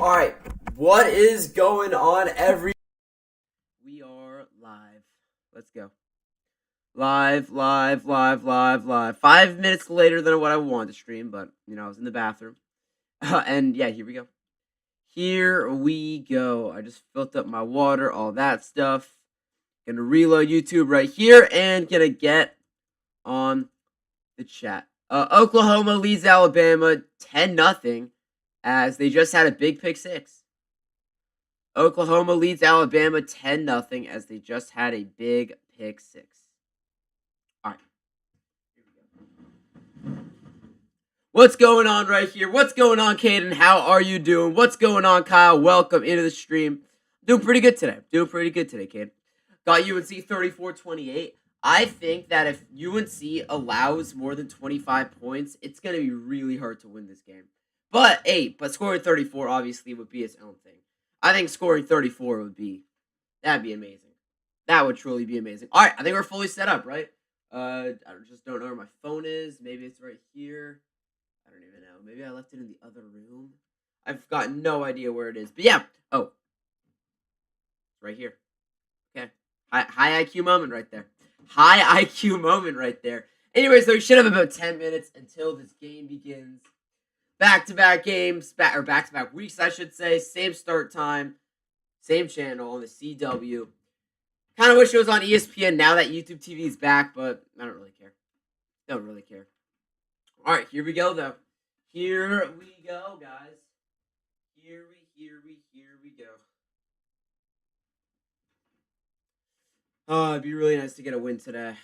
All right, what is going on, We are live. Let's go. Live. 5 minutes later than what I wanted to stream, but, I was in the bathroom. And, yeah, here we go. I just filled up my water, all that stuff. Gonna reload YouTube right here and gonna get on the chat. Oklahoma leads Alabama 10-0 as they just had a big pick six. Oklahoma leads Alabama 10-0 as they just had a big pick six. All right. Here we go. What's going on right here? What's going on, Caden? How are you doing? What's going on, Kyle? Welcome into the stream. Doing pretty good today, Caden. Got UNC 34-28. I think that if UNC allows more than 25 points, it's going to be really hard to win this game. But scoring 34 obviously would be its own thing. I think scoring 34 that'd be amazing. That would truly be amazing. All right, I think we're fully set up, right? I just don't know where my phone is. Maybe it's right here. I don't even know. Maybe I left it in the other room. I've got no idea where it is. But yeah. Oh. It's right here. Okay. High IQ moment right there. High IQ moment right there. Anyways, so we should have about 10 minutes until this game begins. Back-to-back games, or back-to-back weeks, I should say. Same start time, same channel on the CW. Kind of wish it was on ESPN now that YouTube TV is back, but I don't really care. Don't really care. All right, here we go, though. Here we go, guys. Here we go. Oh, it'd be really nice to get a win today.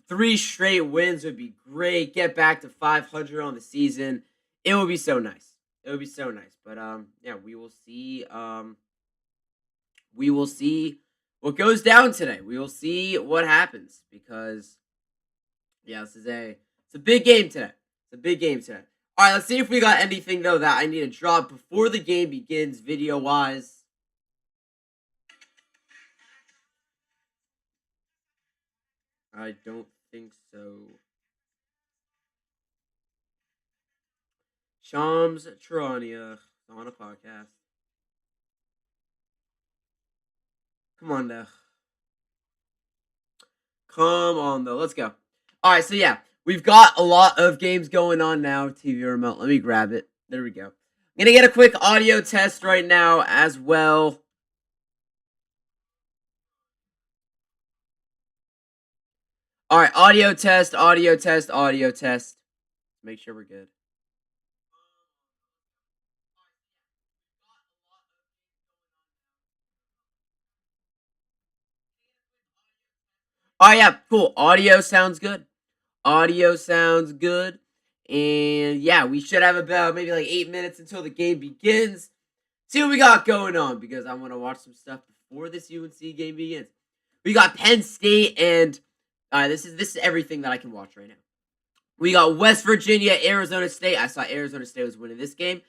3 straight wins would be great. Get back to 500 on the season. It would be so nice. But yeah, we will see. We will see what goes down today. We will see what happens because, yeah, it's a big game today. All right, let's see if we got anything though that I need to drop before the game begins, video wise. I don't think so. Shams Charania on a podcast. Come on, though. Let's go. All right, so yeah, we've got a lot of games going on now. TV remote. Let me grab it. There we go. I'm going to get a quick audio test right now as well. All right, audio test. Make sure we're good. Oh, yeah, cool. Audio sounds good. And, yeah, we should have about maybe like 8 minutes until the game begins. See what we got going on, because I want to watch some stuff before this UNC game begins. We got Penn State, and this is everything that I can watch right now. We got West Virginia, Arizona State. I saw Arizona State was winning this game.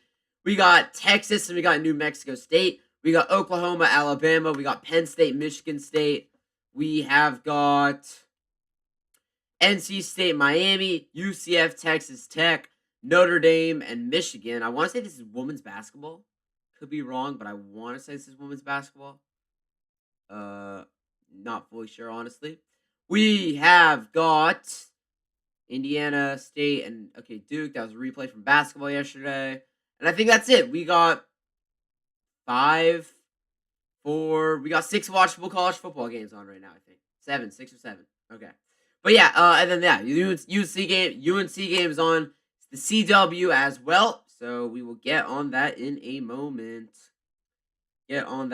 We got Texas, and we got New Mexico State. We got Oklahoma, Alabama. We got Penn State, Michigan State. We have got NC State, Miami, UCF, Texas Tech, Notre Dame, and Michigan. I want to say this is women's basketball. Could be wrong, but I want to say this is women's basketball. Not fully sure, honestly. We have got Indiana State and, Duke. That was a replay from basketball yesterday. And I think that's it. We got 6 watchable college football games on right now, I think. 6 or 7. Okay. But yeah, and then UNC game is on the CW as well. So we will get on that in a moment. All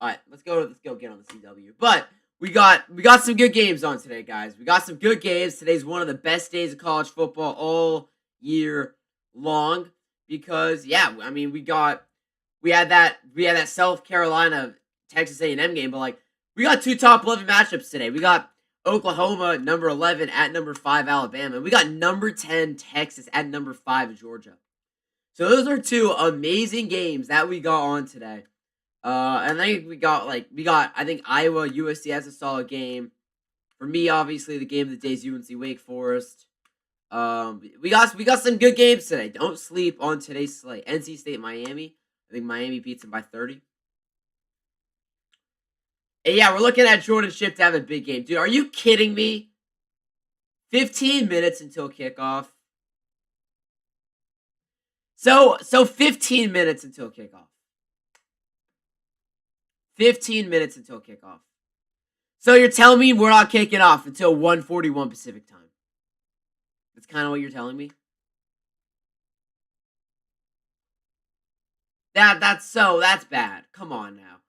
right, let's go get on the CW. But we got some good games on today, guys. We got some good games. Today's one of the best days of college football all year long because yeah, I mean we had that South Carolina Texas A&M game, but we got 2 top 11 matchups today. We got Oklahoma number 11 at number 5 Alabama. We got number 10 Texas at number 5 Georgia. So those are 2 amazing games that we got on today. And I think we got Iowa USC as a solid game. For me, obviously, the game of the day is UNC Wake Forest. We got some good games today. Don't sleep on today's slate. NC State, Miami. I think Miami beats them by 30. And yeah, we're looking at Jordan Shipp to have a big game. Dude, are you kidding me? 15 minutes until kickoff. So 15 minutes until kickoff. 15 minutes until kickoff. So you're telling me we're not kicking off until 1:41 Pacific time. That's kind of what you're telling me. That's bad. Come on now.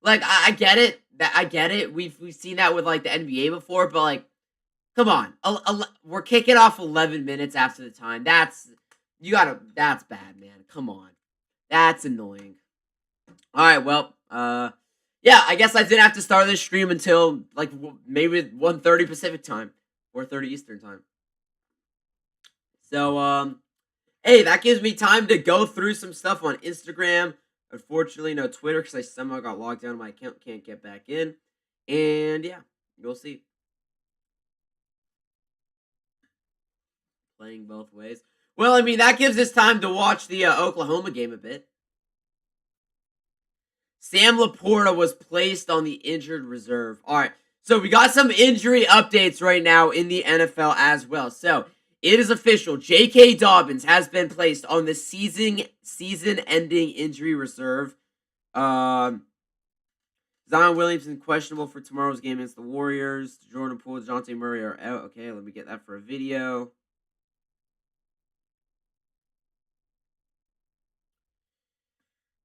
Like I get it. I get it. We've seen that with like the NBA before, but like, come on. We're kicking off 11 minutes after the time. That's bad, man. Come on. That's annoying. All right, well, yeah, I guess I didn't have to start this stream until like maybe 1:30 Pacific time, 4:30 Eastern time. So, hey, that gives me time to go through some stuff on Instagram. Unfortunately, no Twitter because I somehow got logged out of my account, can't get back in. And yeah, you'll see. Playing both ways. Well, I mean, that gives us time to watch the Oklahoma game a bit. Sam Laporta was placed on the injured reserve. All right, so we got some injury updates right now in the NFL as well. So it is official. J.K. Dobbins has been placed on the season-ending injury reserve. Zion Williamson questionable for tomorrow's game against the Warriors. Jordan Poole, DeJounte Murray are out. Okay, let me get that for a video.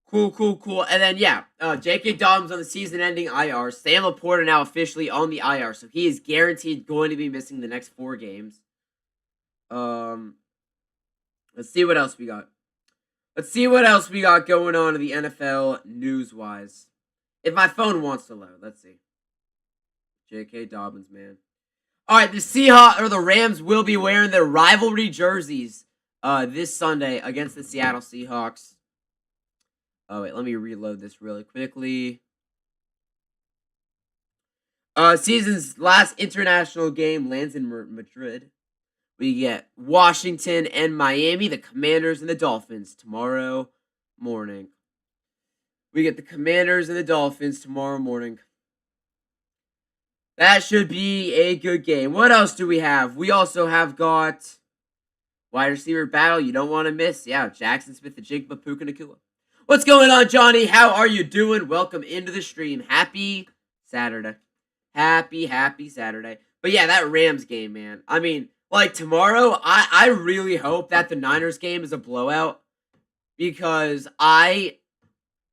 Cool. And then, yeah, J.K. Dobbins on the season-ending IR. Sam Laporta now officially on the IR, so he is guaranteed going to be missing the next 4 games. Let's see what else we got. Let's see what else we got going on in the NFL news-wise. If my phone wants to load, let's see. J.K. Dobbins, man. All right, the Rams will be wearing their rivalry jerseys this Sunday against the Seattle Seahawks. Oh, wait, let me reload this really quickly. Season's last international game lands in Madrid. We get Washington and Miami, the Commanders and the Dolphins tomorrow morning. That should be a good game. What else do we have? We also have got wide receiver battle you don't want to miss. Yeah, Jackson Smith, the Jigba, Puka Nakua. What's going on, Johnny? How are you doing? Welcome into the stream. Happy Saturday. Happy Saturday. But yeah, that Rams game, man. I mean, like tomorrow, I really hope that the Niners game is a blowout because I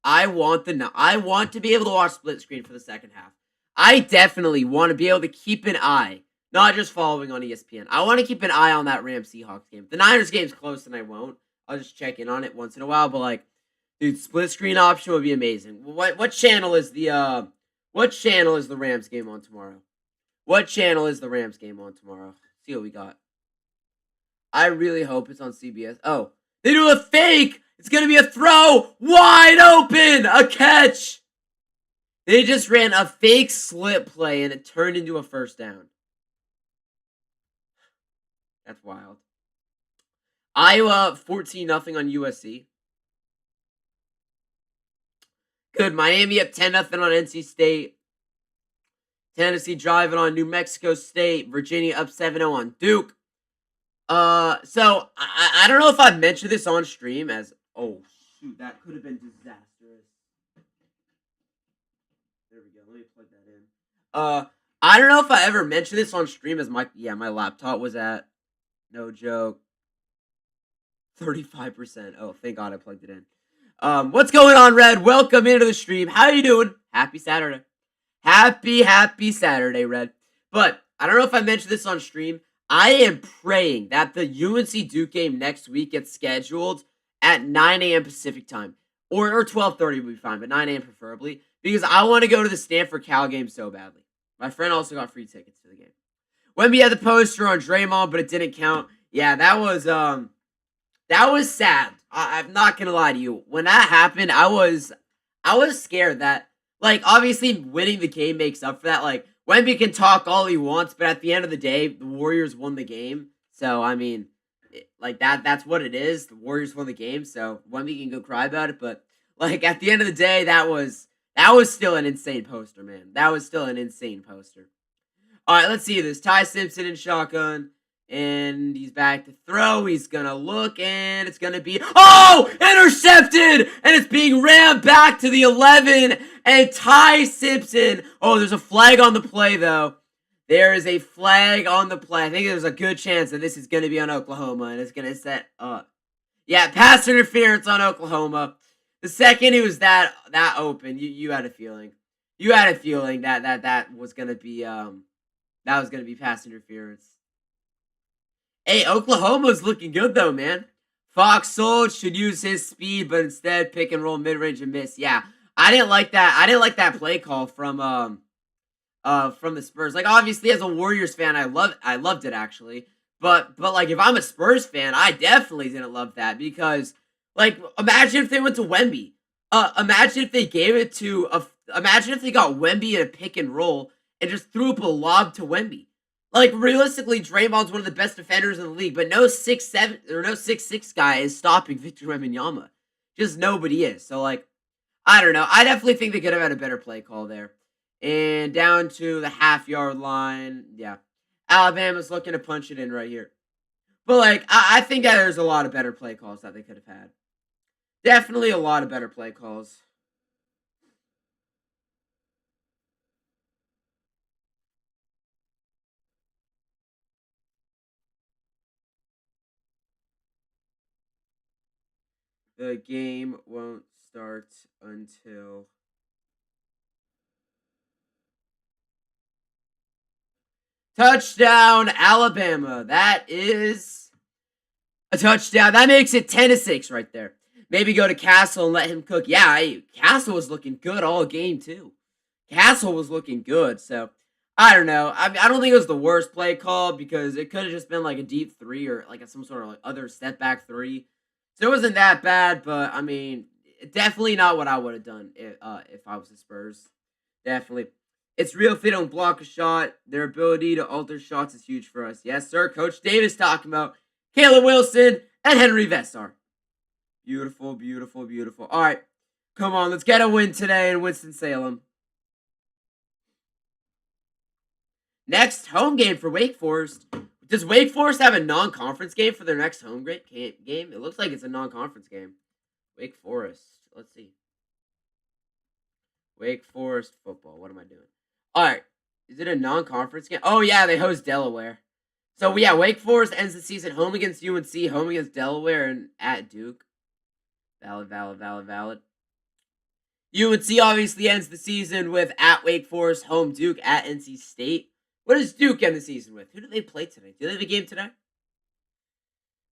want to be able to watch split screen for the second half. I definitely want to be able to keep an eye, not just following on ESPN. I want to keep an eye on that Rams Seahawks game. The Niners game's close and I won't. I'll just check in on it once in a while, but like, dude, split screen option would be amazing. What channel is the Rams game on tomorrow? See what we got. I really hope it's on CBS. Oh, they do a fake. It's going to be a throw. Wide open. A catch. They just ran a fake slip play and it turned into a first down. That's wild. Iowa 14-0 on USC. Good. Miami up 10-0 on NC State. Tennessee driving on New Mexico State. Virginia up 7-0 on Duke. So I don't know if I've mentioned this on stream as oh shoot, that could have been disastrous. There we go. Let me plug that in. I don't know if I ever mentioned this on stream as my laptop was at no joke 35%. Oh, thank God I plugged it in. What's going on, Red? Welcome into the stream. How you doing? Happy Saturday. Happy Saturday, Red. But I don't know if I mentioned this on stream. I am praying that the UNC Duke game next week gets scheduled at 9 a.m. Pacific time. Or 12:30 would be fine, but 9 a.m. preferably. Because I want to go to the Stanford Cal game so badly. My friend also got free tickets to the game. Wemby had the poster on Draymond, but it didn't count. Yeah, that was sad. I'm not gonna lie to you. When that happened, I was scared that, like, obviously winning the game makes up for that. Like, Wemby can talk all he wants, but at the end of the day, the Warriors won the game. So I mean, like that's what it is. The Warriors won the game, so Wemby can go cry about it. But like at the end of the day, that was still an insane poster, man. That was still an insane poster. All right, let's see this. Ty Simpson in shotgun. And he's back to throw. He's going to look, and it's going to be... Oh! Intercepted! And it's being rammed back to the 11. And Ty Simpson... Oh, there's a flag on the play, though. There is a flag on the play. I think there's a good chance that this is going to be on Oklahoma, and it's going to set up. Yeah, pass interference on Oklahoma. The second it was that open, you had a feeling. You had a feeling that was going to be... That was going to be pass interference. Hey, Oklahoma's looking good, though, man. Fox Sold should use his speed, but instead pick and roll mid-range and miss. Yeah, I didn't like that. I didn't like that play call from the Spurs. Like, obviously, as a Warriors fan, I loved it, actually. But like, if I'm a Spurs fan, I definitely didn't love that because, like, imagine if they went to Wemby. Imagine if they gave it to imagine if they got Wemby in a pick and roll and just threw up a lob to Wemby. Like, realistically, Draymond's one of the best defenders in the league, but no 6'7" or no 6'6" guy is stopping Victor Wembanyama. Just nobody is. So, like, I don't know. I definitely think they could have had a better play call there. And down to the half-yard line. Yeah. Alabama's looking to punch it in right here. But, like, I think that there's a lot of better play calls that they could have had. Definitely a lot of better play calls. The game won't start until... Touchdown, Alabama. That is a touchdown. That makes it 10-6 right there. Maybe go to Castle and let him cook. Yeah, Castle was looking good all game, too. Castle was looking good, so... I don't know. I don't think it was the worst play call because it could have just been like a deep three or like some sort of like other step back three. So it wasn't that bad, but I mean, definitely not what I would have done if I was the Spurs. Definitely. It's real if they don't block a shot. Their ability to alter shots is huge for us. Yes, sir. Coach Davis talking about Caleb Wilson and Henry Vessar. Beautiful, beautiful, beautiful. All right. Come on, let's get a win today in Winston-Salem. Next home game for Wake Forest. Does Wake Forest have a non-conference game for their next home game? It looks like it's a non-conference game. Wake Forest. Let's see. Wake Forest football. What am I doing? All right. Is it a non-conference game? Oh, yeah. They host Delaware. So, yeah. Wake Forest ends the season home against UNC, home against Delaware, and at Duke. Valid, valid, valid, valid. UNC obviously ends the season with at Wake Forest, home Duke, at NC State. What does Duke end the season with? Who do they play today? Do they have a game today?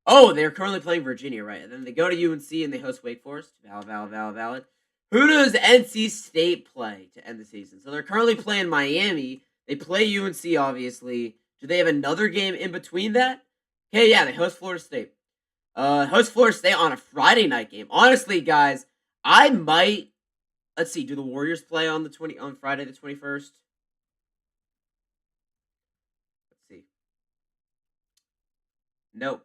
Oh, they're currently playing Virginia, right? And then they go to UNC and they host Wake Forest. Valid, valid, valid, valid. Who does NC State play to end the season? So they're currently playing Miami. They play UNC, obviously. Do they have another game in between that? Okay, yeah, they host Florida State. Host Florida State on a Friday night game. Honestly, guys, I might... Let's see, do the Warriors play on Friday the 21st? Nope.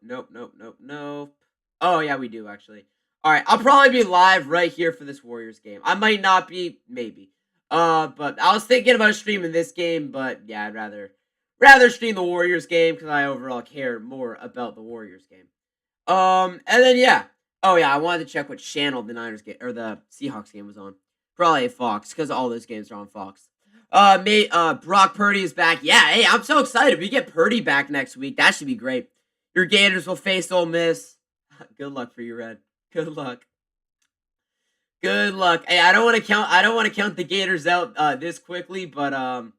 Oh, yeah, we do, actually. All right, I'll probably be live right here for this Warriors game. I might not be, maybe. But I was thinking about streaming this game, but yeah, I'd rather stream the Warriors game because I overall care more about the Warriors game. And then, yeah. Oh, yeah, I wanted to check what channel the Niners game, or the Seahawks game was on. Probably Fox, because all those games are on Fox. Brock Purdy is back. Yeah, hey, I'm so excited. We get Purdy back next week. That should be great. Your Gators will face Ole Miss. Good luck for you, Red. Good luck. Good luck. Hey, I don't want to count the Gators out this quickly, but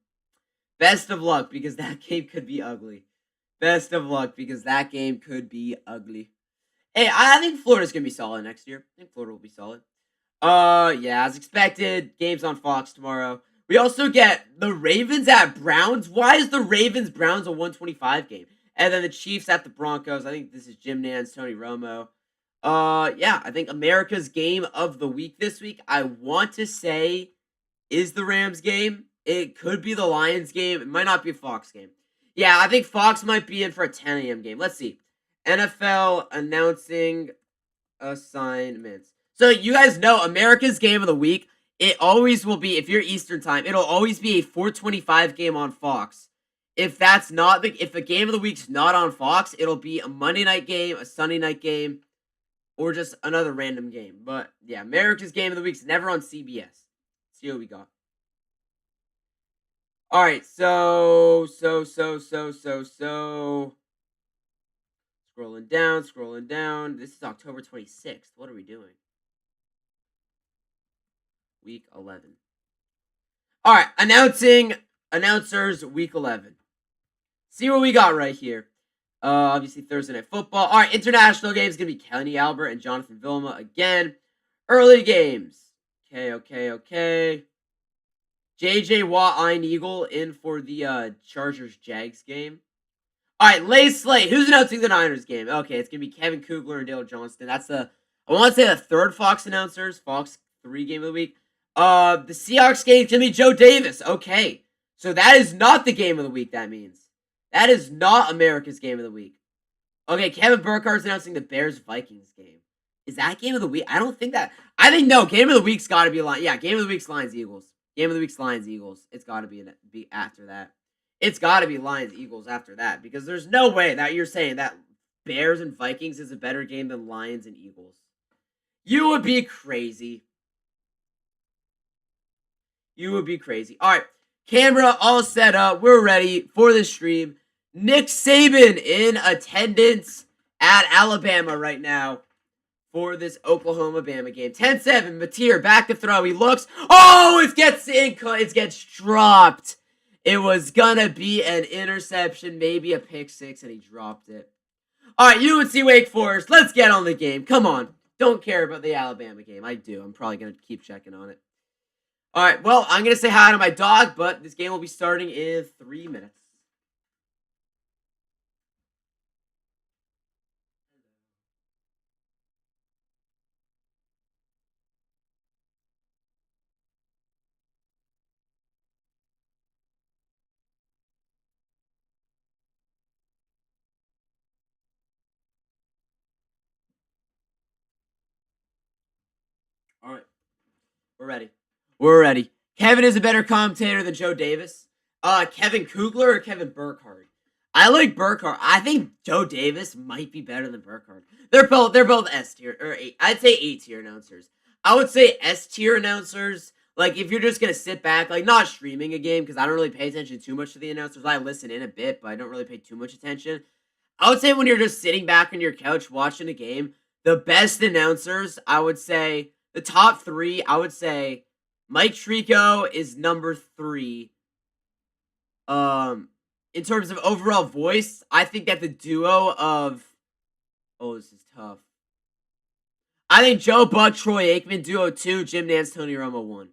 best of luck because that game could be ugly. Best of luck because that game could be ugly. Hey, I think Florida's gonna be solid next year. I think Florida will be solid. Yeah, as expected, games on Fox tomorrow. We also get the Ravens at Browns. Why is the Ravens-Browns a 125 game? And then the Chiefs at the Broncos. I think this is Jim Nantz, Tony Romo. Yeah, I think America's game of the week this week, I want to say, is the Rams game. It could be the Lions game. It might not be a Fox game. Yeah, I think Fox might be in for a 10 a.m. game. Let's see. NFL announcing assignments. So you guys know America's game of the week. It always will be, if you're Eastern time, it'll always be a 4:25 game on Fox. If that's not if a game of the week's not on Fox, it'll be a Monday night game, a Sunday night game, or just another random game. But yeah, America's game of the week's never on CBS. Let's see what we got. All right, so scrolling down. This is October 26th. What are we doing? Week 11. All right, announcers week 11. See what we got right here. Obviously Thursday Night Football. All right, international games going to be Kenny Albert and Jonathan Vilma again. Early games. Okay. JJ Watt, Iron Eagle in for the Chargers-Jags game. All right, Lay Slate. Who's announcing the Niners game? Okay, it's going to be Kevin Kugler and Dale Johnston. That's I want to say the third Fox announcers. Fox 3 game of the week. The Seahawks game is going to be Joe Davis. Okay, so that is not the game of the week, that means. That is not America's game of the week. Okay, Kevin Burkhardt's announcing the Bears-Vikings game. Is that game of the week? I don't think that. I think, no, game of the week's got to be Lions. Yeah, game of the week's Lions-Eagles. Game of the week's Lions-Eagles. It's got to be after that. It's got to be Lions-Eagles after that, because there's no way that you're saying that Bears and Vikings is a better game than Lions and Eagles. You would be crazy. You would be crazy. All right, camera all set up. We're ready for the stream. Nick Saban in attendance at Alabama right now for this Oklahoma-Bama game. 10-7, Mateer back to throw. He looks. Oh, it gets dropped. It was gonna be an interception, maybe a pick six, and he dropped it. All right, UNC Wake Forest. Let's get on the game. Come on. Don't care about the Alabama game. I do. I'm probably gonna keep checking on it. All right, well, I'm gonna say hi to my dog, but this game will be starting in 3 minutes. All right, we're ready. We're ready. Kevin is a better commentator than Joe Davis. Kevin Kugler or Kevin Burkhardt? I like Burkhardt. I think Joe Davis might be better than Burkhardt. They're both S tier or eight. I'd say A tier announcers. I would say S tier announcers. Like if you're just gonna sit back, like not streaming a game because I don't really pay attention too much to the announcers. I listen in a bit, but I don't really pay too much attention. I would say when you're just sitting back on your couch watching a game, the best announcers, I would say the top 3. I would say Mike Trico is number 3. In terms of overall voice, I think that the duo of this is tough. I think Joe Buck, Troy Aikman, duo 2, Jim Nantz, Tony Romo 1.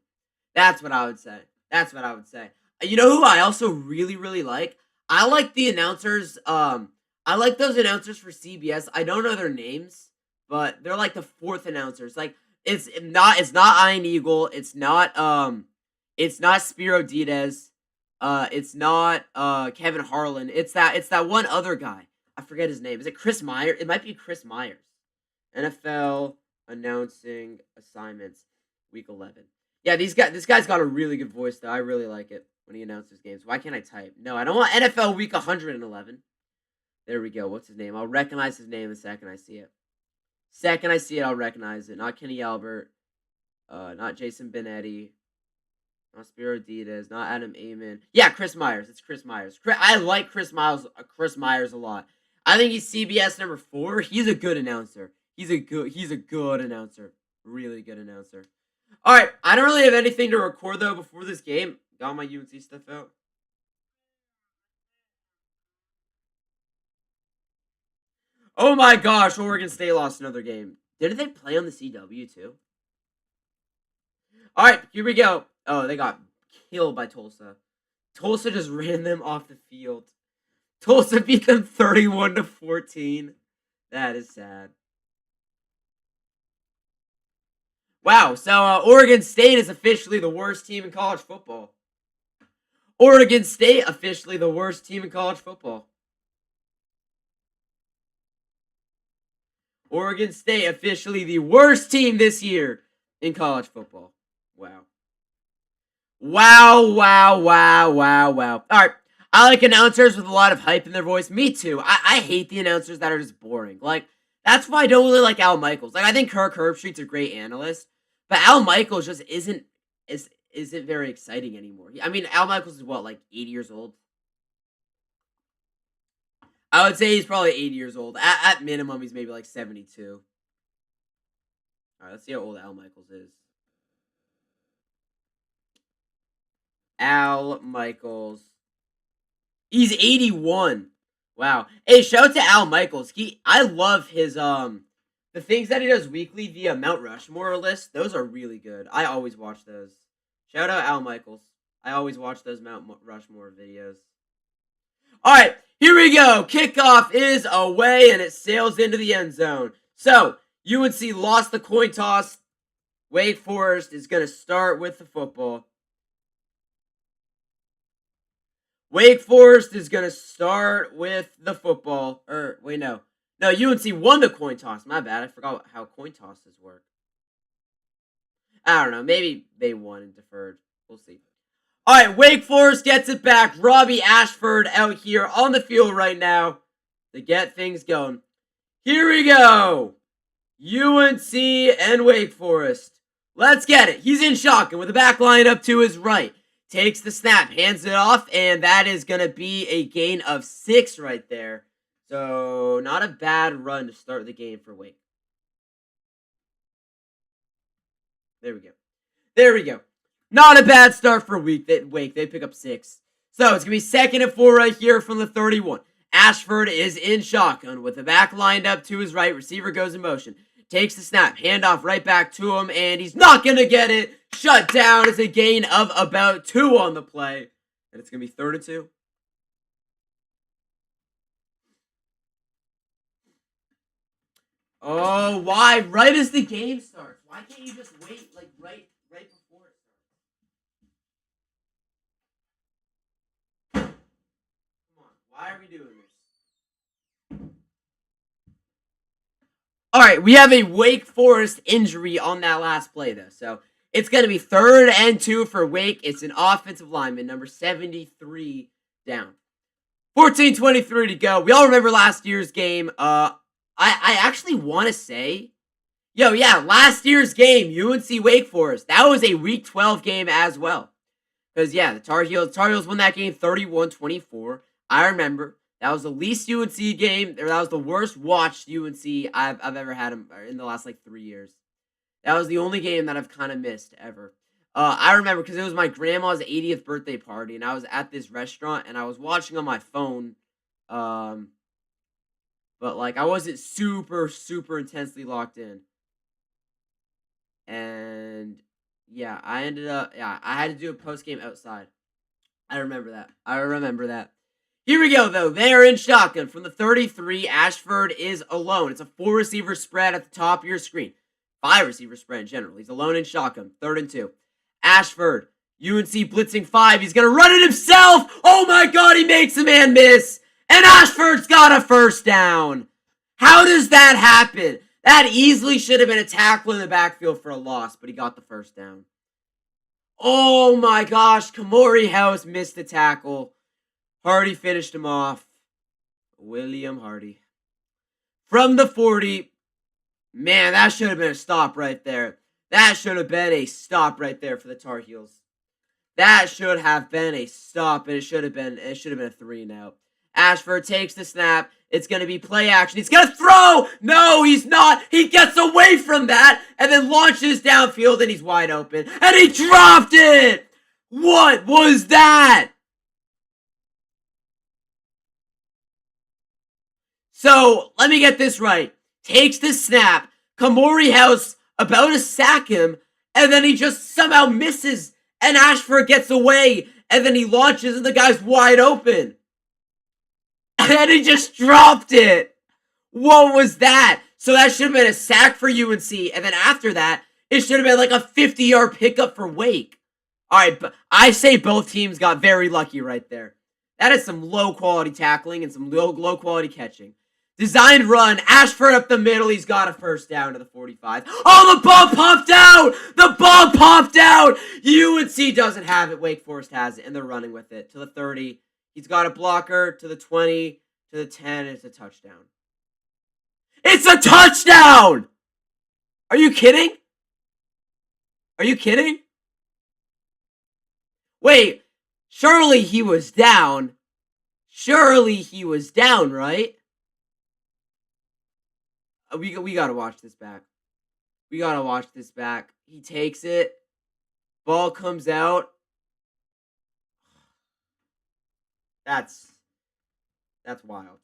That's what I would say. You know who I also really, really like? I like the announcers. I like those announcers for CBS. I don't know their names, but they're like the 4th announcers. Like it's not Ian Eagle. It's not Spiro Diaz. It's not Kevin Harlan. It's that one other guy. I forget his name. Is it Chris Myers? It might be Chris Myers. NFL announcing assignments week 11. Yeah, this guy's got a really good voice though. I really like it when he announces games. Why can't I type? No, I don't want NFL week 111. There we go. What's his name? I'll recognize his name the second I see it. I'll recognize it. Not Kenny Albert. Not Jason Benetti. Not Spiro Diaz. Not Adam Amon. Yeah, Chris Myers. It's Chris Myers. I like Chris Myers a lot. I think he's CBS number 4. He's a good announcer. He's a good announcer. Really good announcer. All right. I don't really have anything to record though before this game. Got my UNC stuff out. Oh my gosh, Oregon State lost another game. Didn't they play on the CW too? All right, here we go. Oh, they got killed by Tulsa. Tulsa just ran them off the field. Tulsa beat them 31-14. That is sad. Wow, so Oregon State is officially the worst team in college football. Oregon State, officially the worst team in college football. Oregon State, officially the worst team this year in college football. Wow. Wow, wow, wow, wow, wow. All right. I like announcers with a lot of hype in their voice. Me too. I hate the announcers that are just boring. Like, that's why I don't really like Al Michaels. Like, I think Kirk Herbstreit's a great analyst, but Al Michaels just isn't very exciting anymore. I mean, Al Michaels is what, like 80 years old? I would say he's probably 80 years old. At minimum, he's maybe like 72. All right, let's see how old Al Michaels is. Al Michaels. He's 81. Wow. Hey, shout out to Al Michaels. I love his the things that he does weekly via Mount Rushmore list. Those are really good. I always watch those. Shout out Al Michaels. I always watch those Mount Rushmore videos. All right, here we go. Kickoff is away and it sails into the end zone. So, UNC lost the coin toss. Wake Forest is going to start with the football. Wake Forest is going to start with the football. No, UNC won the coin toss. My bad. I forgot how coin tosses work. I don't know. Maybe they won and deferred. We'll see. All right, Wake Forest gets it back. Robbie Ashford out here on the field right now to get things going. Here we go. UNC and Wake Forest. Let's get it. He's in shotgun with the back line up to his right. Takes the snap, hands it off, and that is going to be a gain of 6 right there. So, not a bad run to start the game for Wake. There we go. Not a bad start for Wake. They pick up 6. So, it's going to be 2nd and 4 right here from the 31. Ashford is in shotgun with the back lined up to his right. Receiver goes in motion. Takes the snap, handoff right back to him, and he's not going to get it. Shut down. It's a gain of about 2 on the play. And it's going to be 3rd and 2. Oh, why? Right as the game starts. Why can't you just wait, like, right before it starts? Come on. Why are we doing this? All right, we have a Wake Forest injury on that last play, though. So, it's going to be 3rd and 2 for Wake. It's an offensive lineman, number 73 down. 14:23 to go. We all remember last year's game. I actually want to say, last year's game, UNC Wake Forest. That was a Week 12 game as well. Because, the Tar Heels won that game 31-24. I remember. That was the least UNC game. That was the worst watched UNC I've ever had in the last, 3 years. That was the only game that I've kind of missed ever. I remember because it was my grandma's 80th birthday party, and I was at this restaurant, and I was watching on my phone. But, I wasn't super, super intensely locked in. And, I ended up, I had to do a post-game outside. I remember that. Here we go, though. They are in shotgun from the 33. Ashford is alone. It's a 4-receiver spread at the top of your screen. 5-receiver spread in general. He's alone in shotgun. 3rd and 2. Ashford. UNC blitzing 5. He's going to run it himself. Oh, my God. He makes a man miss. And Ashford's got a first down. How does that happen? That easily should have been a tackle in the backfield for a loss, but he got the first down. Oh, my gosh. Kamori House missed the tackle. Hardy finished him off. William Hardy. From the 40. Man, that should have been a stop right there. That should have been a stop right there for the Tar Heels. That should have been a stop, and it should have been a 3 now. Ashford takes the snap. It's going to be play action. He's going to throw! No, he's not. He gets away from that and then launches downfield, and he's wide open. And he dropped it! What was that? So, let me get this right. Takes the snap. Kamori House about to sack him, and then he just somehow misses, and Ashford gets away, and then he launches, and the guy's wide open. And he just dropped it. What was that? So that should have been a sack for UNC, and then after that, it should have been like a 50-yard pickup for Wake. All right, but I say both teams got very lucky right there. That is some low-quality tackling and some low-quality catching. Designed run, Ashford up the middle. He's got a first down to the 45. Oh, the ball popped out! The ball popped out! UNC doesn't have it. Wake Forest has it, and they're running with it to the 30. He's got a blocker to the 20, to the 10. It's a touchdown. It's a touchdown! Are you kidding? Are you kidding? Wait, surely he was down. Surely he was down, right? We gotta watch this back. We gotta watch this back. He takes it. Ball comes out. That's wild.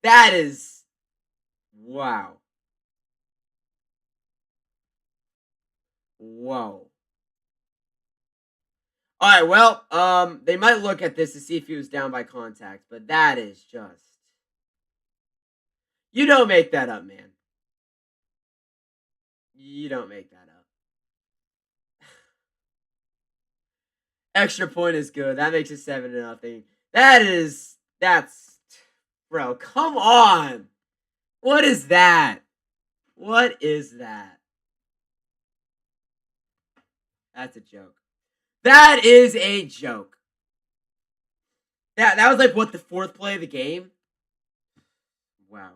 That is wow. Whoa. All right, well, they might look at this to see if he was down by contact, but that is just... You don't make that up, man. You don't make that up. Extra point is good. That makes it 7-0. That's... Bro, come on. What is that? What is that? That's a joke. That is a joke. That was like, what, the fourth play of the game? Wow.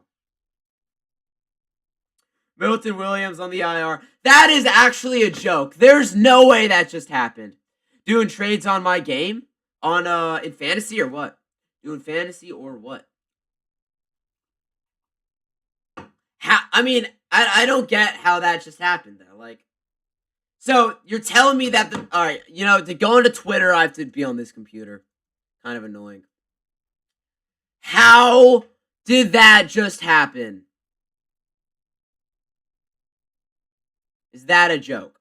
Milton Williams on the IR. That is actually a joke. There's no way that just happened. Doing trades on my game? In fantasy or what? Doing fantasy or what? I don't get how that just happened, though. Like, so, you're telling me that alright, to go into Twitter, I have to be on this computer. Kind of annoying. How did that just happen? Is that a joke?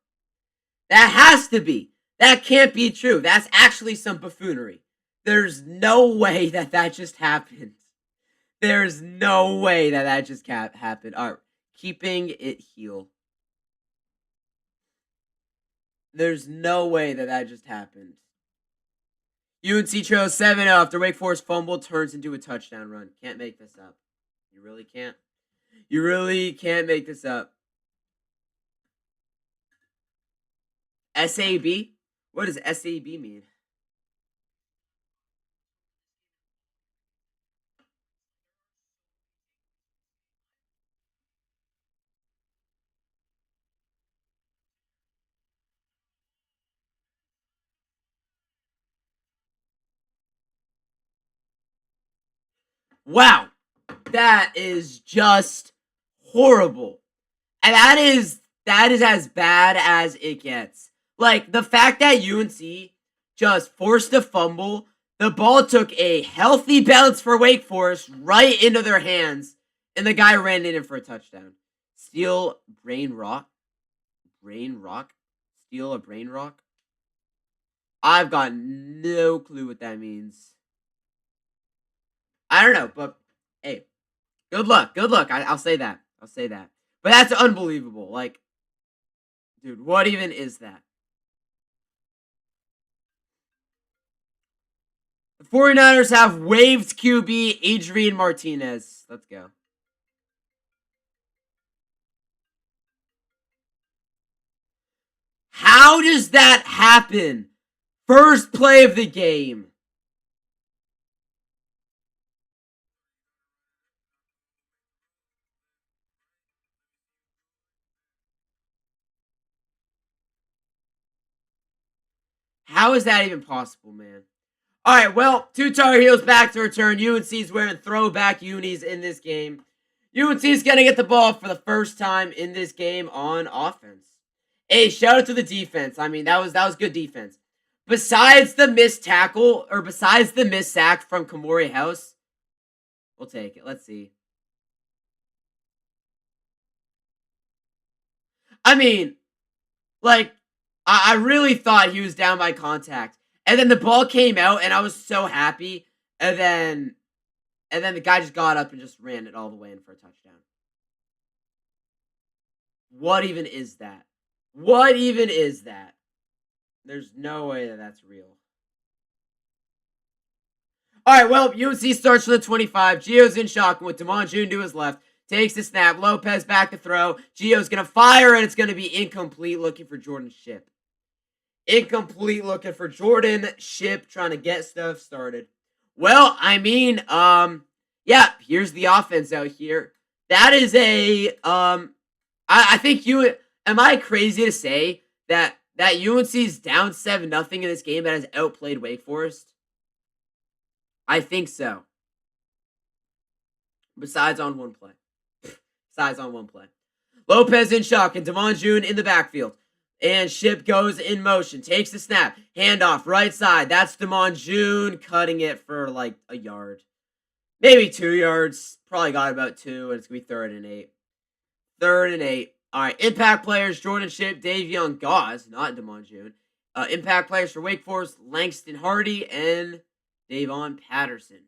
That has to be. That can't be true. That's actually some buffoonery. There's no way that just happened. There's no way that just happened. Alright, keeping it heel. There's no way that just happened. UNC trails 7-0 after Wake Forest fumble turns into a touchdown run. Can't make this up. You really can't. You really can't make this up. SAB? What does SAB mean? Wow. That is just horrible. And that is as bad as it gets. Like, the fact that UNC just forced a fumble, the ball took a healthy bounce for Wake Forest right into their hands, and the guy ran in for a touchdown. Steal brain rock? Brain rock? Steal a brain rock? I've got no clue what that means. I don't know, but hey, good luck. Good luck. I'll say that. I'll say that. But that's unbelievable. Like, dude, what even is that? The 49ers have waived QB Adrian Martinez. Let's go. How does that happen? First play of the game. How is that even possible, man? All right, well, two Tar Heels back to return. UNC's wearing throwback unis in this game. UNC's going to get the ball for the first time in this game on offense. Hey, shout out to the defense. I mean, that was good defense. Besides the missed tackle, or besides the missed sack from Kamori House, we'll take it. Let's see. I mean, like, I really thought he was down by contact. And then the ball came out, and I was so happy. And then the guy just got up and just ran it all the way in for a touchdown. What even is that? What even is that? There's no way that that's real. All right, well, UNC starts from the 25. Gio's in shotgun with Damon June to his left. Takes the snap. Lopez back to throw. Gio's going to fire, and it's going to be incomplete, looking for Jordan Ship. Incomplete, looking for Jordan Ship, trying to get stuff started. Well, I mean, yeah, here's the offense out here. That is I think you, am I crazy to say that UNC's down 7-0 in this game that has outplayed Wake Forest? I think so. Besides on one play. Lopez in shock and Damon June in the backfield. And Ship goes in motion. Takes the snap. Handoff right side. That's Damon June cutting it for like a yard. Maybe 2 yards. Probably got about 2. And it's going to be 3rd and 8. 3rd and 8. All right. Impact players. Jordan Ship. Dave Young. Gauze. Not Damon June. Impact players for Wake Forest. Langston Hardy. And Davon Patterson.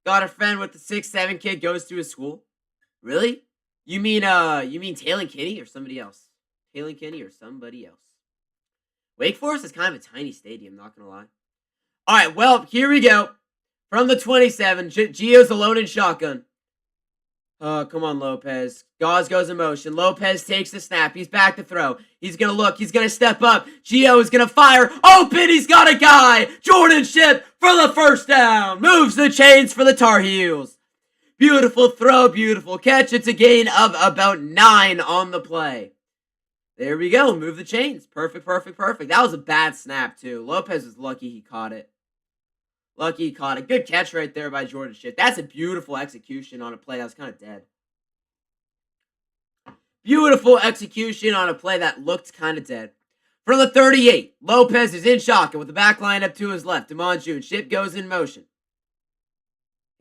Got a friend with the 6'7" kid goes to his school. Really? You mean Taylon Kinney or somebody else? Taylon Kinney or somebody else. Wake Forest is kind of a tiny stadium, not gonna lie. All right, well, here we go. From the 27, Gio's alone in shotgun. Oh, come on, Lopez. Gauze goes in motion. Lopez takes the snap. He's back to throw. He's going to look. He's going to step up. Gio is going to fire. Open. He's got a guy. Jordan Ship for the first down. Moves the chains for the Tar Heels. Beautiful throw. Beautiful catch. It's a gain of about 9 on the play. There we go. Move the chains. Perfect. That was a bad snap, too. Lopez was lucky he caught it. Good catch right there by Jordan Ship. That's a beautiful execution on a play that was kind of dead. Beautiful execution on a play that looked kind of dead. From the 38, Lopez is in shotgun with the back line up to his left. Damon June. Ship goes in motion.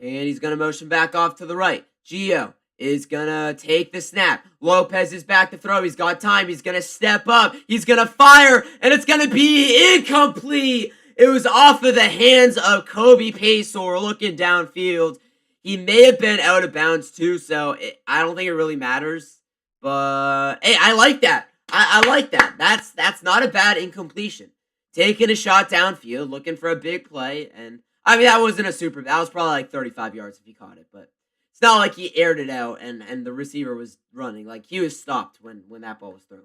And he's going to motion back off to the right. Gio is going to take the snap. Lopez is back to throw. He's got time. He's going to step up. He's going to fire. And it's going to be incomplete. It was off of the hands of Kobe Paysor looking downfield. He may have been out of bounds too, so I don't think it really matters. But, hey, I like that. I like that. That's not a bad incompletion. Taking a shot downfield, looking for a big play. And, I mean, that wasn't a super... That was probably like 35 yards if he caught it. But it's not like he aired it out and the receiver was running. Like, he was stopped when that ball was thrown.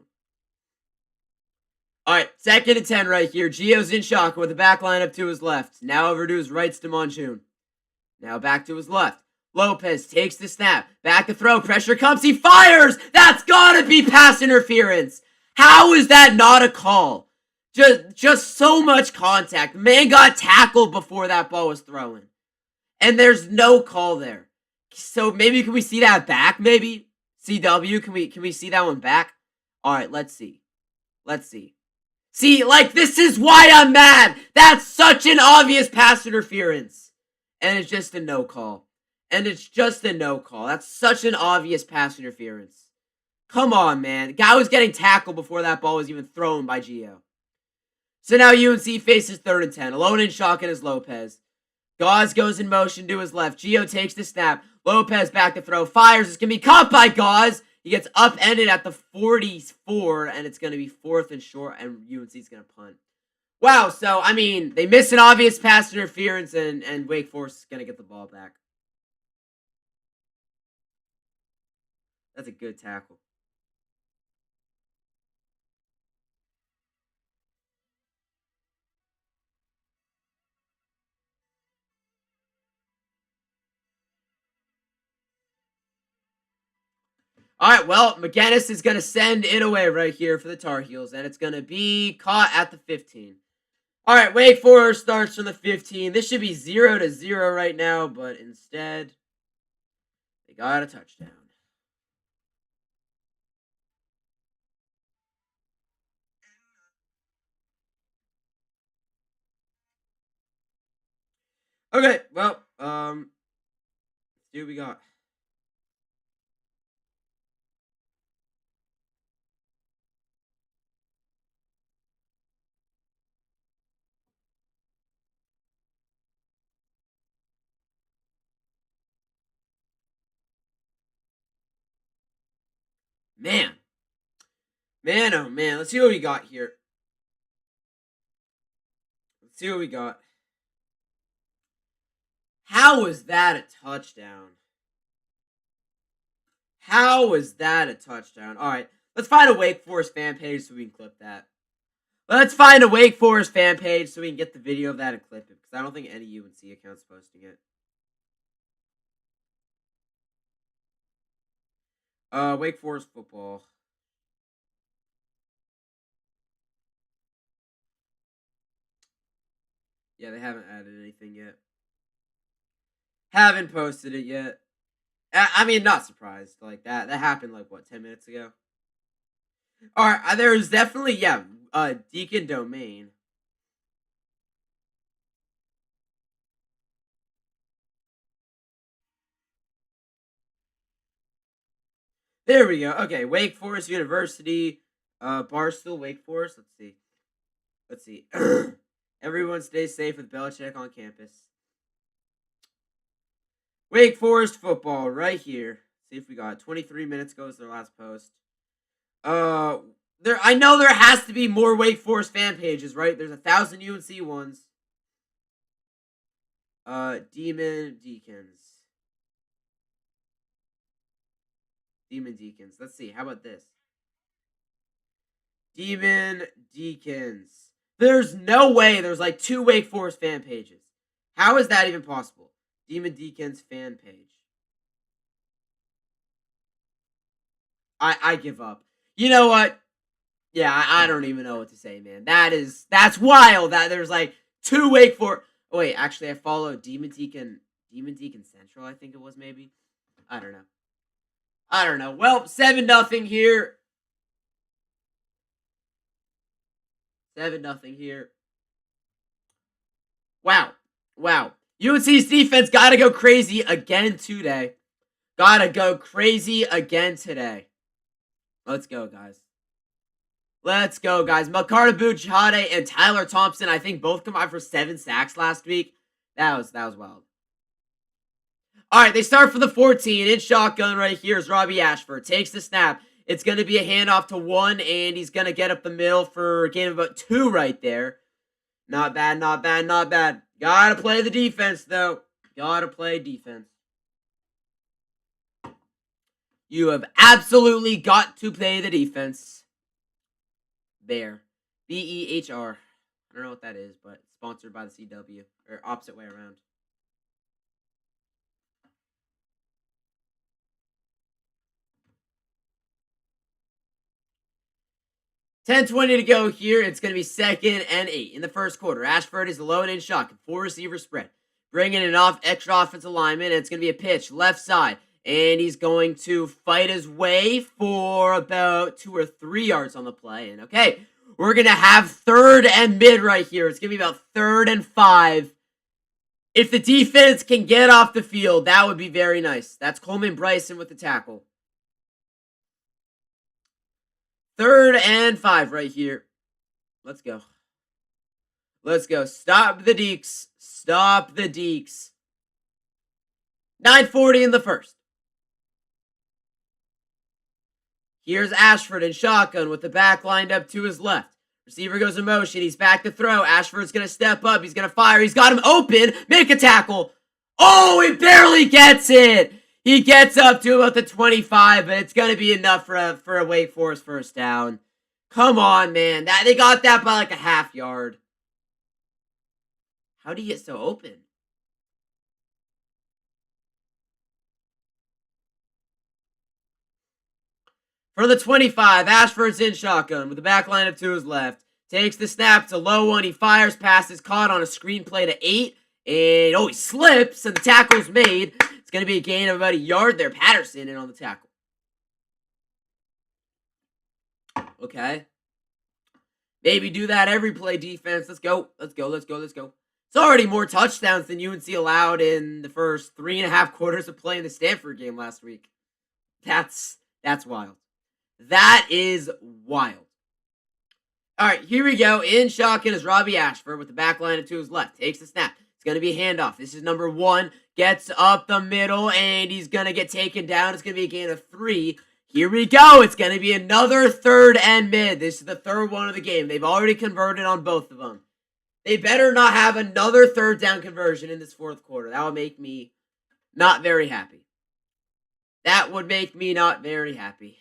All right, 2nd and 10 right here. Gio's in shock with the back line up to his left. Now over to his right, Damon June. Now back to his left. Lopez takes the snap. Back to throw. Pressure comes. He fires. That's got to be pass interference. How is that not a call? Just so much contact. Man got tackled before that ball was thrown. And there's no call there. So maybe can we see that back? Maybe? CW, can we see that one back? All right, let's see. See, like, this is why I'm mad. That's such an obvious pass interference. And it's just a no call. That's such an obvious pass interference. Come on, man. The guy was getting tackled before that ball was even thrown by Gio. So now UNC faces 3rd and 10. Alone in shotgun is Lopez. Gauze goes in motion to his left. Gio takes the snap. Lopez back to throw. Fires. It's going to be caught by Gauze. He gets upended at the 44, and it's going to be 4th and short, and UNC's going to punt. Wow, so, I mean, they miss an obvious pass interference, and Wake Forest is going to get the ball back. That's a good tackle. All right, well, McGinnis is going to send it away right here for the Tar Heels, and it's going to be caught at the 15. All right, Wake Forest starts from the 15. This should be 0-0 right now, but instead, they got a touchdown. Okay, well, let's see what we got. Man, Man, oh man. Let's see what we got here. Let's see what we got. How was that a touchdown? How was that a touchdown? All right, let's find a Wake Forest fan page so we can clip that. Let's find a Wake Forest fan page so we can get the video of that and clip it, because I don't think any UNC account's posting it. Wake Forest football. Yeah, they haven't added anything yet. Haven't posted it yet. I mean, not surprised. Like, that happened, like, what, 10 minutes ago? Alright, there's definitely, yeah, Deacon Domain. There we go. Okay, Wake Forest University, Barstool, Wake Forest. Let's see. Everyone stay safe with Belichick on campus. Wake Forest football right here. See if we got 23 minutes ago is their last post. I know there has to be more Wake Forest fan pages, right? There's 1,000 UNC ones. Demon Deacons. Let's see. How about this? Demon Deacons. There's no way there's like 2 Wake Forest fan pages. How is that even possible? Demon Deacons fan page. I give up. You know what? Yeah, I don't even know what to say, man. That's wild that there's like 2 Wake Forest. Oh, wait, actually, I follow Demon Deacon Central, I think it was, maybe. I don't know. Well, 7-0 here. 7-0 here. Wow. UNC's defense gotta go crazy again today. Let's go, guys. Makarta Bujade and Tyler Thompson, I think, both combined for 7 sacks last week. That was wild. Alright, they start for the 14. In shotgun right here is Robbie Ashford. Takes the snap. It's going to be a handoff to 1, and he's going to get up the middle for a gain of about 2 right there. Not bad. Gotta play the defense, though. Gotta play defense. You have absolutely got to play the defense. Bear. BEHR. I don't know what that is, but sponsored by the CW. Or opposite way around. $10:20 to go here. It's going to be 2nd and 8 in the first quarter. Ashford is alone in shotgun. 4 receiver spread. Bringing it off extra offensive lineman. And it's going to be a pitch left side. And he's going to fight his way for about 2 or 3 yards on the play. And okay, we're going to have 3rd and mid right here. It's going to be about 3rd and 5. If the defense can get off the field, that would be very nice. That's Coleman Bryson with the tackle. 3rd and 5 right here. Let's go. Stop the Deeks. 9:40 in the first. Here's Ashford in shotgun with the back lined up to his left. Receiver goes in motion. He's back to throw. Ashford's going to step up. He's going to fire. He's got him open. Make a tackle. Oh, he barely gets it. He gets up to about the 25, but it's going to be enough for a Wake Forest first down. Come on, man. They got that by like a half yard. How do you get so open? For the 25, Ashford's in shotgun with the back line up to his left. Takes the snap. It's a low one. He fires. Pass is caught on a screen play to 8. And, he slips, and the tackle's made. It's going to be a gain of about a yard there. Patterson in on the tackle. Okay. Maybe do that every play, defense. Let's go. It's already more touchdowns than UNC allowed in the first 3.5 quarters of play in the Stanford game last week. That's wild. That is wild. All right, here we go. In shotgun is Robbie Ashford with the back line to his left. Takes the snap. It's going to be a handoff. This is number 1. Gets up the middle, and he's going to get taken down. It's going to be a gain of 3. Here we go. It's going to be another third and mid. This is the third one of the game. They've already converted on both of them. They better not have another third down conversion in this fourth quarter. That would make me not very happy. That would make me not very happy.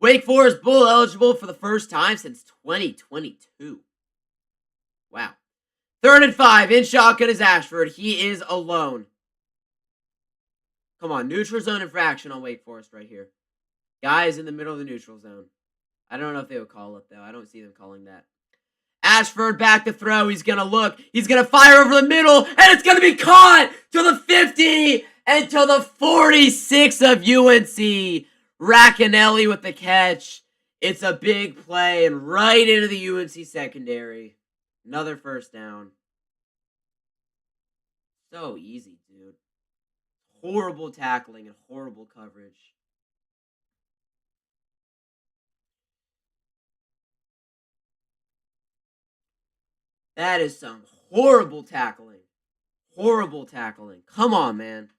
Wake Forest bowl eligible for the first time since 2022. Wow. 3rd and 5. In shotgun is Ashford. He is alone. Come on. Neutral zone infraction on Wake Forest right here. Guy is in the middle of the neutral zone. I don't know if they would call it, though. I don't see them calling that. Ashford back to throw. He's going to look. He's going to fire over the middle. And it's going to be caught to the 50 and to the 46 of UNC. Racanelli with the catch. It's a big play and right into the UNC secondary. Another first down. So easy, dude. Horrible tackling and horrible coverage. That is some horrible tackling. Horrible tackling. Come on, man.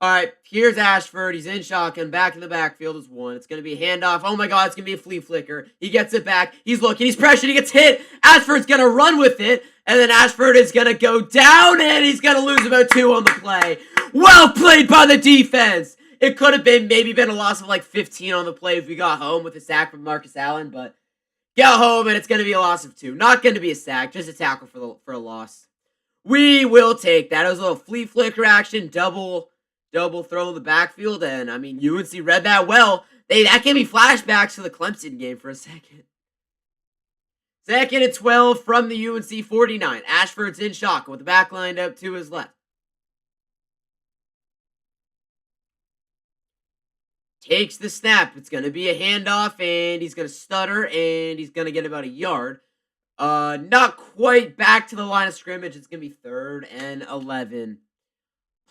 All right, here's Ashford. He's in shotgun. Back in the backfield is one. It's going to be a handoff. Oh, my God, it's going to be a flea flicker. He gets it back. He's looking. He's pressured. He gets hit. Ashford's going to run with it. And then Ashford is going to go down, and he's going to lose about 2 on the play. Well played by the defense. It could have maybe been a loss of like 15 on the play if we got home with a sack from Marcus Allen, but get home, and it's going to be a loss of 2. Not going to be a sack, just a tackle for a loss. We will take that. It was a little flea flicker action, double throw in the backfield, and I mean, UNC read that well. That gave me flashbacks to the Clemson game for a second. 2nd and 12 from the UNC 49. Ashford's in shotgun with the back lined up to his left. Takes the snap. It's going to be a handoff, and he's going to stutter, and he's going to get about a yard. Not quite back to the line of scrimmage. It's going to be 3rd and 11.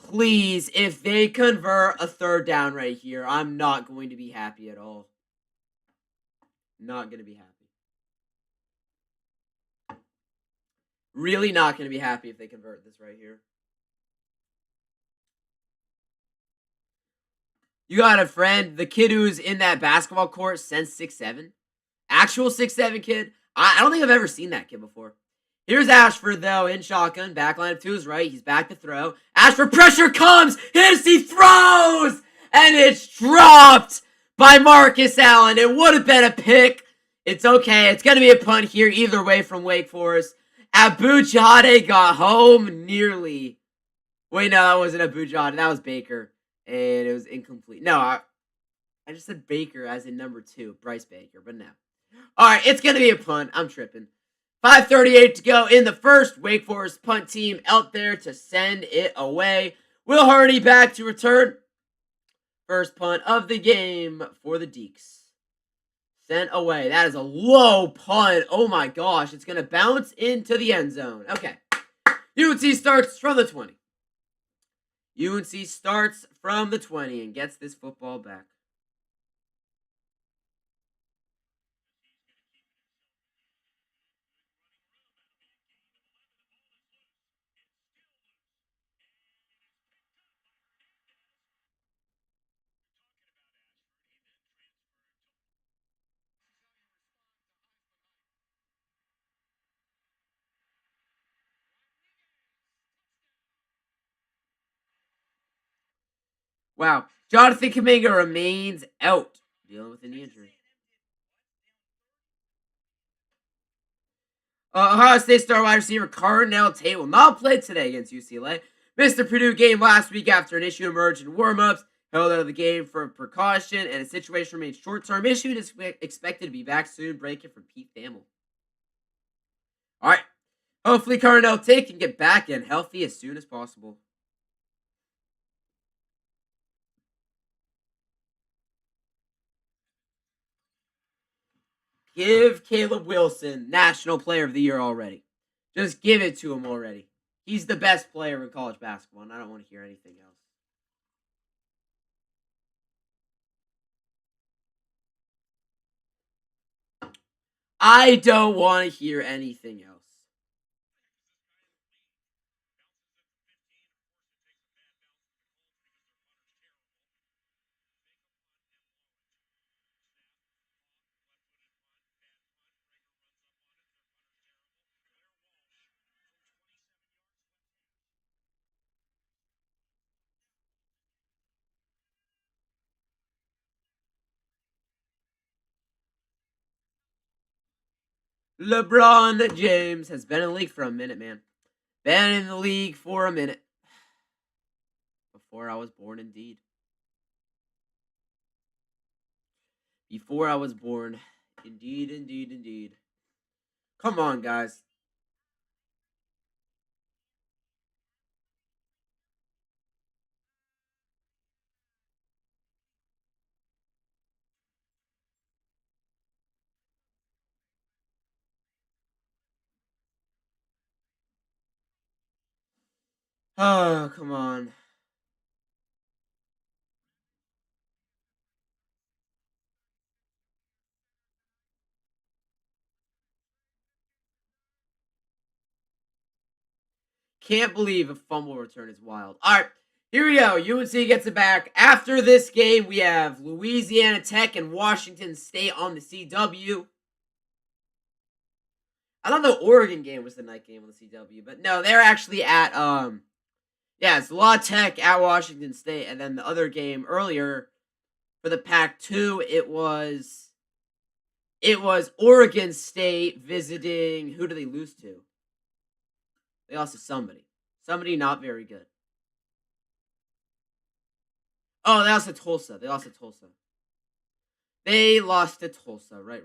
Please, if they convert a third down right here, I'm not going to be happy at all. Not going to be happy. Really not going to be happy if they convert this right here. You got a friend, the kid who's in that basketball court since 6'7"? Actual 6'7" kid? I don't think I've ever seen that kid before. Here's Ashford, though, in shotgun. Backline up to his right. He's back to throw. Ashford, pressure comes. Hits, he throws. And it's dropped by Marcus Allen. It would have been a pick. It's okay. It's going to be a punt here either way from Wake Forest. Abu-Jade got home nearly. Wait, no, that wasn't Abu-Jade. That was Baker. And it was incomplete. No, I just said Baker as in number 2. Bryce Baker, but no. All right, it's going to be a punt. I'm tripping. 5:38 to go in the first. Wake Forest punt team out there to send it away. Will Hardy back to return. First punt of the game for the Deeks. Sent away. That is a low punt. Oh my gosh. It's going to bounce into the end zone. Okay. UNC starts from the 20. UNC starts from the 20 and gets this football back. Wow. Jonathan Kuminga remains out, dealing with a knee injury. Ohio State star wide receiver Carnell Tate will not play today against UCLA. Missed the Purdue game last week after an issue emerged in warm-ups. Held out of the game for precaution, and a situation remains short-term issue and is expected to be back soon. Breaking from Pete Thamel. All right. Hopefully Carnell Tate can get back and healthy as soon as possible. Give Caleb Wilson National Player of the Year already. Just give it to him already. He's the best player in college basketball, and I don't want to hear anything else. I don't want to hear anything else. LeBron James has been in the league for a minute, man. Been in the league for a minute. Before I was born, indeed. Before I was born. Indeed, indeed, indeed. Come on, guys. Oh, come on. Can't believe a fumble return is wild. All right, here we go. UNC gets it back. After this game, we have Louisiana Tech and Washington State on the CW. I thought the Oregon game was the night game on the CW, but no, they're actually at yeah, it's La Tech at Washington State, and then the other game earlier for the Pac-2, it was Oregon State visiting. Who do they lose to? They lost to somebody. Somebody not very good. Oh, they lost to Tulsa. They lost to Tulsa. They lost to Tulsa. Right.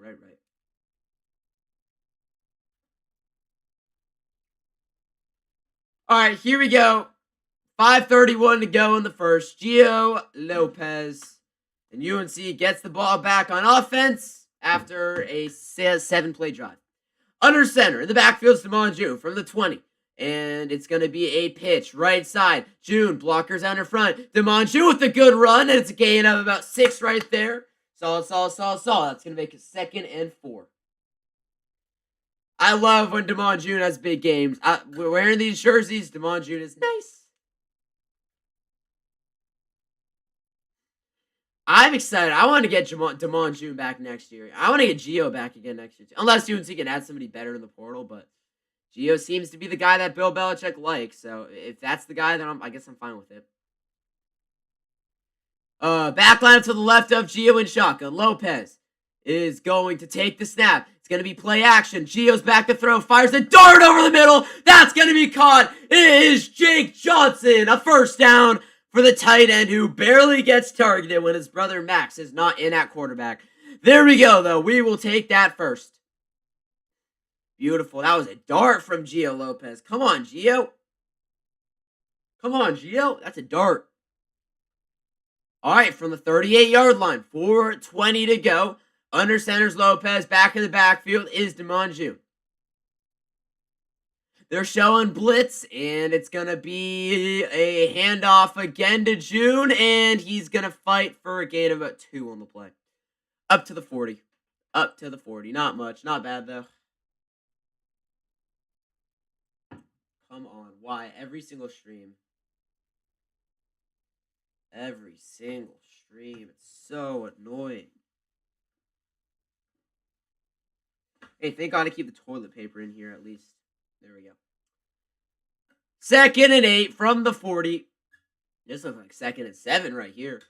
All right, here we go. 5:31 to go in the first. Gio Lopez and UNC gets the ball back on offense after a 7-play drive. Under center in the backfield is Damon June from the 20. And it's going to be a pitch right side. June, blockers out in front. Damon June with a good run. And it's a gain of about 6 right there. Solid. That's going to make it 2nd and 4. I love when Damon June has big games. We're wearing these jerseys. Damon June is nice. I'm excited. I want to get Damon June back next year. I want to get Gio back again next year, too. Unless UNC can add somebody better in the portal, but Gio seems to be the guy that Bill Belichick likes. So if that's the guy, then I guess I'm fine with it. Backline to the left of Gio and shotgun. Lopez is going to take the snap. It's going to be play action. Gio's back to throw. Fires a dart over the middle. That's going to be caught. It is Jake Johnson. A first down for the tight end who barely gets targeted when his brother Max is not in at quarterback. There we go, though. We will take that first. Beautiful. That was a dart from Gio Lopez. Come on, Gio. That's a dart. All right, from the 38-yard line, 4:20 to go. Under center's Lopez. Back in the backfield is Damon June. They're showing blitz, and it's going to be a handoff again to June, and he's going to fight for a gain of about 2 on the play. Up to the 40. Not much. Not bad, though. Come on. Why? Every single stream. It's so annoying. Hey, thank God to keep the toilet paper in here at least. There we go. 2nd and 8 from the 40. This looks like 2nd and 7 right here.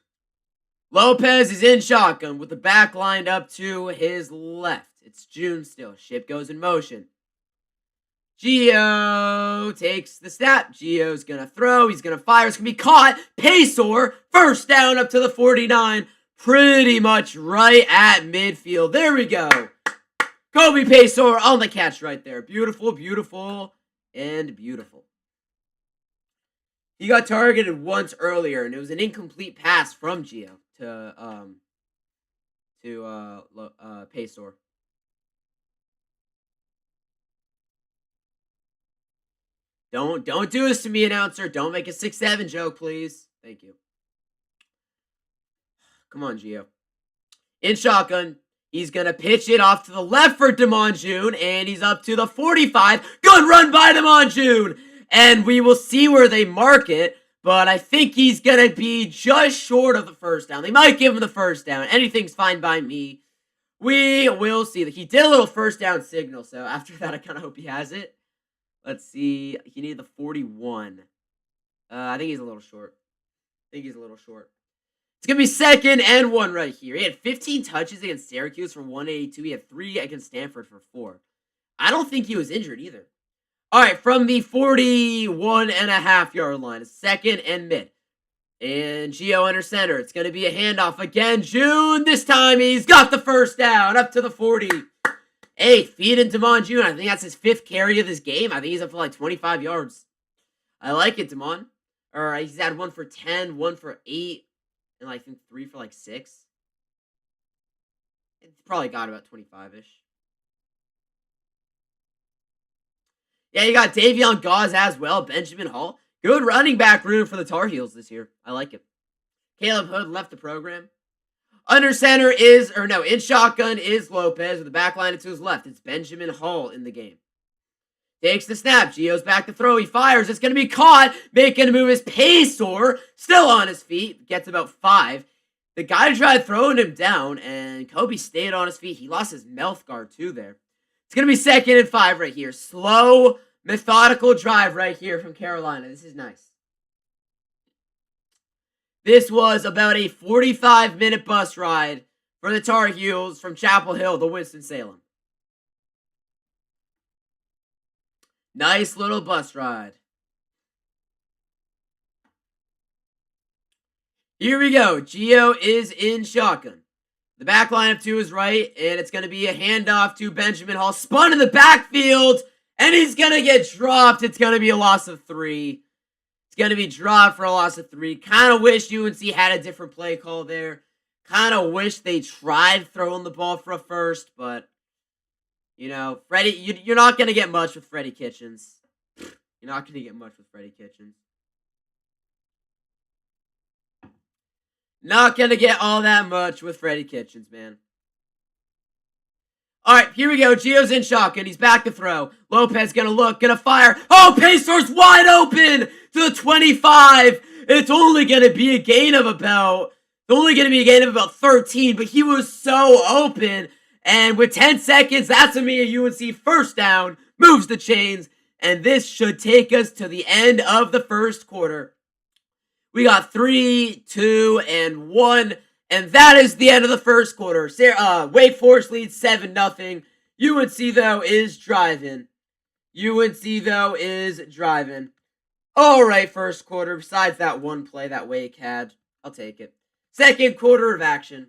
Lopez is in shotgun with the back lined up to his left. It's June still. Ship goes in motion. Gio takes the snap. Gio's going to throw. He's going to fire. It's going to be caught. Paysor, first down up to the 49. Pretty much right at midfield. There we go. Kobe Paysor on the catch right there. Beautiful. And beautiful. He got targeted once earlier, and it was an incomplete pass from Gio to Paysor. Don't do this to me, announcer. Don't make a 6-7 joke, please. Thank you. Come on, Gio. In shotgun. He's going to pitch it off to the left for Damon June, and he's up to the 45. Good run by Damon June. And we will see where they mark it, but I think he's going to be just short of the first down. They might give him the first down. Anything's fine by me. We will see. He did a little first down signal, so after that, I kind of hope he has it. Let's see. He needed the 41. I think he's a little short. It's going to be 2nd and 1 right here. He had 15 touches against Syracuse for 182. He had 3 against Stanford for 4. I don't think he was injured either. All right, from the 41.5-yard line, second and mid. And Gio under center. It's going to be a handoff again. June, this time he's got the first down up to the 40. Hey, feed in Damon June. I think that's his 5th carry of this game. I think he's up for like 25 yards. I like it, Damon. All right, he's had 1 for 10, 1 for 8, and I think 3 for like 6. It's probably got about 25-ish. Yeah, you got Davion Gauze as well, Benjamin Hall. Good running back room for the Tar Heels this year. I like it. Caleb Hood left the program. Under center in shotgun is Lopez with the back line to his left. It's Benjamin Hall in the game. Takes the snap. Gio's back to throw. He fires. It's going to be caught. Making a move is Paysor. Still on his feet. Gets about 5. The guy tried throwing him down, and Kobe stayed on his feet. He lost his mouth guard too there. It's going to be 2nd and 5 right here. Slow, methodical drive right here from Carolina. This is nice. This was about a 45-minute bus ride for the Tar Heels from Chapel Hill to Winston-Salem. Nice little bus ride. Here we go. Gio is in shotgun. The back line to his right, and it's going to be a handoff to Benjamin Hall. Spun in the backfield, and he's going to get dropped. It's going to be a loss of 3. It's going to be dropped for a loss of 3. Kind of wish UNC had a different play call there. Kind of wish they tried throwing the ball for a first, but, you know, Freddie, you're not going to get much with Freddie Kitchens. You're not going to get much with Freddie Kitchens. Not going to get all that much with Freddie Kitchens, man. All right, here we go. Gio's in shotgun. He's back to throw. Lopez going to look, going to fire. Oh, Paysor's wide open to the 25. It's only going to be a gain of about 13, but he was so open. And with 10 seconds, that's a me UNC first down. Moves the chains. And this should take us to the end of the first quarter. We got 3, 2, and 1. And that is the end of the first quarter. Wake Forest leads 7-0. UNC, though, is driving. All right, first quarter. Besides that one play that Wake had, I'll take it. Second quarter of action.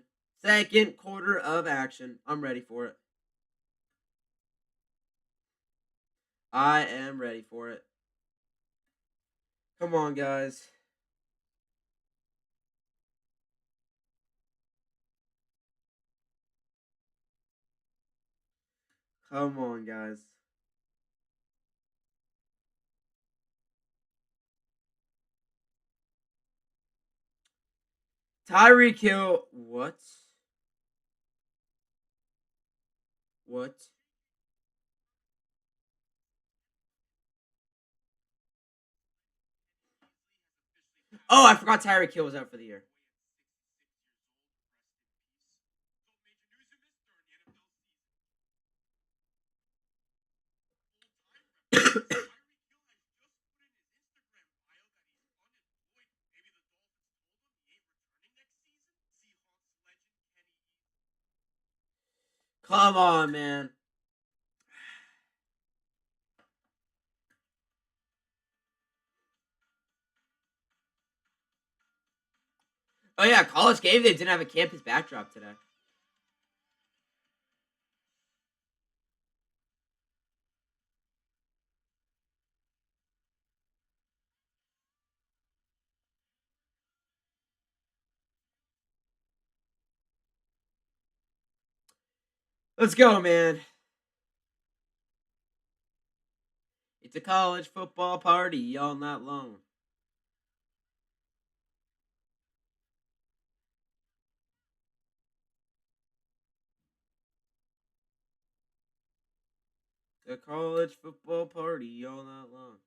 I'm ready for it. I am ready for it. Come on, guys. Come on, guys. Tyreek Hill. What? Oh, I forgot Tyreek Hill was out for the year. Come on, man. Oh, yeah, College Game Day didn't have a campus backdrop today. Let's go, man. It's a college football party all night long. A college football party all night long.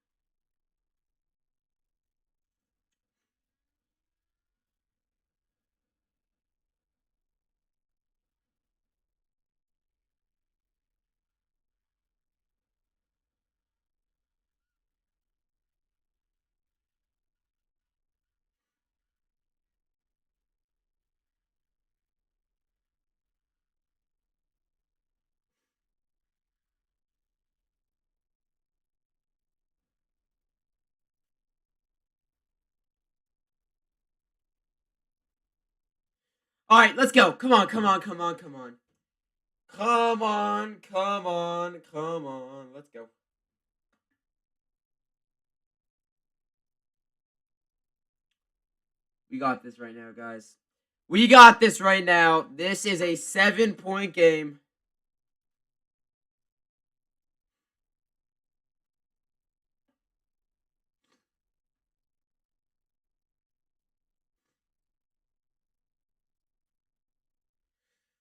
All right, let's go. Come on, come on, come on, come on. Come on, come on, come on. Let's go. We got this right now, guys. We got this right now. This is a 7-point game.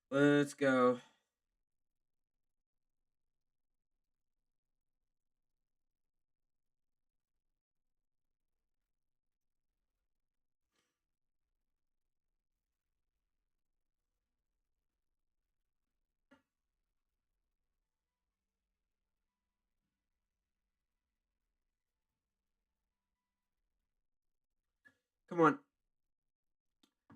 Let's go. Come on.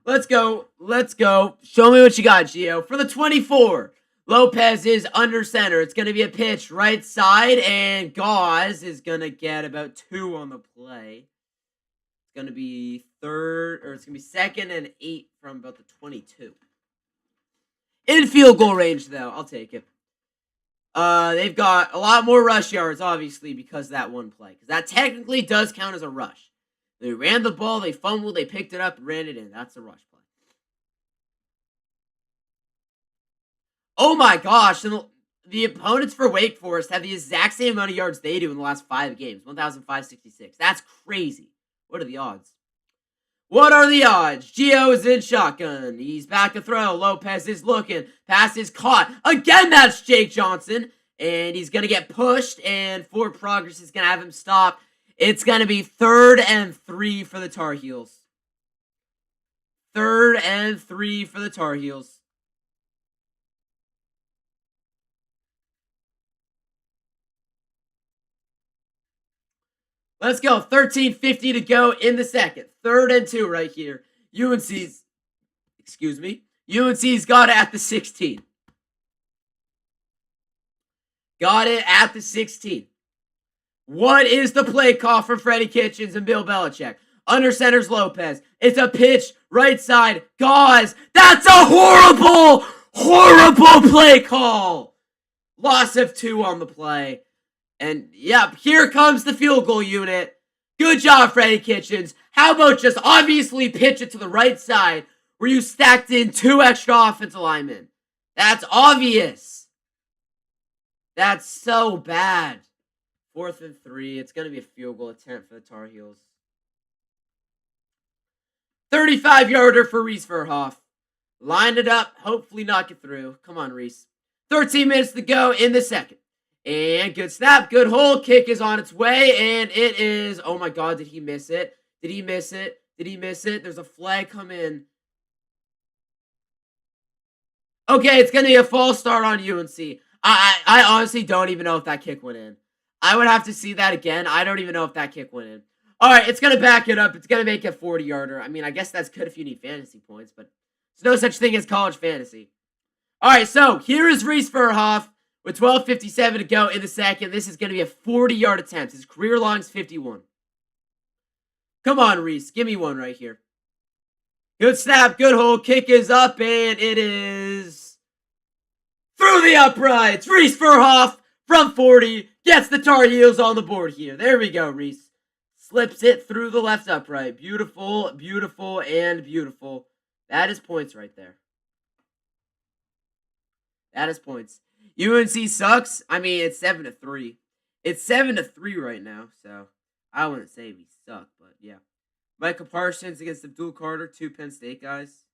Let's go. Let's go. Show me what you got, Gio. For the 24, Lopez is under center. It's going to be a pitch right side, and Gauze is going to get about 2 on the play. It's going to be it's going to be 2nd and 8 from about the 22. In field goal range, though. I'll take it. They've got a lot more rush yards, obviously, because of that one play. Because that technically does count as a rush. They ran the ball, they fumbled, they picked it up, and ran it in. That's a rush play. Oh my gosh. The opponents for Wake Forest have the exact same amount of yards they do in the last 5 games. 1,566. That's crazy. What are the odds? What are the odds? Gio is in shotgun. He's back to throw. Lopez is looking. Pass is caught. Again, that's Jake Johnson. And he's going to get pushed. And Forward Progress is going to have him stop. It's going to be 3rd and 3 for the Tar Heels. 3rd and 3 for the Tar Heels. Let's go. 13:50 to go in the second. 3rd and 2 right here. UNC's got it at the 16. Got it at the 16. What is the play call for Freddie Kitchens and Bill Belichick? Under center's Lopez. It's a pitch, right side, Gauze. That's a horrible, horrible play call. Loss of 2 on the play. And, yep, here comes the field goal unit. Good job, Freddie Kitchens. How about just obviously pitch it to the right side where you stacked in 2 extra offensive linemen? That's obvious. That's so bad. 4th and 3. It's going to be a field goal attempt for the Tar Heels. 35-yarder for Reese Verhoff. Line it up. Hopefully knock it through. Come on, Reese. 13 minutes to go in the second. And good snap. Good hold. Kick is on its way. And it is... Oh, my God. Did he miss it? Did he miss it? Did he miss it? There's a flag come in. Okay, it's going to be a false start on UNC. I honestly don't even know if that kick went in. I would have to see that again. I don't even know if that kick went in. All right, it's going to back it up. It's going to make a 40-yarder. I mean, I guess that's good if you need fantasy points, but there's no such thing as college fantasy. All right, so here is Reese Verhoff with 12:57 to go in the second. This is going to be a 40-yard attempt. His career long is 51. Come on, Reese. Give me one right here. Good snap, good hold. Kick is up, and it is through the uprights. Reese Verhoff from 40 gets the Tar Heels on the board here. There we go, Reese. Slips it through the left upright. Beautiful, beautiful, and beautiful. That is points right there. That is points. UNC sucks. I mean, it's 7-3. It's 7-3 right now, so I wouldn't say we suck, but yeah. Micah Parsons against Abdul Carter, 2 Penn State guys.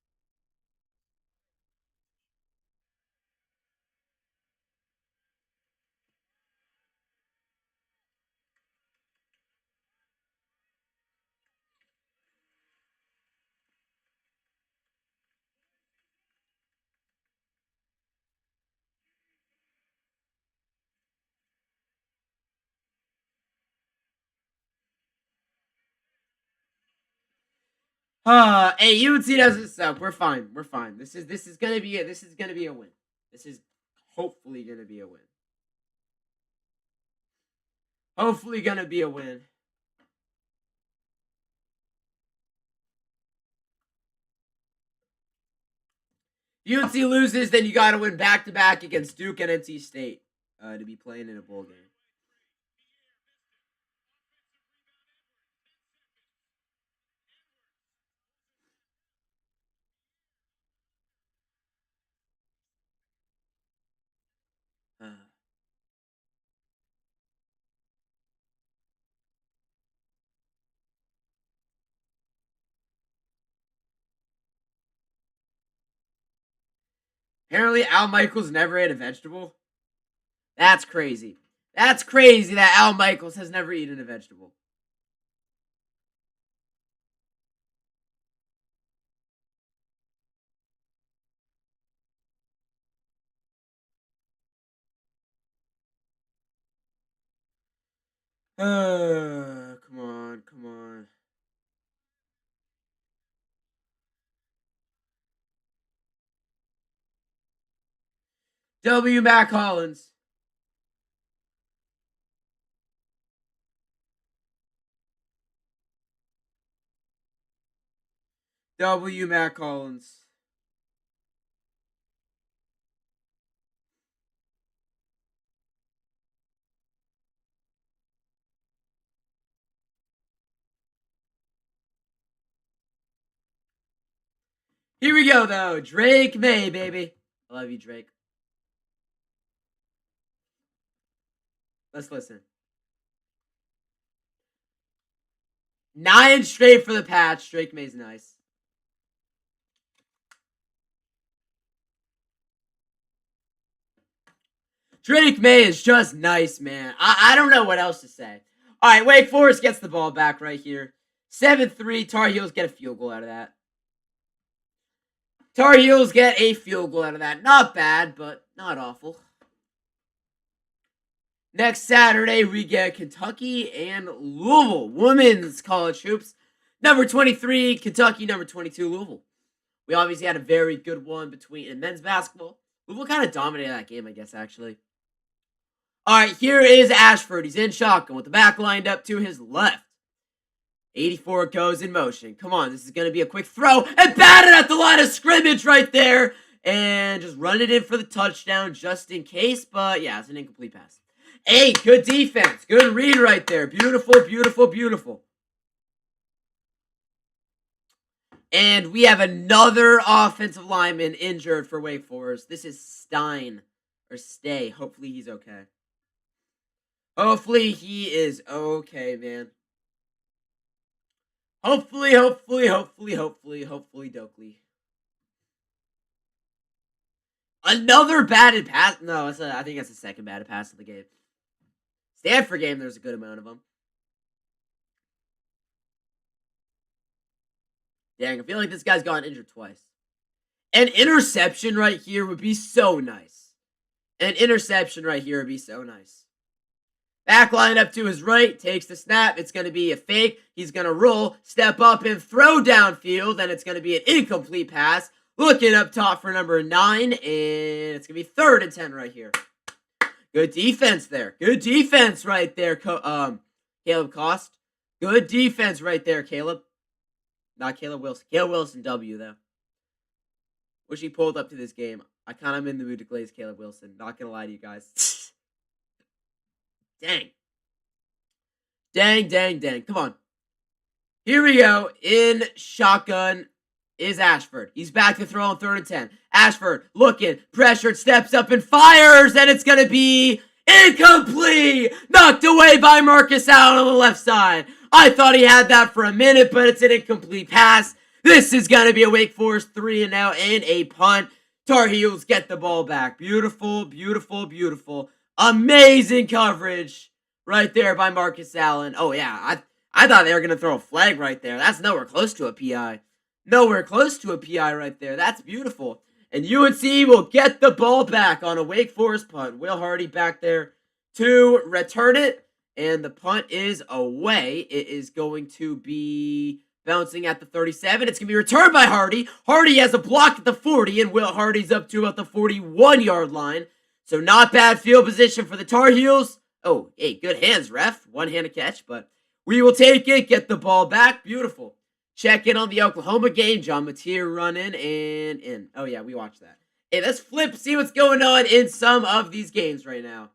Hey, UNC doesn't suck. We're fine. We're fine. This is gonna be it. This is gonna be a win. This is hopefully gonna be a win. Hopefully gonna be a win. If UNC loses, then you got to win back-to-back against Duke and NC State to be playing in a bowl game. Apparently, Al Michaels never ate a vegetable. That's crazy. That's crazy that Al Michaels has never eaten a vegetable. Come on, come on. W. Mac Hollins. W. Mac Hollins. Here we go, though. Drake May, baby. I love you, Drake. Let's listen. 9 straight for the patch. Drake May's nice. Drake May is just nice, man. I don't know what else to say. All right, Wake Forest gets the ball back right here. 7-3. Tar Heels get a field goal out of that. Tar Heels get a field goal out of that. Not bad, but not awful. Next Saturday, we get Kentucky and Louisville. Women's college hoops. Number 23, Kentucky. Number 22, Louisville. We obviously had a very good one in men's basketball. Louisville kind of dominated that game, I guess, actually. All right, here is Ashford. He's in shotgun with the back lined up to his left. 84 goes in motion. Come on, this is going to be a quick throw. And batted at the line of scrimmage right there. And just run it in for the touchdown just in case. But yeah, it's an incomplete pass. Hey, good defense. Good read right there. Beautiful, beautiful, beautiful. And we have another offensive lineman injured for Wake Forest. This is Stein. Or Stay. Hopefully he's okay. Hopefully he is okay, man. Hopefully Dokley. Another batted pass. No, I think that's the second batted pass of the game. Stanford game, there's a good amount of them. Dang, I feel like this guy's gotten injured twice. An interception right here would be so nice. An interception right here would be so nice. Back line up to his right, takes the snap. It's going to be a fake. He's going to roll, step up, and throw downfield. And it's going to be an incomplete pass. Looking up top for number 9. And it's going to be 3rd and 10 right here. Good defense there. Good defense right there, Caleb Cost. Good defense right there, Caleb. Not Caleb Wilson. Caleb Wilson W, though. Wish he pulled up to this game. I kind of am in the mood to glaze Caleb Wilson. Not going to lie to you guys. Dang. Dang. Come on. Here we go. In shotgun is Ashford. He's back to throw on 3rd and 10. Ashford looking, pressured, steps up and fires, and it's going to be incomplete. Knocked away by Marcus Allen on the left side. I thought he had that for a minute, but it's an incomplete pass. This is going to be a Wake Forest 3-and-out and a punt. Tar Heels get the ball back. Beautiful, beautiful, beautiful. Amazing coverage right there by Marcus Allen. Oh, yeah. I thought they were going to throw a flag right there. That's nowhere close to a PI. Nowhere close to a PI right there. That's beautiful. And UNC will get the ball back on a Wake Forest punt. Will Hardy back there to return it. And the punt is away. It is going to be bouncing at the 37. It's going to be returned by Hardy. Hardy has a block at the 40. And Will Hardy's up to about the 41-yard line. So not bad field position for the Tar Heels. Oh, hey, good hands, ref. One-handed catch, but we will take it. Get the ball back. Beautiful. Check in on the Oklahoma game. John Mateer running and in. Oh, yeah, we watched that. Hey, let's flip, see what's going on in some of these games right now.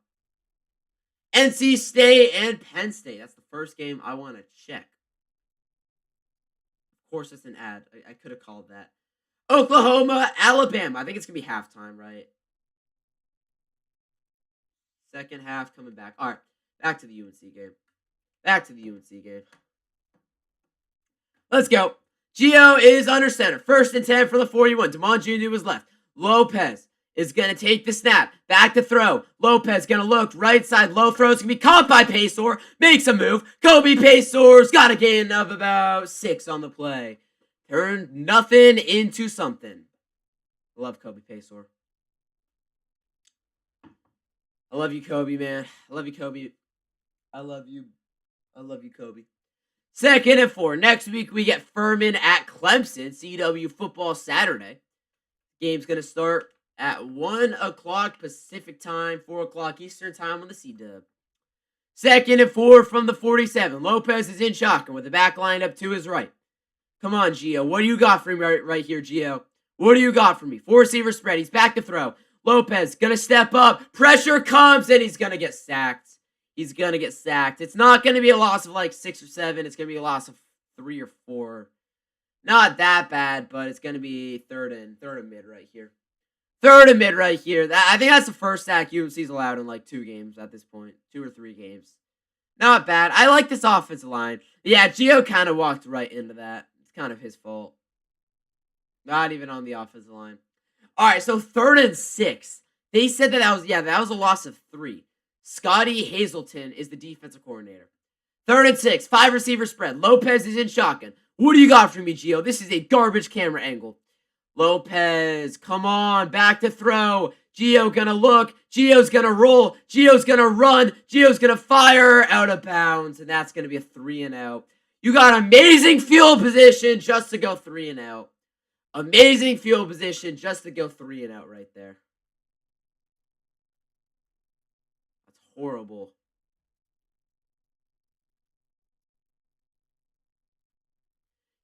NC State and Penn State. That's the first game I want to check. Of course, it's an ad. I could have called that. Oklahoma, Alabama. I think it's going to be halftime, right? Second half coming back. All right, back to the UNC game. Back to the UNC game. Let's go. Gio is under center. 1st and 10 for the 41. Demond Jr. was left. Lopez is going to take the snap. Back to throw. Lopez going to look right side. Low throw. It's going to be caught by Paysour. Makes a move. Kobe Paysour's got a gain of about 6 on the play. Turned nothing into something. Love Kobe Paysour. I love you, Kobe, man. I love you, Kobe. I love you. I love you, Kobe. 2nd and 4. Next week, we get Furman at Clemson. CW football Saturday. Game's going to start at 1 o'clock Pacific time, 4 o'clock Eastern time on the C-Dub. 2nd and 4 from the 47. Lopez is in shotgun with the back line up to his right. Come on, Gio. What do you got for me right here, Gio? What do you got for me? 4 receiver spread. He's back to throw. Lopez going to step up. Pressure comes, and he's going to get sacked. He's going to get sacked. It's not going to be a loss of like 6 or 7. It's going to be a loss of 3 or 4. Not that bad, but it's going to be third and mid right here. 3rd and mid right here. I think that's the first sack UNC's allowed in like 2 games at this point. 2 or 3 games. Not bad. I like this offensive line. Yeah, Gio kind of walked right into that. It's kind of his fault. Not even on the offensive line. All right, so 3rd and 6. They said that was a loss of 3. Scotty Hazelton is the defensive coordinator. 3rd and 6. 5 receiver spread. Lopez is in shotgun. What do you got for me, Gio? This is a garbage camera angle. Lopez, come on, back to throw. Gio gonna look. Gio's gonna roll. Gio's gonna run. Gio's gonna fire out of bounds, and that's gonna be a 3 and out. You got amazing field position just to go 3 and out. Amazing field position just to go 3 and out right there. That's horrible.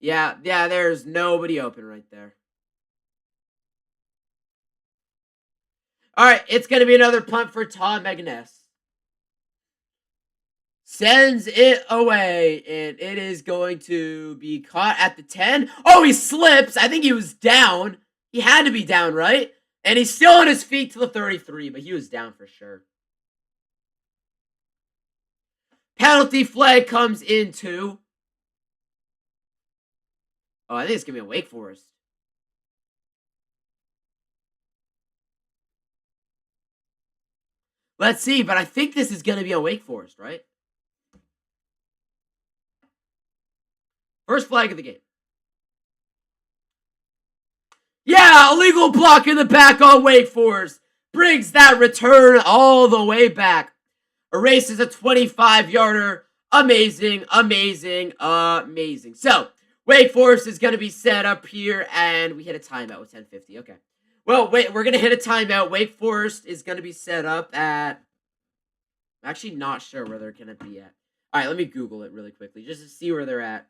Yeah, there's nobody open right there. All right, it's going to be another punt for Todd McGinnis. Sends it away, and it is going to be caught at the 10. Oh, he slips. I think he was down. He had to be down, right? And he's still on his feet to the 33, but he was down for sure. Penalty flag comes into... Oh, I think it's going to be a Wake Forest. Let's see, but I think this is going to be a Wake Forest, right? First flag of the game. Yeah, illegal block in the back on Wake Forest. Brings that return all the way back. Erases a 25-yarder. Amazing, amazing, amazing. So, Wake Forest is going to be set up here, and we hit a timeout with 10:50. Okay. Well, wait, we're going to hit a timeout. Wake Forest is going to be set up at... I'm actually not sure where they're going to be at. All right, let me Google it really quickly just to see where they're at.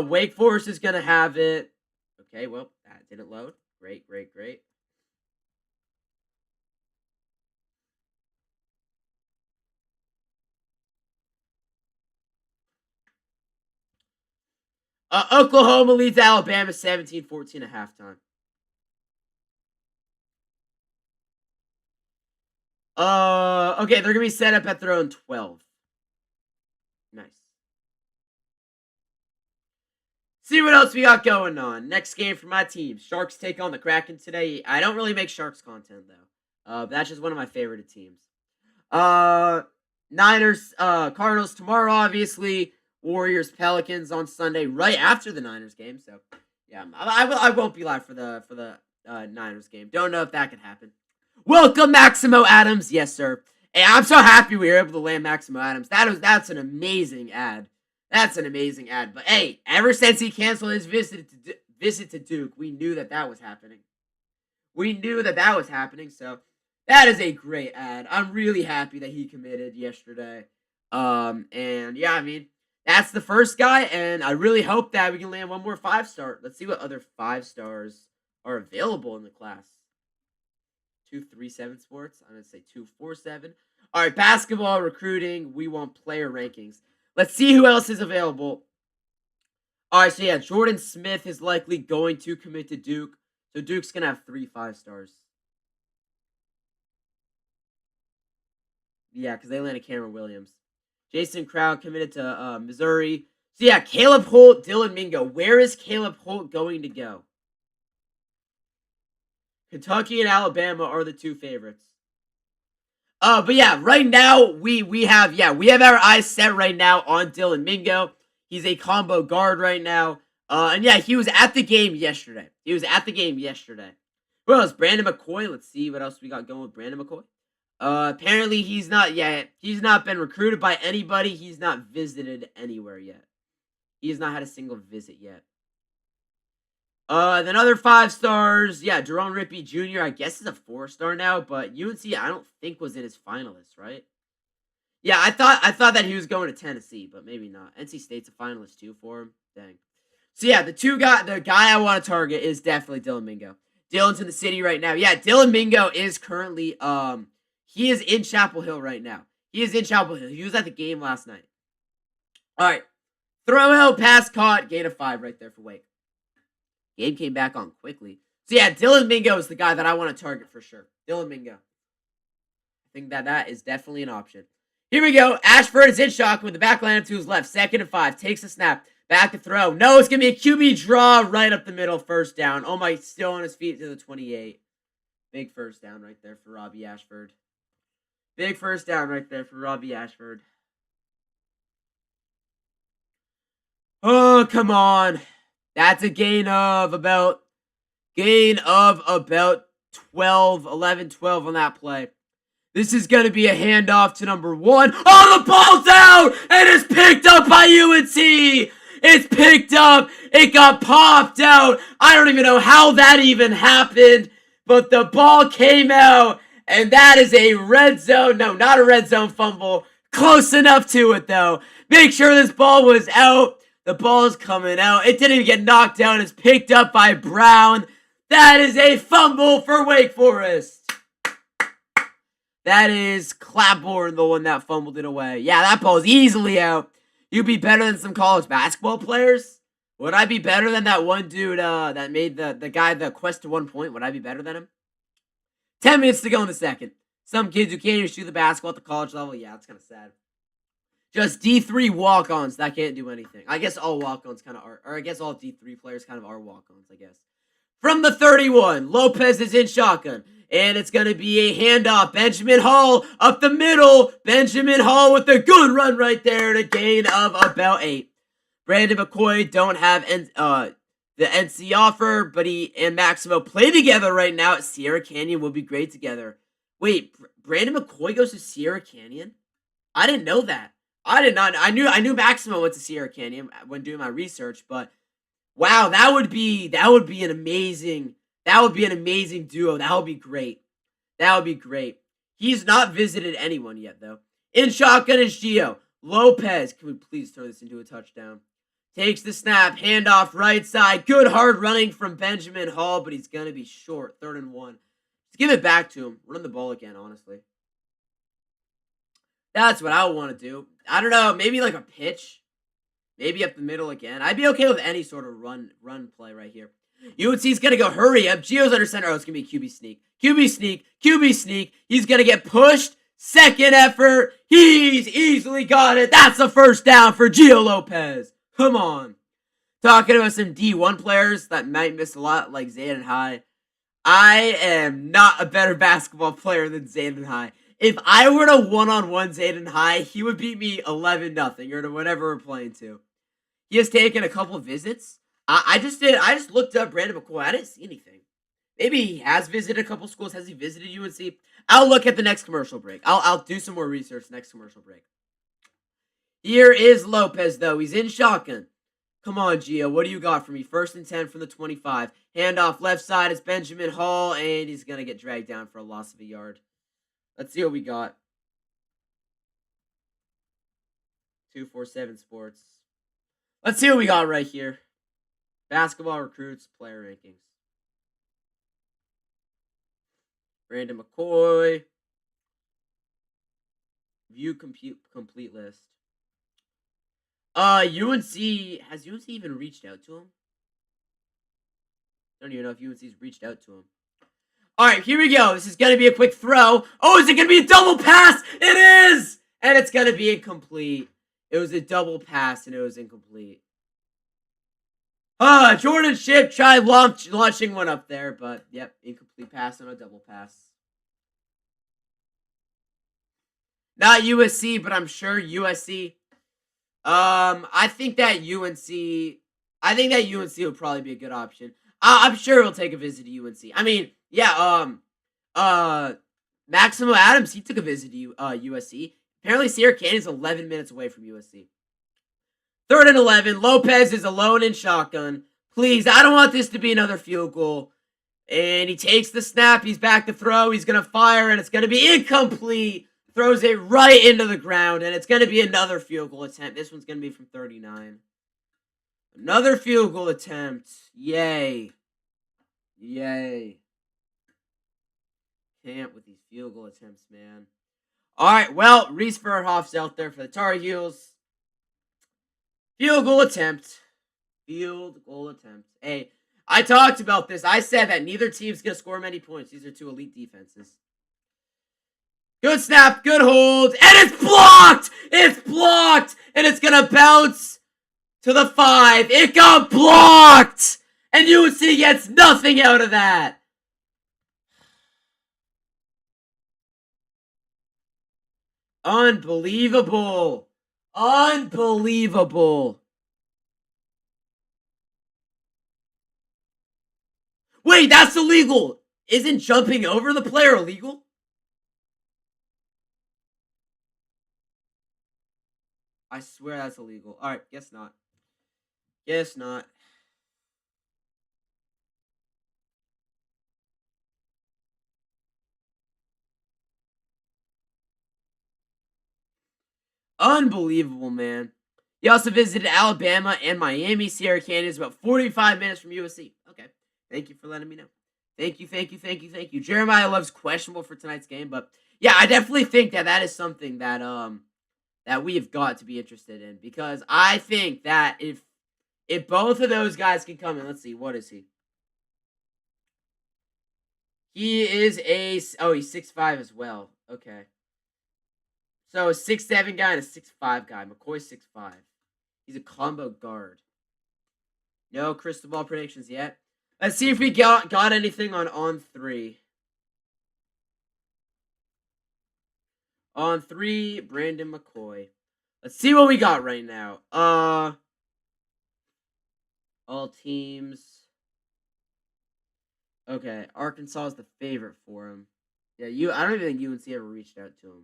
Wake Forest is going to have it. Okay, well, that didn't load. Great, great, great. Oklahoma leads Alabama 17-14 at halftime. Okay, they're going to be set up at their own 12. Nice. See what else we got going on. Next game for my team. Sharks take on the Kraken today. I don't really make Sharks content, though. That's just one of my favorite teams. Niners, Cardinals tomorrow, obviously. Warriors, Pelicans on Sunday, right after the Niners game. So, yeah, I won't be live for the Niners game. Don't know if that could happen. Welcome, Maximo Adams. Yes, sir. Hey, I'm so happy we were able to land Maximo Adams. That's an amazing ad. That's an amazing ad. But hey, ever since he canceled his visit to Duke, we knew that was happening. We knew that was happening. So that is a great ad. I'm really happy that he committed yesterday. And yeah, I mean, That's the first guy, and I really hope that we can land one more 5-star. Let's see what other 5-stars are available in the class. 237 sports. I'm going to say 247. All right, basketball recruiting. We want player rankings. Let's see who else is available. All right, so yeah, Jordan Smith is likely going to commit to Duke. So Duke's going to have 3 5-stars. Yeah, because they landed Cameron Williams. Jason Crowd committed to Missouri. So yeah, Caleb Holt, Dylan Mingo. Where is Caleb Holt going to go? Kentucky and Alabama are the 2 favorites. But yeah, right now we have our eyes set right now on Dylan Mingo. He's a combo guard right now. And yeah, he was at the game yesterday. Who else? Brandon McCoy. Let's see what else we got going with Brandon McCoy. Apparently he's not been recruited by anybody. He's not visited anywhere yet. He has not had a single visit yet. Then other 5-stars, yeah, Jerome Rippey Jr. I guess is a 4-star now, but UNC I don't think was in his finalists, right? Yeah, I thought that he was going to Tennessee, but maybe not. NC State's a finalist too for him. Dang. So yeah, the guy I want to target is definitely Dylan Mingo. Dylan's in the city right now. Yeah, Dylan Mingo is currently he is in Chapel Hill right now. He is in Chapel Hill. He was at the game last night. All right. Throw out, pass caught, gain of 5 right there for Wake. Game came back on quickly. So yeah, Dylan Mingo is the guy that I want to target for sure. Dylan Mingo. I think that is definitely an option. Here we go. Ashford is in shock with the back line to his left. 2nd and 5. Takes a snap. Back to throw. No, it's going to be a QB draw right up the middle. First down. Oh my, still on his feet to the 28. Big first down right there for Robbie Ashford. Big first down right there for Robbie Ashford. Oh, come on. That's a gain of about 12, 11, 12 on that play. This is going to be a handoff to number 1. Oh, the ball's out! And it's picked up by UNC! It's picked up! It got popped out! I don't even know how that even happened, but the ball came out, and that is a red zone. No, not a red zone fumble. Close enough to it, though. Make sure this ball was out. The ball's coming out. It didn't even get knocked down. It's picked up by Brown. That is a fumble for Wake Forest. That is Clapboard, the one that fumbled it away. Yeah, that ball's easily out. You'd be better than some college basketball players? Would I be better than that one dude that made the guy the quest to 1 point? Would I be better than him? 10 minutes to go in the second. Some kids who can't even shoot the basketball at the college level. Yeah, it's kind of sad. Just D3 walk-ons that can't do anything. I guess all walk-ons kind of are. Or I guess all D3 players kind of are walk-ons, I guess. From the 31, Lopez is in shotgun. And it's going to be a handoff. Benjamin Hall up the middle. Benjamin Hall with a good run right there. And a gain of about 8. Brandon McCoy don't have the NC offer. But he and Maximo play together right now at Sierra Canyon. Will be great together. Wait, Brandon McCoy goes to Sierra Canyon? I didn't know that. I did not. I knew Maximo went to Sierra Canyon when doing my research. But wow, that would be an amazing... That would be an amazing duo. That would be great. He's not visited anyone yet, though. In shotgun is Gio. Lopez. Can we please turn this into a touchdown? Takes the snap. Handoff right side. Good hard running from Benjamin Hall, but he's going to be short. 3rd and 1. Let's give it back to him. Run the ball again, honestly. That's what I would want to do. I don't know. Maybe like a pitch. Maybe up the middle again. I'd be okay with any sort of run play right here. UNC's going to go hurry up. Gio's under center. Oh, it's going to be QB sneak. He's going to get pushed. 2nd effort. He's easily got it. That's a first down for Gio Lopez. Come on. Talking about some D1 players that might miss a lot, like Zayden High. I am not a better basketball player than Zayden High. If I were to one-on-one Zayden High, he would beat me 11-0 or to whatever we're playing to. He has taken a couple visits. I just looked up Brandon McCoy. I didn't see anything. Maybe he has visited a couple schools. Has he visited UNC? I'll look at the next commercial break. I'll do some more research next commercial break. Here is Lopez, though. He's in shotgun. Come on, Gio. What do you got for me? 1st and 10 from the 25. Handoff left side is Benjamin Hall, and he's going to get dragged down for a loss of a yard. Let's see what we got. 247 Sports. Let's see what we got right here. Basketball recruits, player rankings. Brandon McCoy. View complete list. UNC, has UNC even reached out to him? I don't even know if UNC's reached out to him. All right, here we go. This is going to be a quick throw. Oh, is it going to be a double pass? It is! And it's going to be incomplete. It was a double pass, and it was incomplete. Jordan Shipp tried launching one up there, but, yep, incomplete pass on a double pass. Not USC, but I'm sure USC. I think that UNC would probably be a good option. I'm sure he'll take a visit to UNC. I mean, yeah, Maximo Adams, he took a visit to USC. Apparently, Sierra Canyon's 11 minutes away from USC. 3rd and 11. Lopez is alone in shotgun. Please, I don't want this to be another field goal. And he takes the snap. He's back to throw. He's going to fire, and it's going to be incomplete. Throws it right into the ground, and it's going to be another field goal attempt. This one's going to be from 39. Another field goal attempt. Yay. Yay. Can't with these field goal attempts, man. All right, well, Reese Verhoff's out there for the Tar Heels. Field goal attempt. Field goal attempt. Hey, I talked about this. I said that neither team's going to score many points. These are two elite defenses. Good snap, good hold, and it's blocked! It's blocked! And it's going to bounce to the 5. It got blocked! And UNC gets nothing out of that. Unbelievable. Unbelievable. Wait, that's illegal. Isn't jumping over the player illegal? I swear that's illegal. All right, guess not. Guess not. Unbelievable, man. He also visited Alabama and Miami. Sierra Canyon is about 45 minutes from USC. Okay. Thank you for letting me know. Thank you. Jeremiah Love's questionable for tonight's game, but yeah, I definitely think that is something that that we have got to be interested in, because I think that if both of those guys can come in, let's see, what is he? He is he's 6'5" as well. Okay. So a 6'7" guy and a 6'5" guy. McCoy's 6'5". He's a combo guard. No crystal ball predictions yet. Let's see if we got anything on 3. On 3, Brandon McCoy. Let's see what we got right now. All teams. Okay, Arkansas is the favorite for him. Yeah, I don't even think UNC ever reached out to him.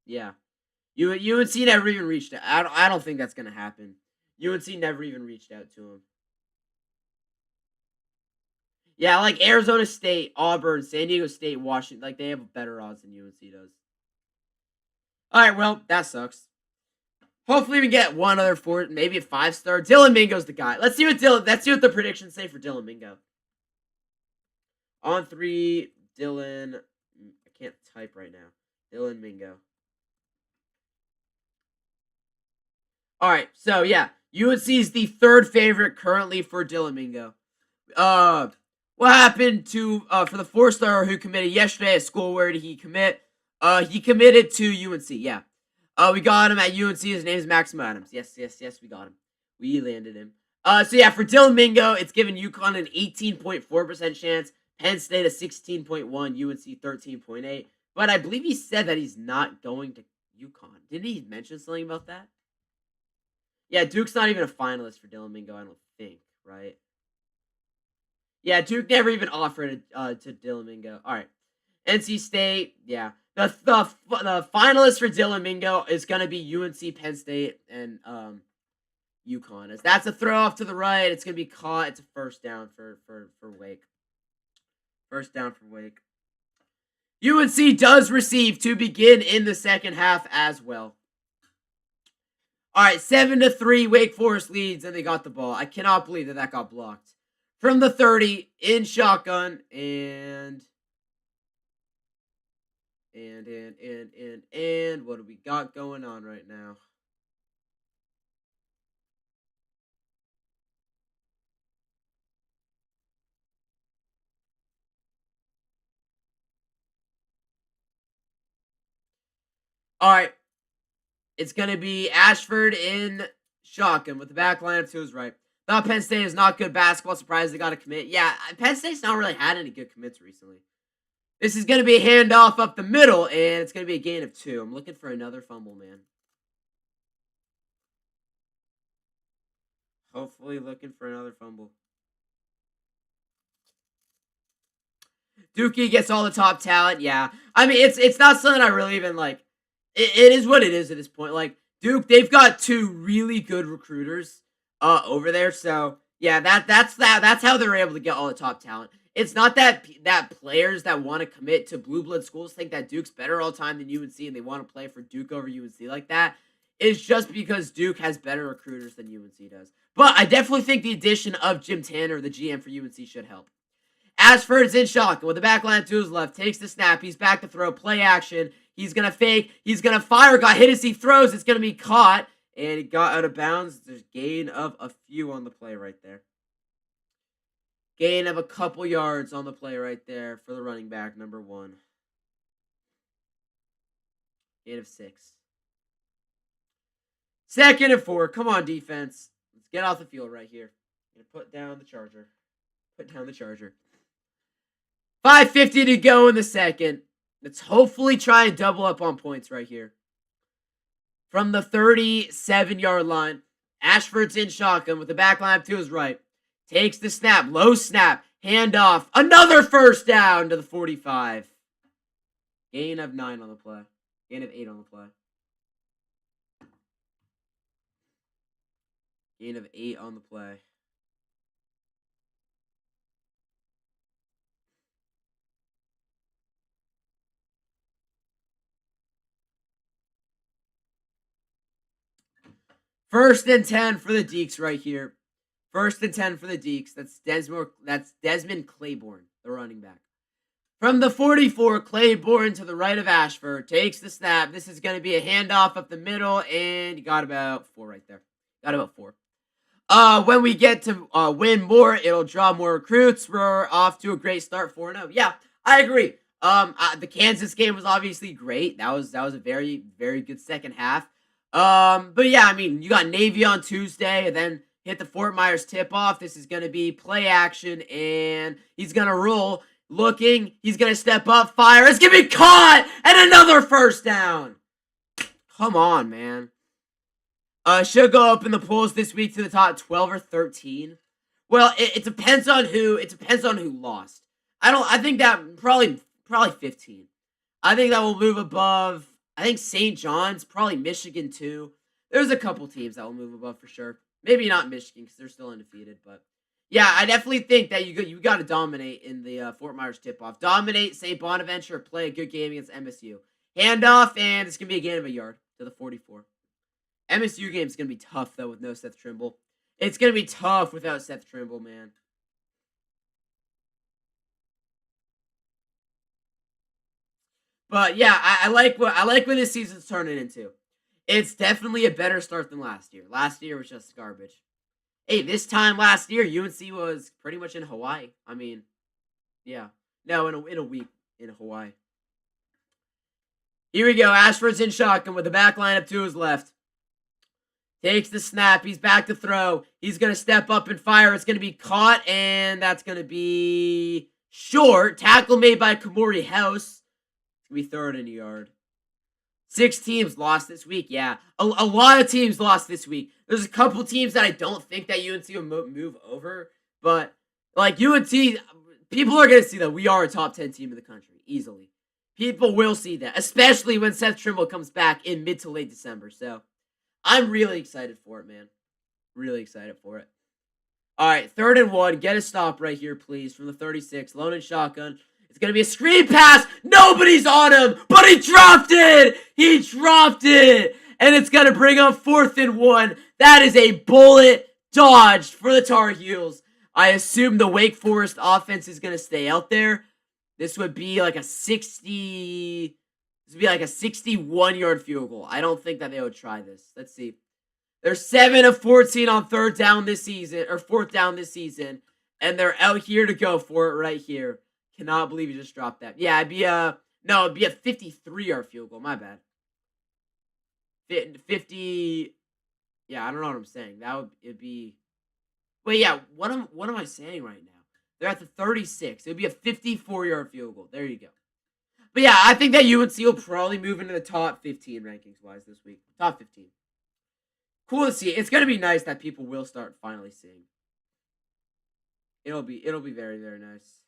Yeah. UNC never even reached out. I don't think that's going to happen. UNC never even reached out to him. Yeah, like Arizona State, Auburn, San Diego State, Washington, like they have better odds than UNC does. All right, well, that sucks. Hopefully we get one other 4, maybe a 5-star. Dylan Mingo's the guy. Let's see what the predictions say for Dylan Mingo. On 3, Dylan. I can't type right now. Dylan Mingo. All right, so yeah, UNC is the 3rd favorite currently for Dylan Mingo. What happened to for the 4-star who committed yesterday at school? Where did he commit? He committed to UNC. Yeah. We got him at UNC. His name is Maximo Adams. Yes, we got him. We landed him. So yeah, for Dylan Mingo, it's given UConn an 18.4% chance, Penn State a 16.1, UNC 13.8. But I believe he said that he's not going to UConn. Didn't he mention something about that? Yeah, Duke's not even a finalist for Dylan Mingo, I don't think, right? Yeah, Duke never even offered it to Dylan Mingo. All right. NC State, yeah. The finalist for Dylan Mingo is going to be UNC, Penn State, and UConn. As that's a throw off to the right. It's going to be caught. It's a first down for Wake. First down for Wake. UNC does receive to begin in the second half as well. All right, 7-3, Wake Forest leads, and they got the ball. I cannot believe that got blocked. From the 30, in shotgun, and what do we got going on right now? All right. It's going to be Ashford in shotgun with the back lineup to his right. Thought Penn State is not good basketball. Surprised they got a commit. Yeah, Penn State's not really had any good commits recently. This is going to be a handoff up the middle, and it's going to be a gain of 2. I'm looking for another fumble, man. Hopefully looking for another fumble. Dookie gets all the top talent. Yeah. I mean, it's not something I really even like. It is what it is at this point. Like, Duke, they've got 2 really good recruiters over there. So, yeah, that's how they're able to get all the top talent. It's not that players that want to commit to blue blood schools think that Duke's better all the time than UNC and they want to play for Duke over UNC like that. It's just because Duke has better recruiters than UNC does. But I definitely think the addition of Jim Tanner, the GM for UNC, should help. Ashford's in shotgun with the back line to his left. Takes the snap. He's back to throw. Play action. He's going to fake. He's going to fire. Got hit as he throws. It's going to be caught. And he got out of bounds. There's gain of a few on the play right there. Gain of a couple yards on the play right there for the running back, number 1. Gain of 6. 2nd and 4. Come on, defense. Let's get off the field right here. I'm going to put down the charger. 5:50 to go in the second. Let's hopefully try and double up on points right here. From the 37-yard line, Ashford's in shotgun with the back line to his right. Takes the snap. Low snap. Handoff. Another first down to the 45. Gain of 9 on the play. Gain of 8 on the play. Gain of 8 on the play. First and 10 for the Deeks right here. First and 10 for the Deeks. That's Desmond Claiborne, the running back. From the 44, Claiborne to the right of Ashford. Takes the snap. This is going to be a handoff up the middle, and you got about 4 right there. Got about 4. When we get to win more, it'll draw more recruits. We're off to a great start 4-0. Yeah, I agree. The Kansas game was obviously great. That was a very, very good second half. But yeah, I mean, you got Navy on Tuesday, and then hit the Fort Myers tip-off. This is going to be play action, and he's going to roll. Looking, he's going to step up, fire. It's going to be caught, and another first down. Come on, man. Should go up in the polls this week to the top 12 or 13. Well, it depends on who. It depends on who lost. I think that probably 15. I think that will move above. I think St. John's, probably Michigan too. There's a couple teams that will move above for sure. Maybe not Michigan because they're still undefeated, but yeah, I definitely think that you got to dominate in the Fort Myers tip-off. Dominate St. Bonaventure, play a good game against MSU. Handoff, and it's gonna be a gain of a yard to the 44. MSU game is gonna be tough though with no Seth Trimble. It's gonna be tough without Seth Trimble, man. But yeah, I like what this season's turning into. It's definitely a better start than last year. Last year was just garbage. Hey, this time last year, UNC was pretty much in Hawaii. I mean, yeah. No, in a week in Hawaii. Here we go. Ashford's in shotgun with the back line up to his left. Takes the snap. He's back to throw. He's going to step up and fire. It's going to be caught, and that's going to be short. Tackle made by Kamori House. We throw it in a yard. 6 teams lost this week. Yeah, a lot of teams lost this week. There's a couple teams that I don't think that UNC will move over. But, like, UNC, people are going to see that we are a top 10 team in the country, easily. People will see that, especially when Seth Trimble comes back in mid to late December. So, I'm really excited for it, man. Really excited for it. All right, 3rd and 1. Get a stop right here, please, from the 36. Lone and shotgun. It's going to be a screen pass. Nobody's on him, but he dropped it. He dropped it. And it's going to bring up 4th and 1. That is a bullet dodged for the Tar Heels. I assume the Wake Forest offense is going to stay out there. This would be like a 61-yard field goal. I don't think that they would try this. Let's see. They're 7 of 14 on 3rd down this season, or 4th down this season, and they're out here to go for it right here. Cannot believe you just dropped that. Yeah, it'd be a 53-yard field goal. My bad. 50. Yeah, I don't know what I'm saying. It'd be. Wait, yeah. What am I saying right now? They're at the 36. It would be a 54-yard field goal. There you go. But yeah, I think that UNC will probably move into the top 15 rankings-wise this week. Top 15. Cool to see. It's going to be nice that people will start finally seeing. It'll be very, very nice.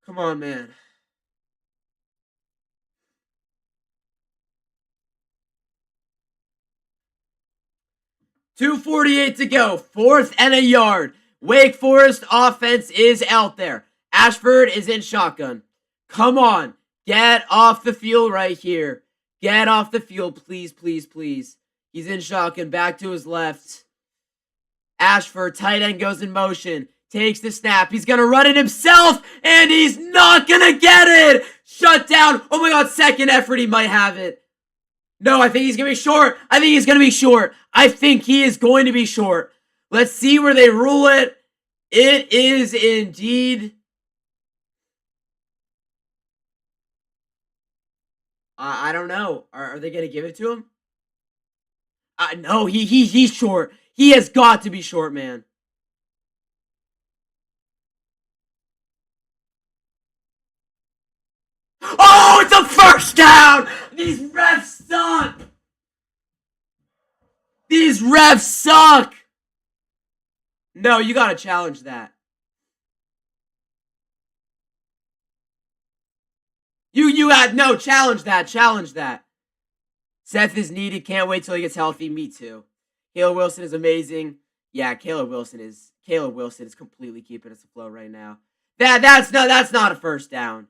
Come on, man. 2:48 to go. 4th and a yard. Wake Forest offense is out there. Ashford is in shotgun. Come on. Get off the field right here. Get off the field, please, please, please. He's in shotgun. Back to his left. Ashford, tight end, goes in motion. Takes the snap. He's going to run it himself, and he's not going to get it. Shut down. Oh my God, second effort. He might have it. No, I think he's going to be short. I think he is going to be short. Let's see where they rule it. It is indeed. I don't know. Are they going to give it to him? No, he's short. He has got to be short, man. Oh, it's a first down! These refs suck! No, you gotta challenge that. Challenge that. Seth is needed, can't wait till he gets healthy, me too. Caleb Wilson is amazing. Yeah, Caleb Wilson is completely keeping us afloat right now. That's not a first down.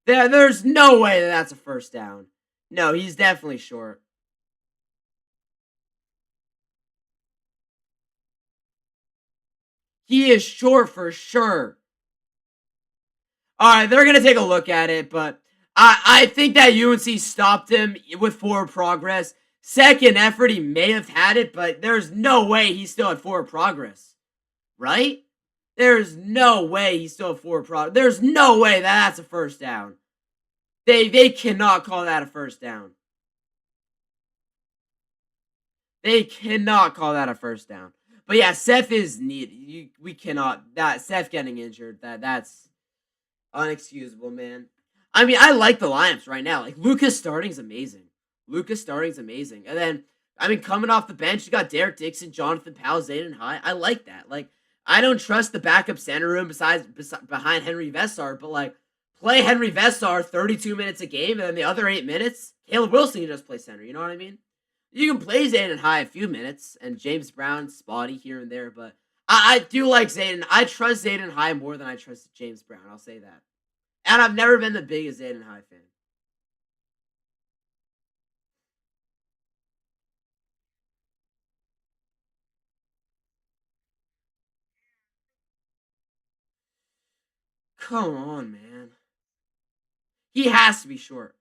There's no way that's a first down. No, he's definitely short. He is short for sure. All right, they're going to take a look at it, but I think that UNC stopped him with forward progress. Second effort, he may have had it, but there's no way he still had forward progress. Right? There's no way he still had forward progress. There's no way that's a first down. They cannot call that a first down. They cannot call that a first down. But yeah, Seth is needed. We cannot. Seth getting injured, that's unexcusable, man. I mean, I like the lineups right now. Like, Lucas starting's amazing. And then, I mean, coming off the bench, you got Derek Dixon, Jonathan Powell, Zayden High. I like that. Like, I don't trust the backup center room behind Henry Vessar, but, like, play Henry Vessar 32 minutes a game, and then the other 8 minutes, Caleb Wilson can just play center. You know what I mean? You can play Zayden High a few minutes, and James Brown spotty here and there, but I do like Zayden. I trust Zayden High more than I trust James Brown. I'll say that. And I've never been the biggest Zayden High fan. Come on, man. He has to be short.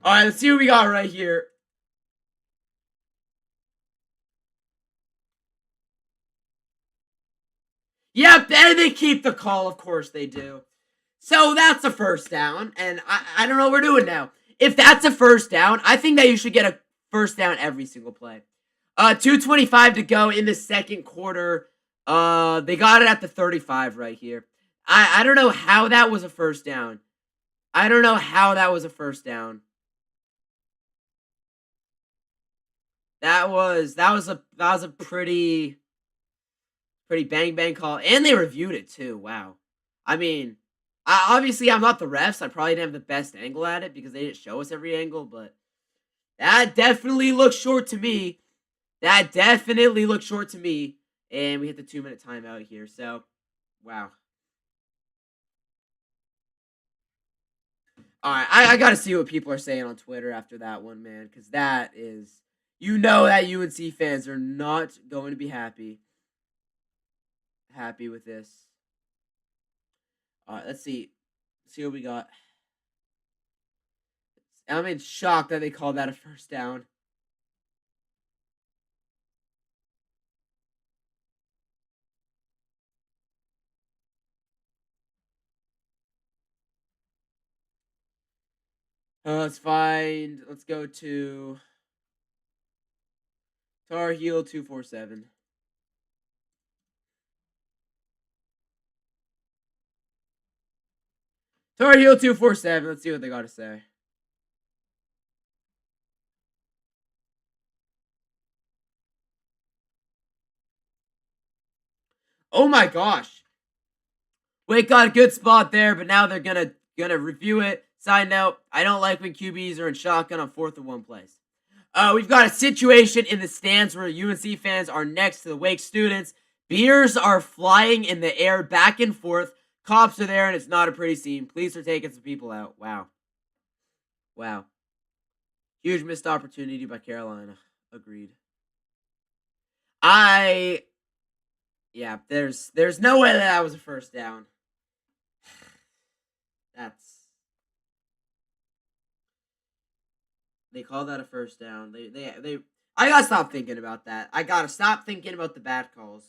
All right, let's see what we got right here. Yep, and they keep the call. Of course they do. So that's a first down, and I don't know what we're doing now. If that's a first down, I think that you should get a first down every single play. 2:25 to go in the second quarter. They got it at the 35 right here. I don't know how that was a first down. I don't know how that was a first down. That was a pretty bang bang call, and they reviewed it too. Wow. I mean, obviously I'm not the refs. I probably didn't have the best angle at it because they didn't show us every angle, but that definitely looked short to me. That definitely looked short to me, and we hit the 2-minute timeout here. So, wow. All right, I got to see what people are saying on Twitter after that one, man, because that is, that UNC fans are not going to be happy with this. All right, let's see. Let's see what we got. I'm in shock that they called that a first down. Let's go to Tar Heel 247. Tar Heel 247. Let's see what they got to say. Oh my gosh. Wait, got a good spot there, but now they're gonna review it. Side note, I don't like when QBs are in shotgun on 4th and 1 plays. We've got a situation in the stands where UNC fans are next to the Wake students. Beers are flying in the air back and forth. Cops are there, and it's not a pretty scene. Police are taking some people out. Wow. Wow. Huge missed opportunity by Carolina. Agreed. Yeah, there's no way that was a first down. They call that a first down. They I gotta stop thinking about that. I gotta stop thinking about the bad calls.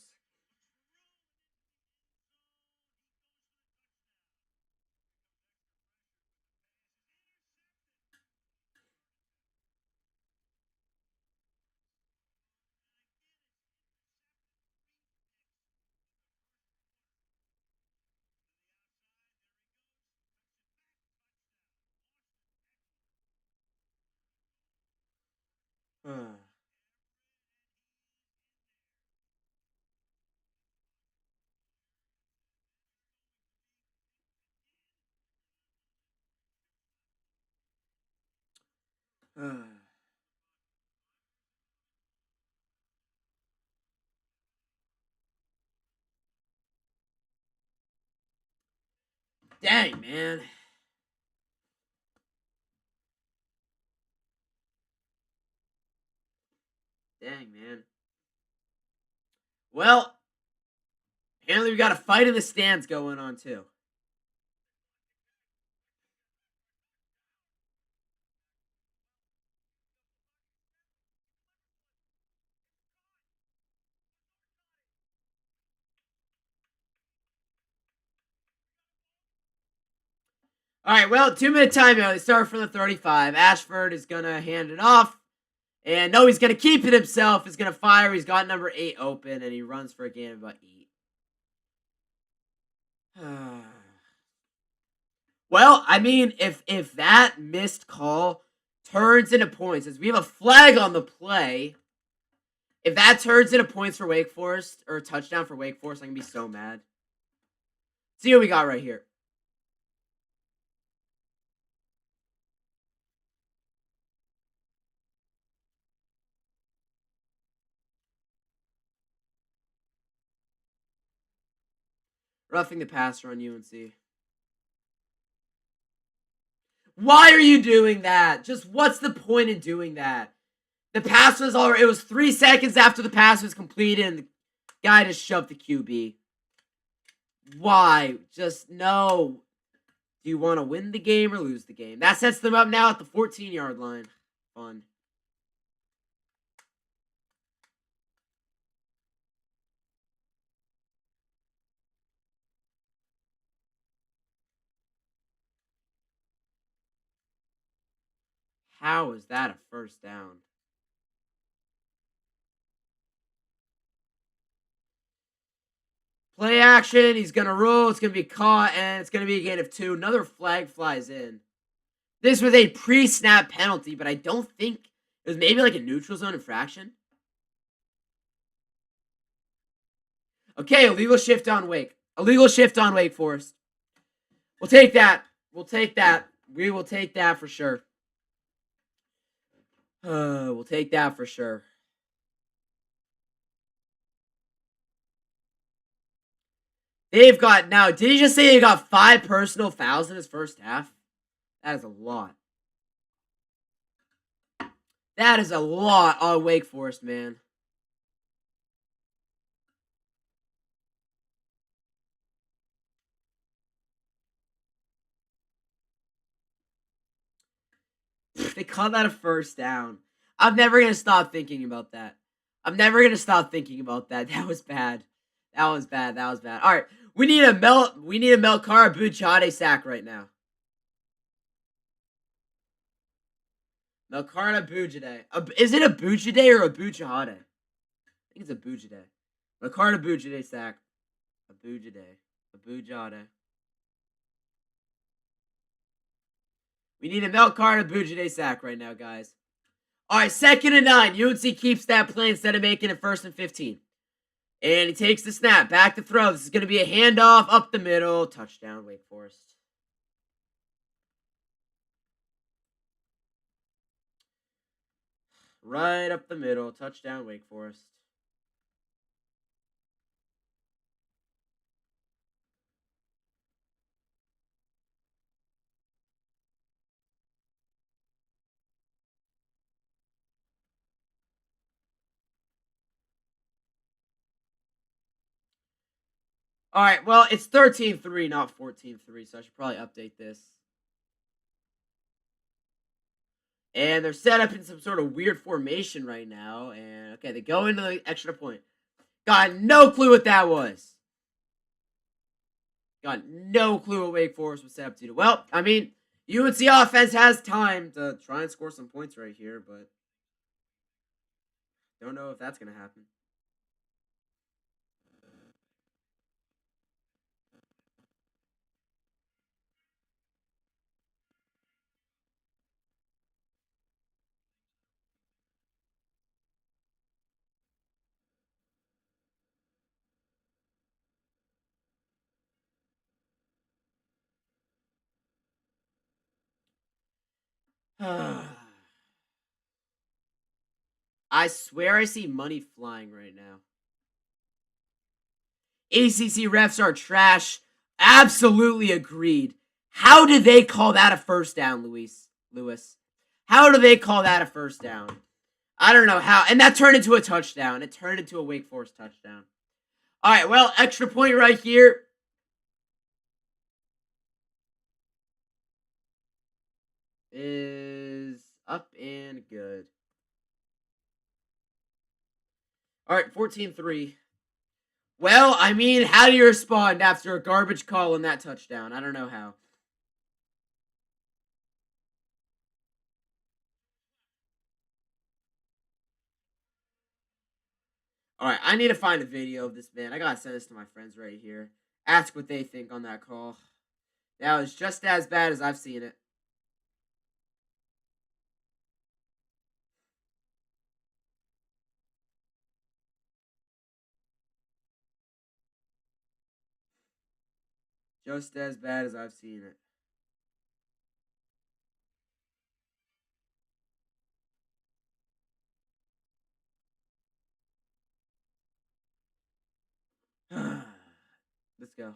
Dang, man. Dang, man. Well, apparently we got a fight in the stands going on too. All right, well, 2-minute timeout. They start from the 35. Ashford is gonna hand it off, and no, he's gonna keep it himself. He's gonna fire. He's got number 8 open, and he runs for a gain of about 8. Well, I mean, if that missed call turns into points, as we have a flag on the play, if that turns into points for Wake Forest or a touchdown for Wake Forest, I'm gonna be so mad. See what we got right here. Roughing the passer on UNC. Why are you doing that? Just what's the point in doing that? The pass was already, it was 3 seconds after the pass was completed, and the guy just shoved the QB. Why? Just no. Do you want to win the game or lose the game? That sets them up now at the 14-yard line. Fun. How is that a first down? Play action. He's going to roll. It's going to be caught, and it's going to be a gain of 2. Another flag flies in. This was a pre-snap penalty, but I don't think it was maybe like a neutral zone infraction. Okay, illegal shift on Wake. Illegal shift on Wake Forest. We'll take that. We'll take that. We will take that for sure. We'll take that for sure. They've got now. Did he just say he got 5 personal fouls in his first half? That is a lot. That is a lot on Wake Forest, man. They call that a first down. I'm never going to stop thinking about that. I'm never going to stop thinking about that. That was bad. That was bad. That was bad. All right. We need a Melkara Bujade sack right now. Melkara Bujade. Is it a Bujade or a Bujade? I think it's a Bujade. Melkara Bujade sack. A Bujade. A Bujade. We need a Melkara Bujade sack right now, guys. All right, 2nd and 9. UNC keeps that play instead of making it 1st and 15. And he takes the snap. Back to throw. This is going to be a handoff up the middle. Touchdown, Wake Forest. Right up the middle. Touchdown, Wake Forest. All right, well, it's 13-3, not 14-3, so I should probably update this. And they're set up in some sort of weird formation right now. And, okay, they go into the extra point. Got no clue what that was. Got no clue what Wake Forest was set up to do. Well, I mean, UNC offense has time to try and score some points right here, but don't know if that's going to happen. I swear I see money flying right now. ACC refs are trash. Absolutely agreed. How did they call that a first down, Lewis? How do they call that a first down? I don't know how. And that turned into a touchdown. It turned into a Wake Forest touchdown. All right, well, extra point right here. Is up and good. All right, 14-3. Well, I mean, how do you respond after a garbage call in that touchdown? I don't know how. All right, I need to find a video of this, man. I gotta send this to my friends right here. Ask what they think on that call. That was just as bad as I've seen it. Just as bad as I've seen it. Let's go.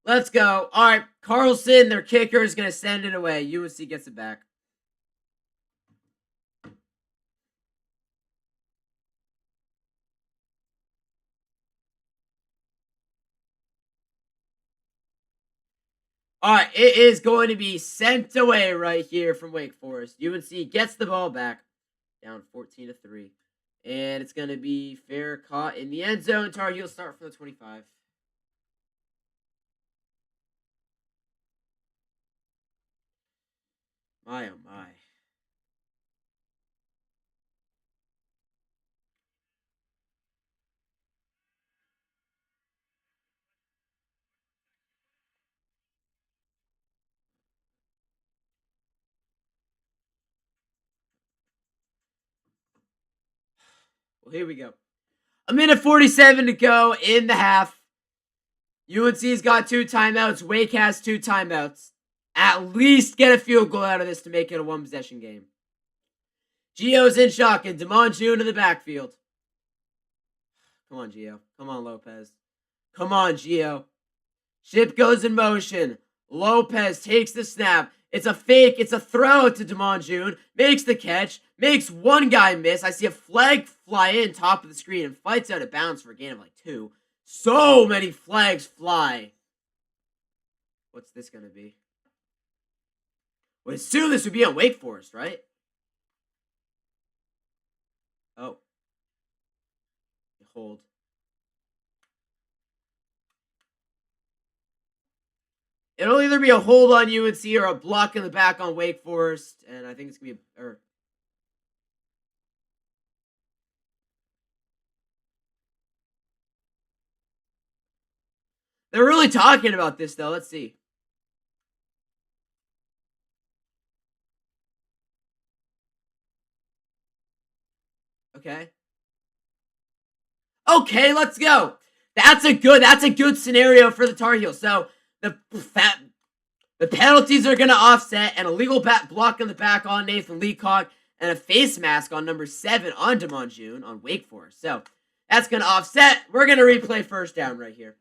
Let's go. All right, Carlson, their kicker, is going to send it away. UNC gets it back. All right, it is going to be sent away right here from Wake Forest. UNC gets the ball back, down 14-3. And it's going to be fair caught in the end zone. Tar Heels start from the 25. My, oh my. Well, here we go. A minute 47 to go in the half. UNC's got 2 timeouts. Wake has 2 timeouts. At least get a field goal out of this to make it a 1-possession game. Gio's in shotgun. Damon June in the backfield. Come on, Gio. Come on, Lopez. Come on, Gio. Ship goes in motion. Lopez takes the snap. It's a fake. It's a throw to Damon June. Makes the catch. Makes one guy miss. I see a flag fly in top of the screen and fights out of bounds for a gain of like 2. So many flags fly. What's this going to be? Well, assume this would be on Wake Forest, right? Oh. Hold. It'll either be a hold on UNC or a block in the back on Wake Forest, and I think it's going to be They're really talking about this, though. Let's see. Okay. Okay, let's go. That's a good scenario for the Tar Heels. So the penalties are going to offset, an illegal block in the back on Nathan Leacock, and a face mask on number 7 on Damon June on Wake Forest. So that's going to offset. We're going to replay first down right here.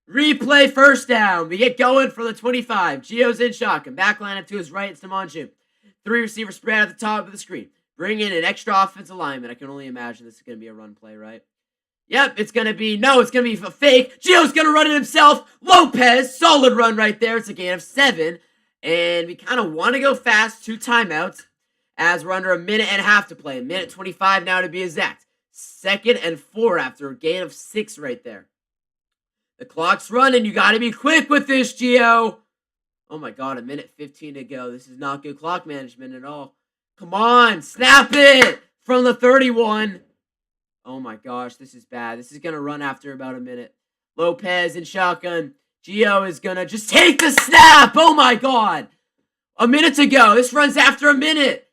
Replay first down. We get going for the 25. Gio's in shotgun. Back line up to his right. It's Damon June. 3 receiver spread at the top of the screen. Bring in an extra offensive lineman. I can only imagine this is going to be a run play, right? Yep, it's going to be a fake. Gio's going to run it himself. Lopez, solid run right there. It's a gain of 7. And we kind of want to go fast. 2 timeouts as we're under a minute and a half to play. A minute 25 now to be exact. 2nd and 4 after a gain of 6 right there. The clock's running. You got to be quick with this, Gio. Oh my God, a minute 15 to go. This is not good clock management at all. Come on, snap it from the 31. Oh my gosh, this is bad. This is going to run after about a minute. Lopez in shotgun. Gio is going to just take the snap. Oh my God. A minute to go. This runs after a minute.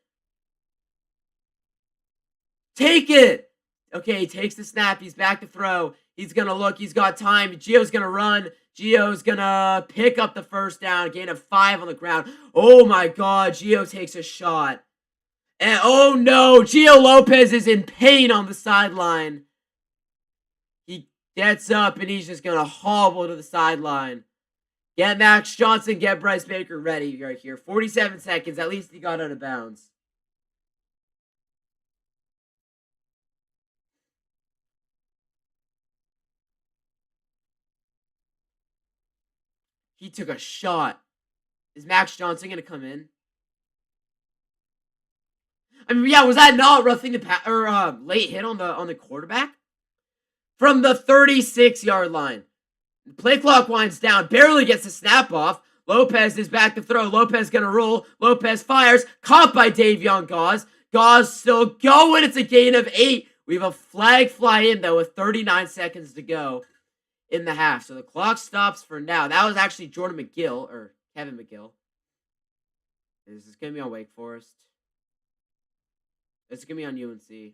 Take it. Okay, he takes the snap. He's back to throw. He's going to look. He's got time. Gio's going to run. Gio's going to pick up the first down. Gain of 5 on the ground. Oh my God. Gio takes a shot. And oh no. Gio Lopez is in pain on the sideline. He gets up and he's just going to hobble to the sideline. Get Max Johnson. Get Bryce Baker ready right here. 47 seconds. At least he got out of bounds. He took a shot. Is Max Johnson going to come in? I mean, yeah, was that not roughing the late hit on the quarterback? From the 36-yard line. The play clock winds down. Barely gets the snap off. Lopez is back to throw. Lopez going to roll. Lopez fires. Caught by Davion Gauze. Gauze still going. It's a gain of 8. We have a flag fly in, though, with 39 seconds to go in the half. So the clock stops for now. That was actually Jordan McGill, or Kevin McGill. This is going to be on Wake Forest. This is going to be on UNC.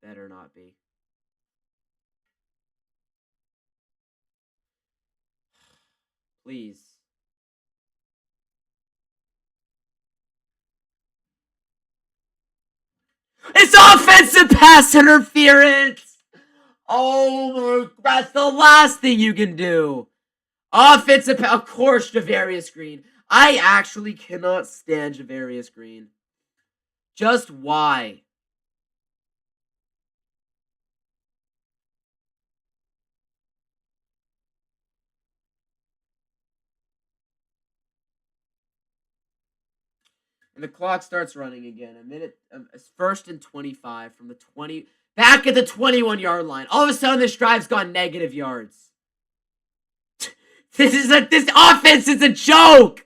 Better not be. Please. It's offensive pass interference! Oh, that's the last thing you can do. Offensive, of course, Javarius Green. I actually cannot stand Javarius Green. Just why? And the clock starts running again. A minute, 1st and 25 from the 20, back at the 21-yard line. All of a sudden, this drive's gone negative yards. This offense is a joke.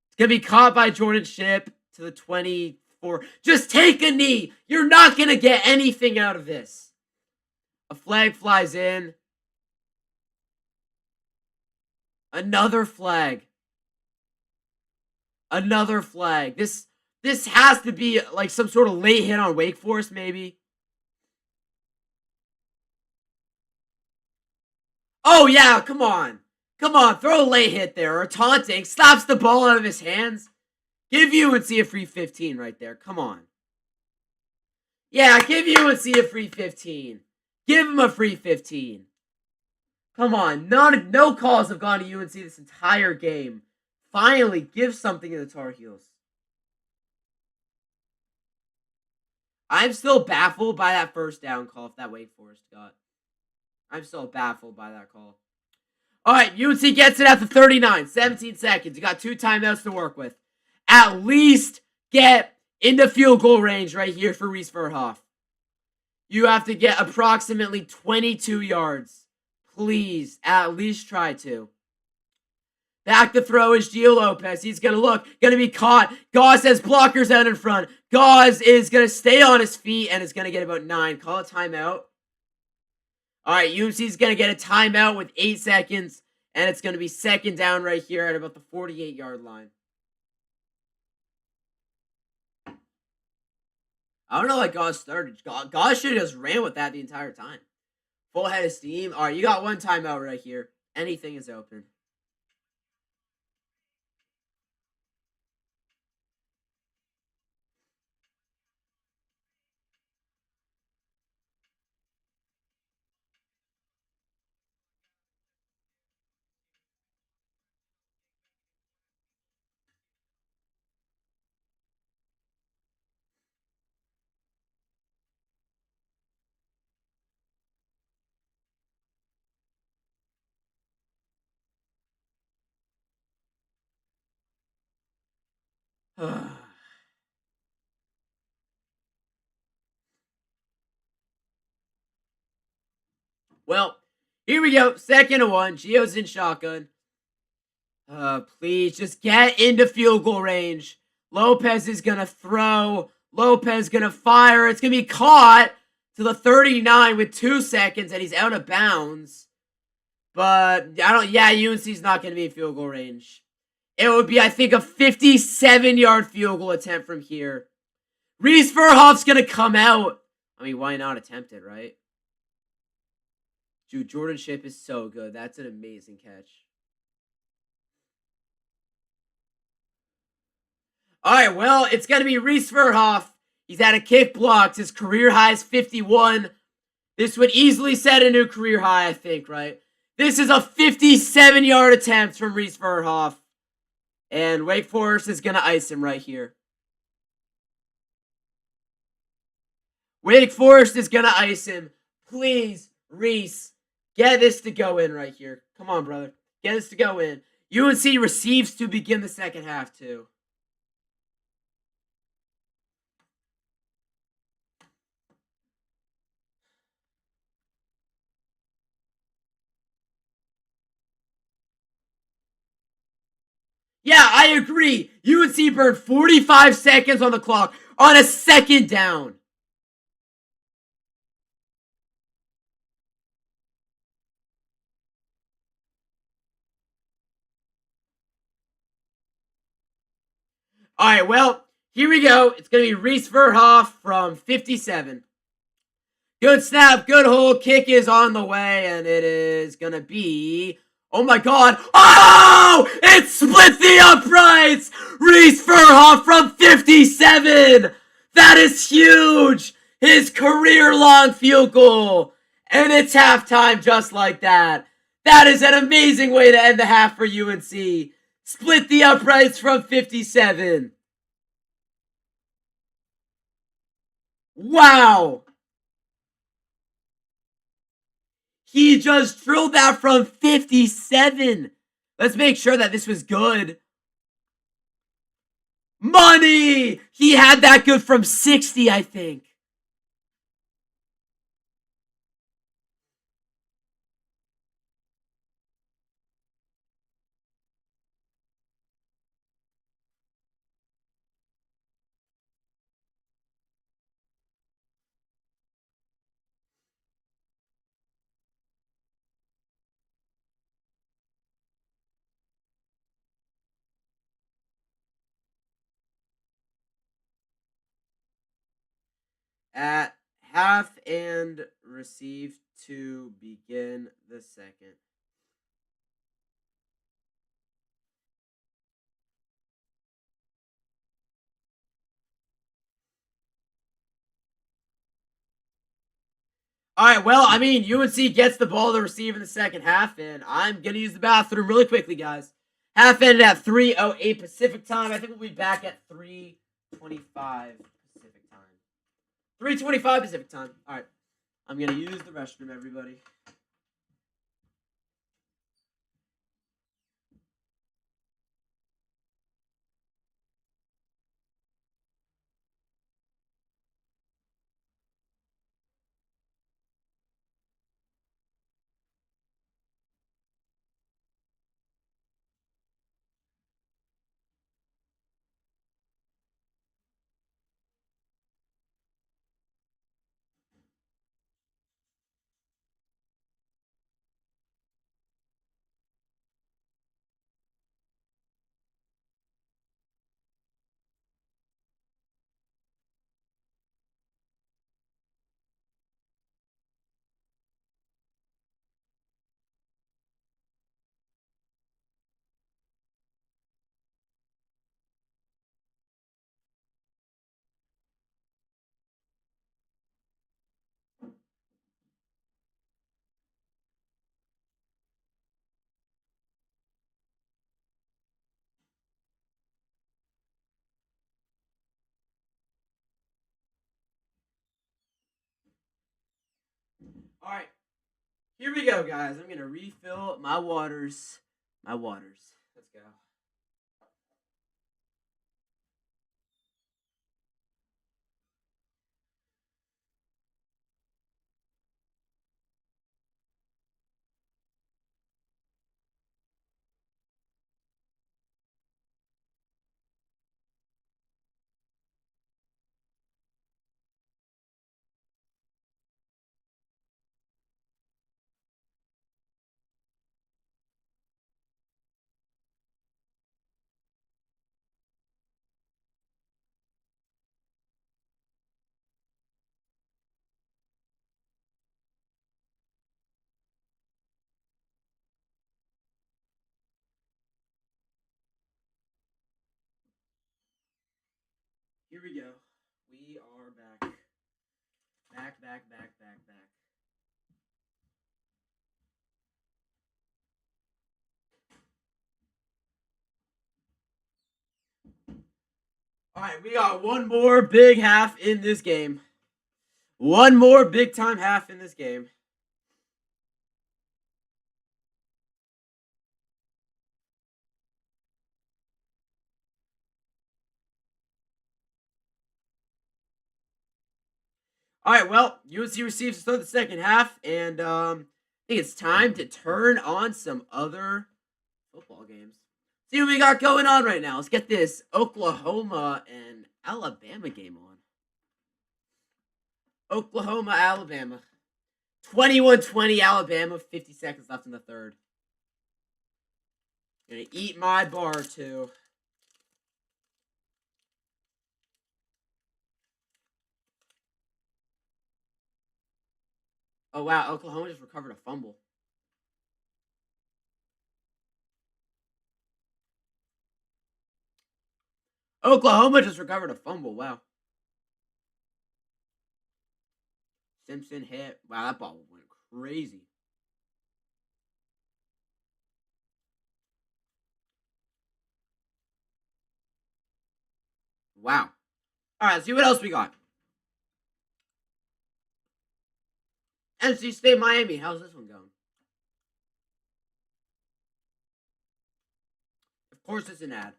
It's gonna be caught by Jordan Ship to the 24. Just take a knee. You're not gonna get anything out of this. A flag flies in. Another flag. Another flag. This This has to be like some sort of late hit on Wake Forest, maybe. Oh, yeah, come on. Come on, throw a late hit there or taunting. Slaps the ball out of his hands. Give UNC a free 15 right there. Come on. Yeah, give UNC a free 15. Give him a free 15. Come on. No calls have gone to UNC this entire game. Finally, give something to the Tar Heels. I'm still baffled by that first down call that Wake Forest got. I'm still baffled by that call. All right, UNC gets it at the 39. 17 seconds. You got 2 timeouts to work with. At least get into field goal range right here for Reese Verhoff. You have to get approximately 22 yards. Please, at least try to. Back to throw is Gio Lopez. He's going to look. Going to be caught. Gauze has blockers out in front. Gauze is going to stay on his feet and is going to get about 9. Call a timeout. All right, UNC's going to get a timeout with 8 seconds. And it's going to be second down right here at about the 48-yard line. I don't know why Gauze started. Gauze should have just ran with that the entire time. Full head of steam. All right, you got 1 timeout right here. Anything is open. Well, here we go. 2nd and 1. Gio's in shotgun. Please just get into field goal range. Lopez is going to throw. Lopez going to fire. It's going to be caught to the 39 with 2 seconds, and he's out of bounds. But UNC's not going to be in field goal range. It would be, I think, a 57-yard field goal attempt from here. Reese Verhoff's going to come out. I mean, why not attempt it, right? Dude, Jordan Shipp is so good. That's an amazing catch. All right, well, it's going to be Reese Verhoff. He's had a kick blocked. His career high is 51. This would easily set a new career high, I think, right? This is a 57-yard attempt from Reese Verhoff. And Wake Forest is going to ice him right here. Wake Forest is going to ice him. Please, Reese, get this to go in right here. Come on, brother. Get this to go in. UNC receives to begin the second half, too. Yeah, I agree. UNC burned 45 seconds on the clock on a 2nd down. All right, well, here we go. It's going to be Reese Verhoff from 57. Good snap, good hold. Kick is on the way, and it is going to be... Oh my god. Oh! It split the uprights! Reese Verhoff from 57! That is huge! His career-long field goal. And it's halftime just like that. That is an amazing way to end the half for UNC. Split the uprights from 57. Wow! He just drilled that from 57. Let's make sure that this was good. Money! He had that good from 60, I think. at half and receive to begin the second. All right, well, I mean, UNC gets the ball to receive in the second half, and I'm going to use the bathroom really quickly, guys. Half ended at 3:08 Pacific time. I think we'll be back at 3:25 Pacific time. 3:25 Pacific time. All right, I'm going to use the restroom, everybody. All right, here we go, guys. I'm going to refill my waters. Let's go. Here we go. We are back. Back. All right, we got one more big half in this game. One more big time half in this game. All right, well, UNC receives to start the second half, and I think it's time to turn on some other football games. See what we got going on right now. Let's get this Oklahoma and Alabama game on. Oklahoma, Alabama. 21-20 Alabama, 50 seconds left in the third. Gonna eat my bar, too. Oh, wow, Oklahoma just recovered a fumble. Oklahoma just recovered a fumble, wow. Simpson hit. Wow, that ball went crazy. Wow. All right, let's see what else we got. NC State, Miami. How's this one going? Of course, it's an ad.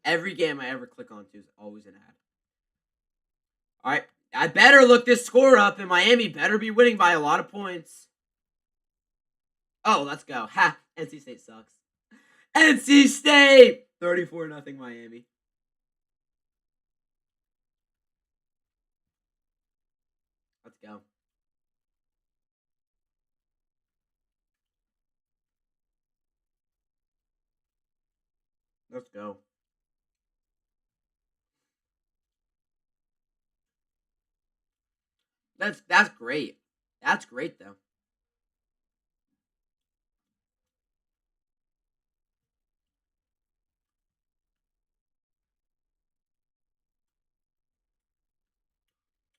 Every game I ever click onto is always an ad. All right, I better look this score up, and Miami better be winning by a lot of points. Oh, let's go. Ha! NC State sucks. NC State! 34-0 Miami. Let's go. Let's go. That's great. That's great though.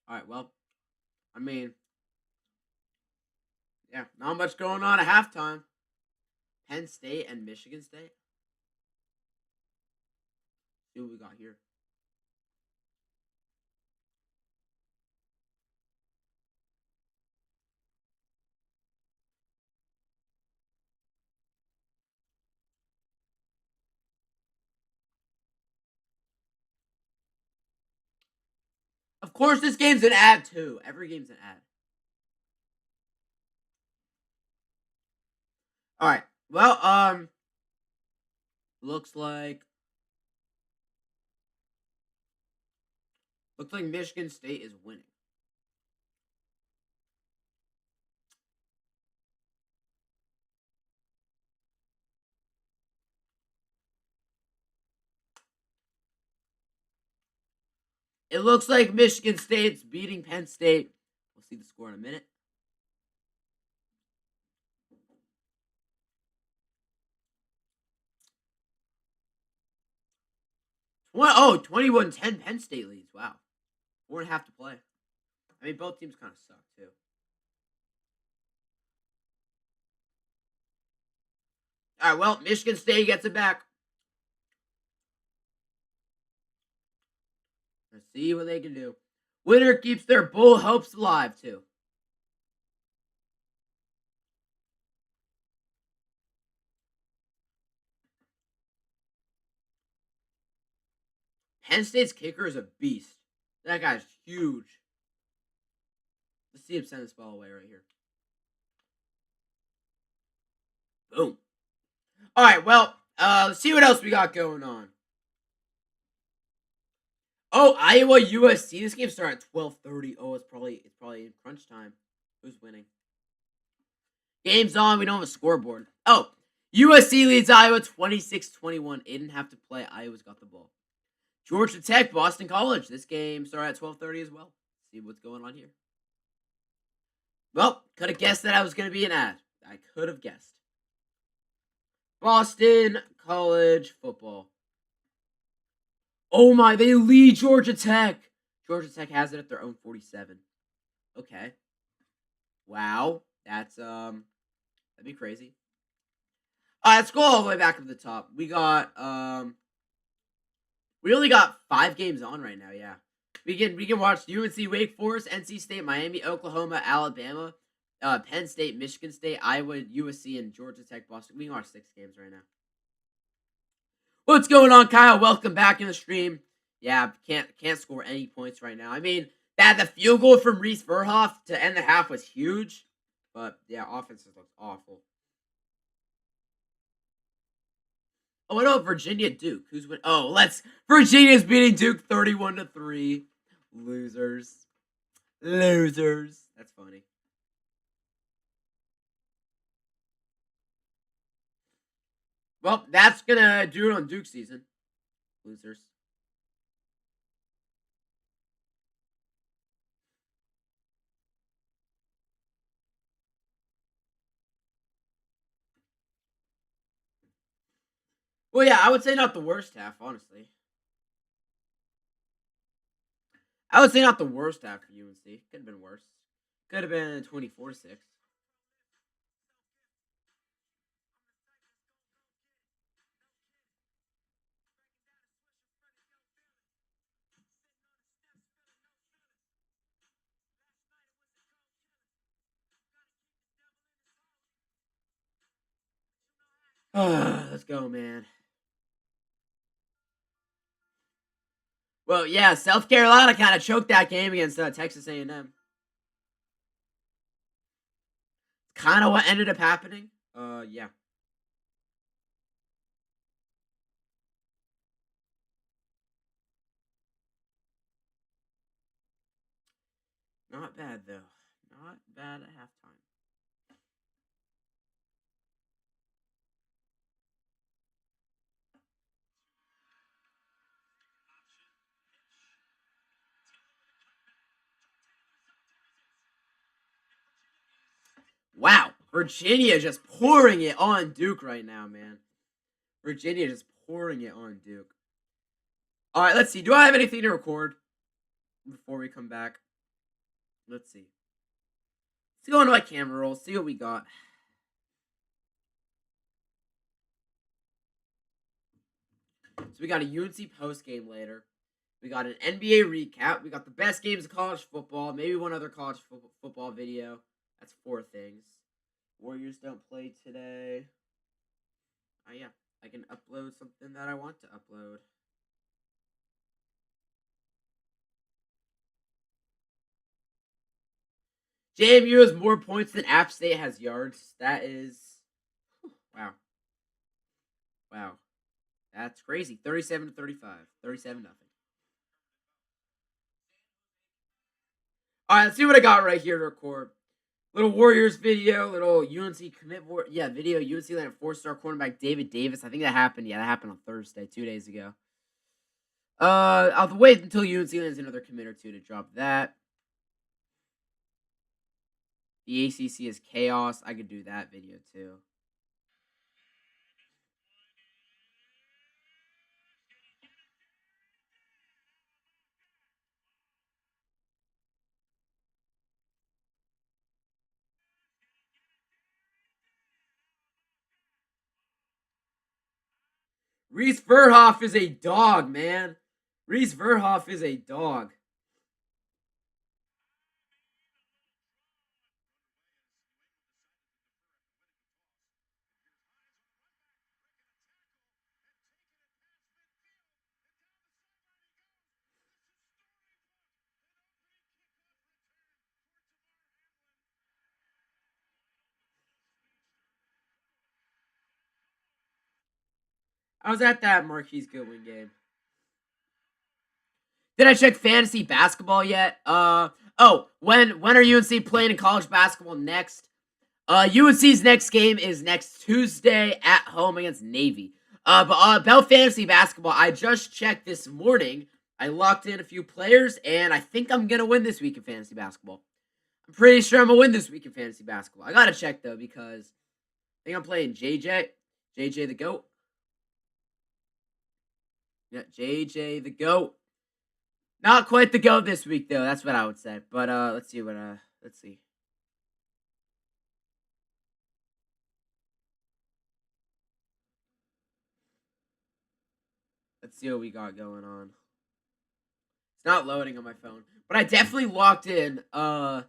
All right, well, I mean, yeah, not much going on at halftime. Penn State and Michigan State. See what we got here. Of course, this game's an ad too. Every game's an ad. All right. Well, looks like Michigan State is winning. It looks like Michigan State's beating Penn State. We'll see the score in a minute. Oh, 21-10 Penn State leads. Wow. 4.5 to play. I mean, both teams kind of suck, too. All right, well, Michigan State gets it back. Let's see what they can do. Winner keeps their bull hopes alive, too. Penn State's kicker is a beast. That guy's huge. Let's see him send this ball away right here. Boom. All right, well, let's see what else we got going on. Oh, Iowa USC. This game started at 12:30. Oh, it's probably in crunch time. Who's winning? Game's on. We don't have a scoreboard. Oh, USC leads Iowa 26-21. They didn't have to play. Iowa's got the ball. Georgia Tech, Boston College. This game started at 12:30 as well. See what's going on here. Well, could have guessed that I was going to be an ad. I could have guessed. Boston College football. Oh my, they lead Georgia Tech. Georgia Tech has it at their own 47. Okay. Wow. That's that'd be crazy. Let's go all the way back to the top. We got we only got 5 games on right now, yeah. We can watch UNC, Wake Forest, NC State, Miami, Oklahoma, Alabama, Penn State, Michigan State, Iowa, USC, and Georgia Tech, Boston. We can watch 6 games right now. What's going on, Kyle? Welcome back in the stream. Yeah, can't score any points right now. I mean, the field goal from Reese Verhoff to end the half was huge, but yeah, offense looks awful. Oh, what about Virginia Duke? Who's win? Oh, Virginia's beating Duke 31-3. Losers. That's funny. Well, that's gonna do it on Duke season. Losers. Well, yeah, I would say not the worst half, honestly. I would say not the worst half for UNC. Could have been worse. Could have been 24-6. Let's go, man. Well, yeah, South Carolina kind of choked that game against Texas A&M. Kind of what ended up happening. Yeah. Not bad, though. Not bad at halftime. Virginia just pouring it on Duke right now, man. Virginia just pouring it on Duke. All right, let's see. Do I have anything to record before we come back? Let's see. Let's go into my camera roll, see what we got. So we got a UNC post game later. We got an NBA recap. We got the best games of college football. Maybe one other college football video. That's 4 things. Warriors don't play today. Oh yeah, I can upload something that I want to upload. JMU has more points than App State has yards. That is... Wow. Wow. That's crazy. 37-35. 37-0. All right, let's see what I got right here to record. Little Warriors video, little UNC video. UNC landed 4-star cornerback David Davis. I think that happened. Yeah, that happened on Thursday, 2 days ago. I'll have to wait until UNC lands another commit or two to drop that. The ACC is chaos. I could do that video too. Reese Verhoff is a dog, man. Reese Verhoff is a dog. I was at that Marquise Goodwin game. Did I check fantasy basketball yet? When are UNC playing in college basketball next? UNC's next game is next Tuesday at home against Navy. But about fantasy basketball, I just checked this morning. I locked in a few players, and I think I'm gonna win this week in fantasy basketball. I'm pretty sure I'm gonna win this week in fantasy basketball. I gotta check though because I think I'm playing JJ the GOAT. Yeah, JJ the GOAT. Not quite the GOAT this week though. That's what I would say. But let's see. Let's see. Let's see what we got going on. It's not loading on my phone, but I definitely locked in. I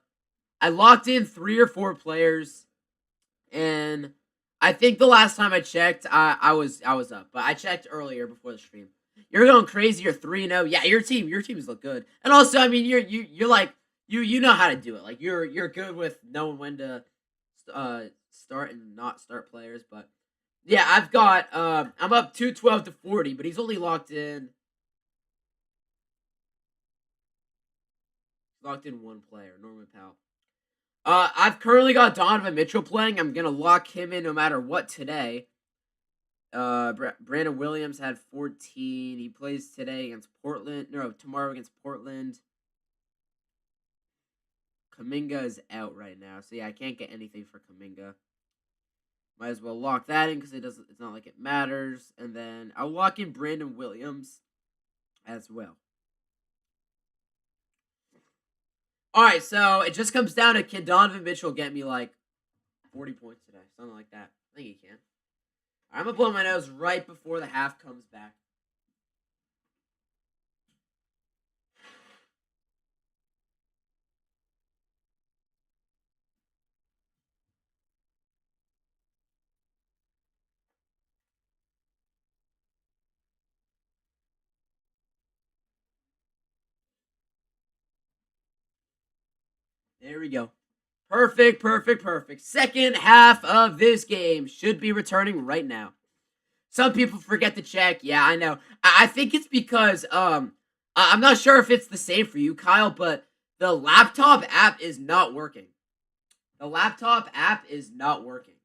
locked in 3 or 4 players, and I think the last time I checked, I was up, but I checked earlier before the stream. You're going crazy. You're 3-0. Yeah, your teams look good, and also, I mean, you're like you know how to do it. Like you're good with knowing when to start and not start players, but. Yeah, I've got, I'm up 212-40, but he's only locked in 1 player, Norman Powell. I've currently got Donovan Mitchell playing. I'm going to lock him in no matter what today. Brandon Williams had 14. He plays today against Portland. No, tomorrow against Portland. Kuminga is out right now, so yeah, I can't get anything for Kuminga. Might as well lock that in because it's not like it matters. And then I'll lock in Brandon Williams as well. Alright, so it just comes down to can Donovan Mitchell get me like 40 points today? Something like that. I think he can. I'm going to blow my nose right before the half comes back. There we go. Perfect. Second half of this game should be returning right now. Some people forget to check. Yeah, I know. I think it's because I'm not sure if it's the same for you, Kyle, but the laptop app is not working.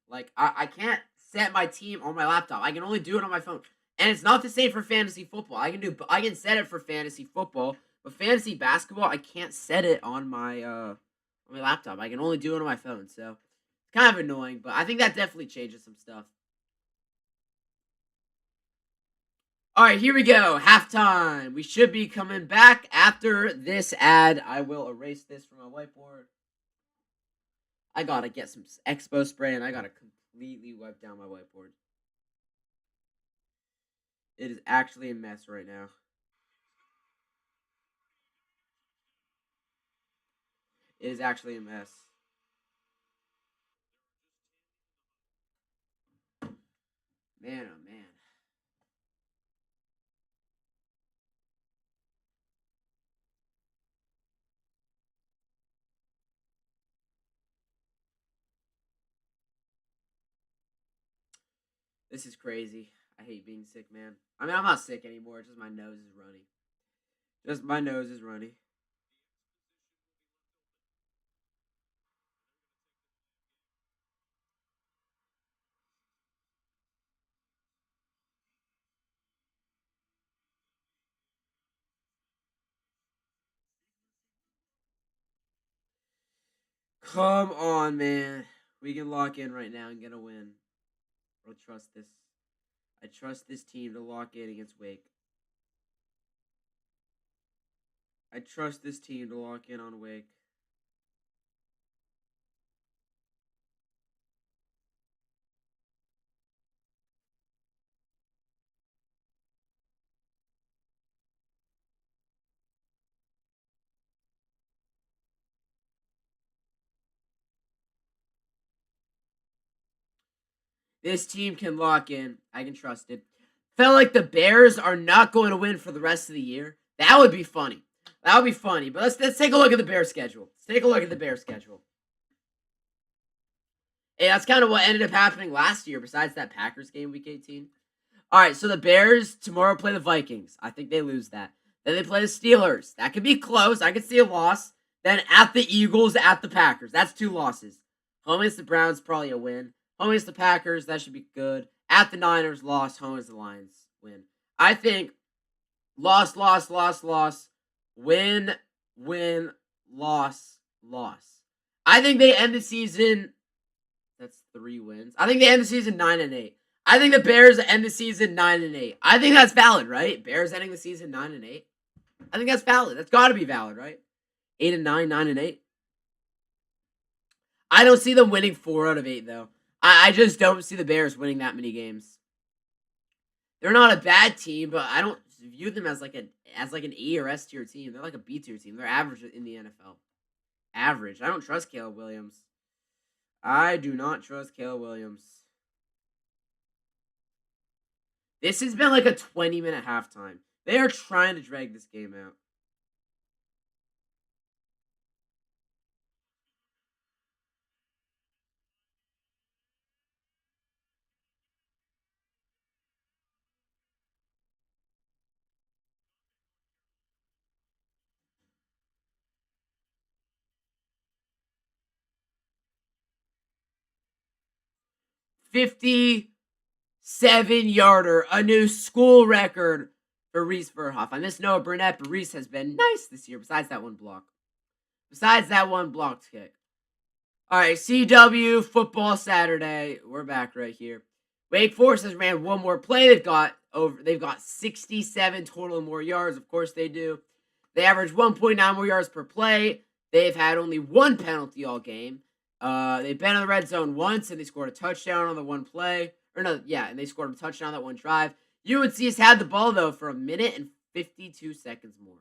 Like I can't set my team on my laptop. I can only do it on my phone. And it's not the same for fantasy football. I can set it for fantasy football, but fantasy basketball I can't set it on my laptop. I can only do it on my phone. So it's Kind of annoying, but I think that definitely changes some stuff. All right, here we go. Halftime. We should be coming back after this ad. I will erase this from my whiteboard. I gotta get some Expo spray and I gotta completely wipe down my whiteboard. It is actually a mess right now. It is actually a mess. Man, oh man. This is crazy. I hate being sick, man. I mean, I'm not sick anymore. It's just my nose is runny. Just my nose is runny. Come on, man. We can lock in right now and get a win. I'll trust this. I trust this team to lock in against Wake. I trust this team to lock in on Wake. This team can lock in. I can trust it. Felt like the Bears are not going to win for the rest of the year. That would be funny. That would be funny. But let's take a look at the Bears schedule. Let's take a look at the Bears schedule. Hey, that's kind of what ended up happening last year, besides that Packers game week 18. All right, so the Bears tomorrow play the Vikings. I think they lose that. Then they play the Steelers. That could be close. I could see a loss. Then at the Eagles, at the Packers. That's 2 losses. Home against the Browns, probably a win. Home against the Packers, that should be good. At the Niners, loss. Home against the Lions, win. I think loss, win, loss. I think they end the season. That's 3 wins. I think they end the season 9-8. I think the Bears end the season 9-8. I think that's valid, right? Bears ending the season 9-8. I think that's valid. That's got to be valid, right? 8-9, 9-8. I don't see them winning 4 out of 8 though. I just don't see the Bears winning that many games. They're not a bad team, but I don't view them as like an A or S tier team. They're like a B tier team. They're average in the NFL. Average. I don't trust Caleb Williams. I do not trust Caleb Williams. This has been like a 20-minute halftime. They are trying to drag this game out. "57-yarder, a new school record for Reese Verhoff. I miss Noah Burnett, but Reese has been nice this year, besides that one block. Besides that one blocked kick. All right, CW Football Saturday. We're back right here. Wake Forest has ran one more play. They've got 67 total more yards. Of course they do. They average 1.9 more yards per play. They've had only 1 penalty all game. They've been in the red zone once, and they scored a touchdown on the one play. And they scored a touchdown on that one drive. UNC has had the ball, though, for 1 minute and 52 seconds more.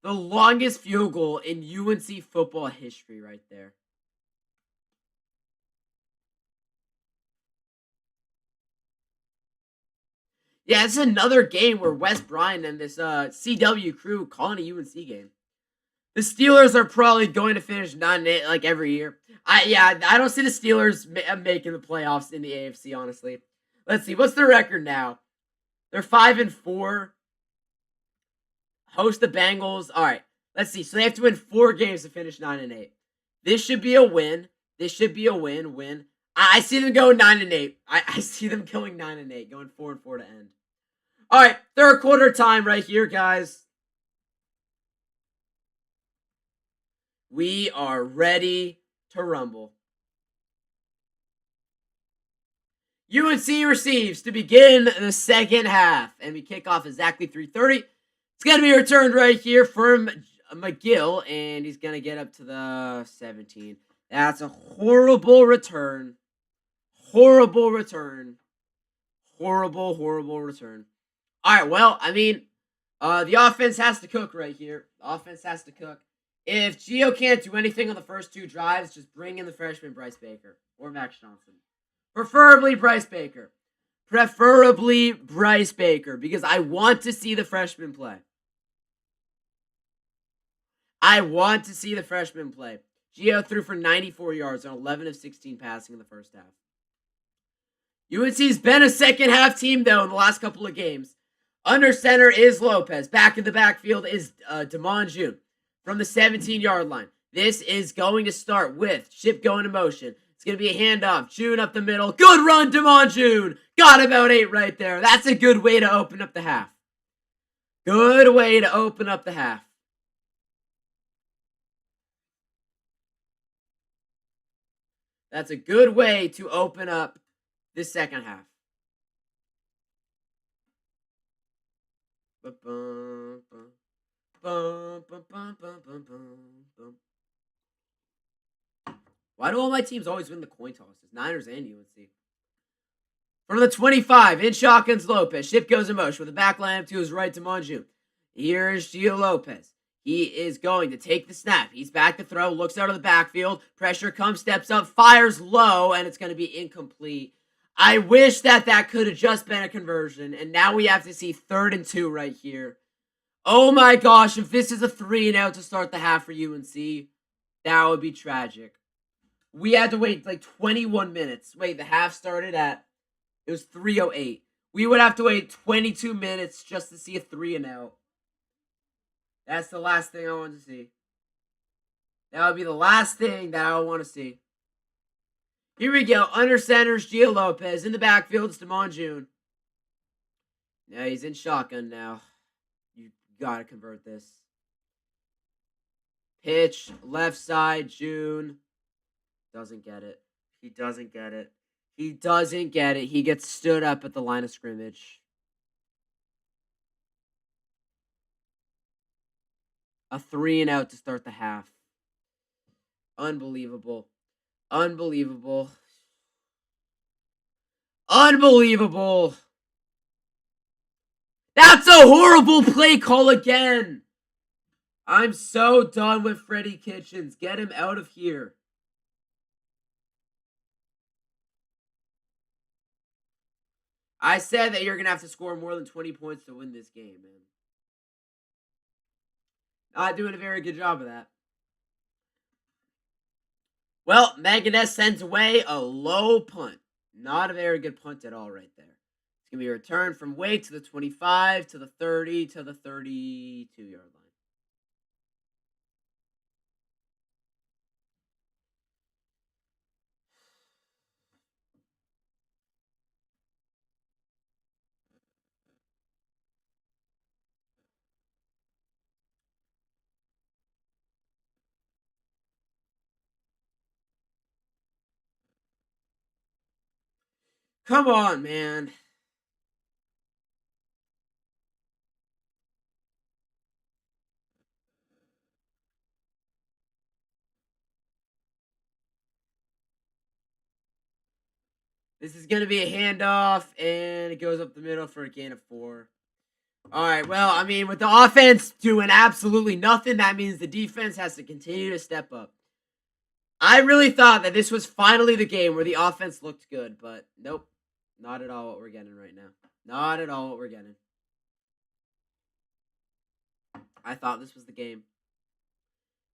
The longest field goal in UNC football history right there. Yeah, it's another game where Wes Bryant and this CW crew calling a UNC game. The Steelers are probably going to finish 9-8 like every year. I don't see the Steelers making the playoffs in the AFC, honestly. Let's see, what's their record now? They're 5-4. Host the Bengals. All right, let's see. So they have to win 4 games to finish 9-8. This should be a win. Win. I see them going 9-8. I see them going 9-8, going 4-4 to end. All right, third quarter time right here, guys. We are ready to rumble. UNC receives to begin the second half, and we kick off exactly 3:30. It's going to be returned right here from McGill, and he's going to get up to the 17. That's a horrible return. Horrible return. Horrible return. All right, well, I mean, the offense has to cook right here. The offense has to cook. If Gio can't do anything on the first two drives, just bring in the freshman Bryce Baker or Max Johnson. Preferably Bryce Baker. Preferably Bryce Baker, because I want to see the freshman play. I want to see the freshman play. Gio threw for 94 yards on 11 of 16 passing in the first half. UNC's been a second half team, though, in the last couple of games. Under center is Lopez. Back in the backfield is Damon June from the 17-yard line. This is going to start with Ship going in motion. It's going to be a handoff. June up the middle. Good run, Damon June. Got about 8 right there. That's a good way to open up the half. Good way to open up the half. That's a good way to open up this second half. Why do all my teams always win the coin tosses? Niners and UNC. From the 25, in shotguns Lopez. Ship goes in motion with the back line up to his right to Monjou. Here's Gio Lopez. He is going to take the snap. He's back to throw, looks out of the backfield. Pressure comes, steps up, fires low, and it's going to be incomplete. I wish that could have just been a conversion, and now we have to see 3rd and 2 right here. Oh my gosh, if this is a 3-and-out to start the half for UNC, that would be tragic. We had to wait like 21 minutes. Wait, the half started at, it was 3:08. We would have to wait 22 minutes just to see a 3-and-out. That's the last thing I want to see. That would be the last thing that I would want to see. Here we go. Under center's Gio Lopez. In the backfield, it's Damon June. Now he's in shotgun now. You gotta convert this. Pitch, left side, June. Doesn't get it. He doesn't get it. He doesn't get it. He gets stood up at the line of scrimmage. A 3-and-out to start the half. Unbelievable. Unbelievable. Unbelievable. That's a horrible play call again. I'm so done with Freddie Kitchens. Get him out of here. I said that you're going to have to score more than 20 points to win this game, man. Not doing a very good job of that. Well, Maganess sends away a low punt. Not a very good punt at all right there. It's going to be a return from Wake to the 25, to the 30, to the 32-yard line. Come on, man. This is going to be a handoff, and it goes up the middle for a gain of 4. All right, well, I mean, with the offense doing absolutely nothing, that means the defense has to continue to step up. I really thought that this was finally the game where the offense looked good, but nope. Not at all what we're getting right now. Not at all what we're getting. I thought this was the game.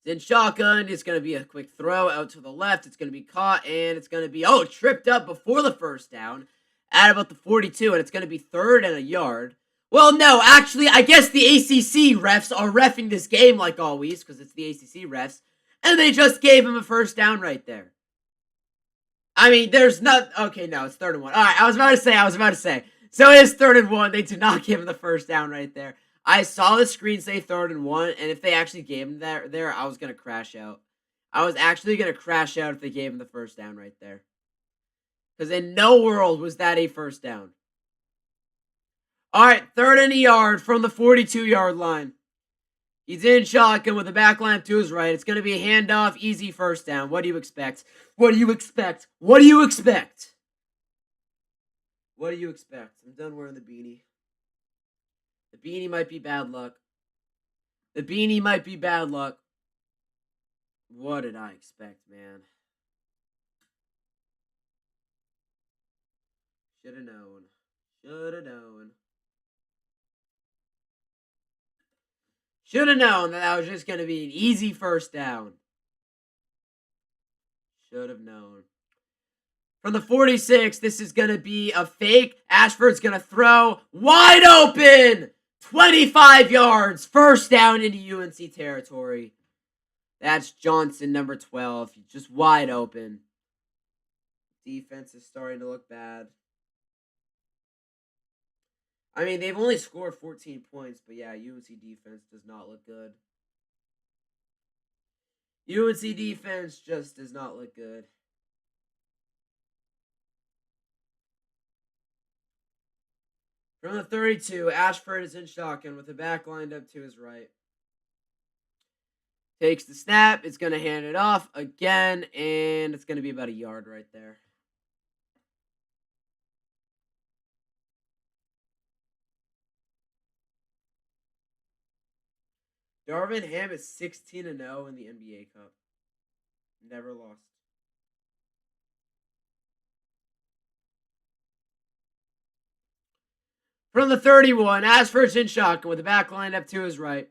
It's in shotgun. It's going to be a quick throw out to the left. It's going to be caught, and it's going to be, tripped up before the first down at about the 42, and it's going to be 3rd and a yard. Well, no, actually, I guess the ACC refs are reffing this game like always, because it's the ACC refs, and they just gave him a first down right there. I mean, there's not. Okay, no, it's 3rd and 1. All right, I was about to say. So it is 3rd and 1. They did not give him the first down right there. I saw the screen say 3rd and 1, and if they actually gave him that there, I was gonna crash out. I was actually gonna crash out if they gave him the first down right there. Because in no world was that a first down. All right, 3rd and a yard from the 42-yard line. He's in shotgun with the back line to his right. It's going to be a handoff, easy first down. What do you expect? What do you expect? What do you expect? What do you expect? I'm done wearing the beanie. The beanie might be bad luck. The beanie might be bad luck. What did I expect, man? Should have known. Should have known. Should have known that was just going to be an easy first down. Should have known. From the 46, this is going to be a fake. Ashford's going to throw. Wide open! 25 yards. First down into UNC territory. That's Johnson, number 12. Just wide open. Defense is starting to look bad. I mean, they've only scored 14 points, but yeah, UNC defense does not look good. UNC defense just does not look good. From the 32, Ashford is in shotgun with the back lined up to his right. Takes the snap. It's going to hand it off again, and it's going to be about a yard right there. Darvin Ham is 16-0 in the NBA Cup. Never lost. From the 31, Ashford's in shotgun with the back lined up to his right.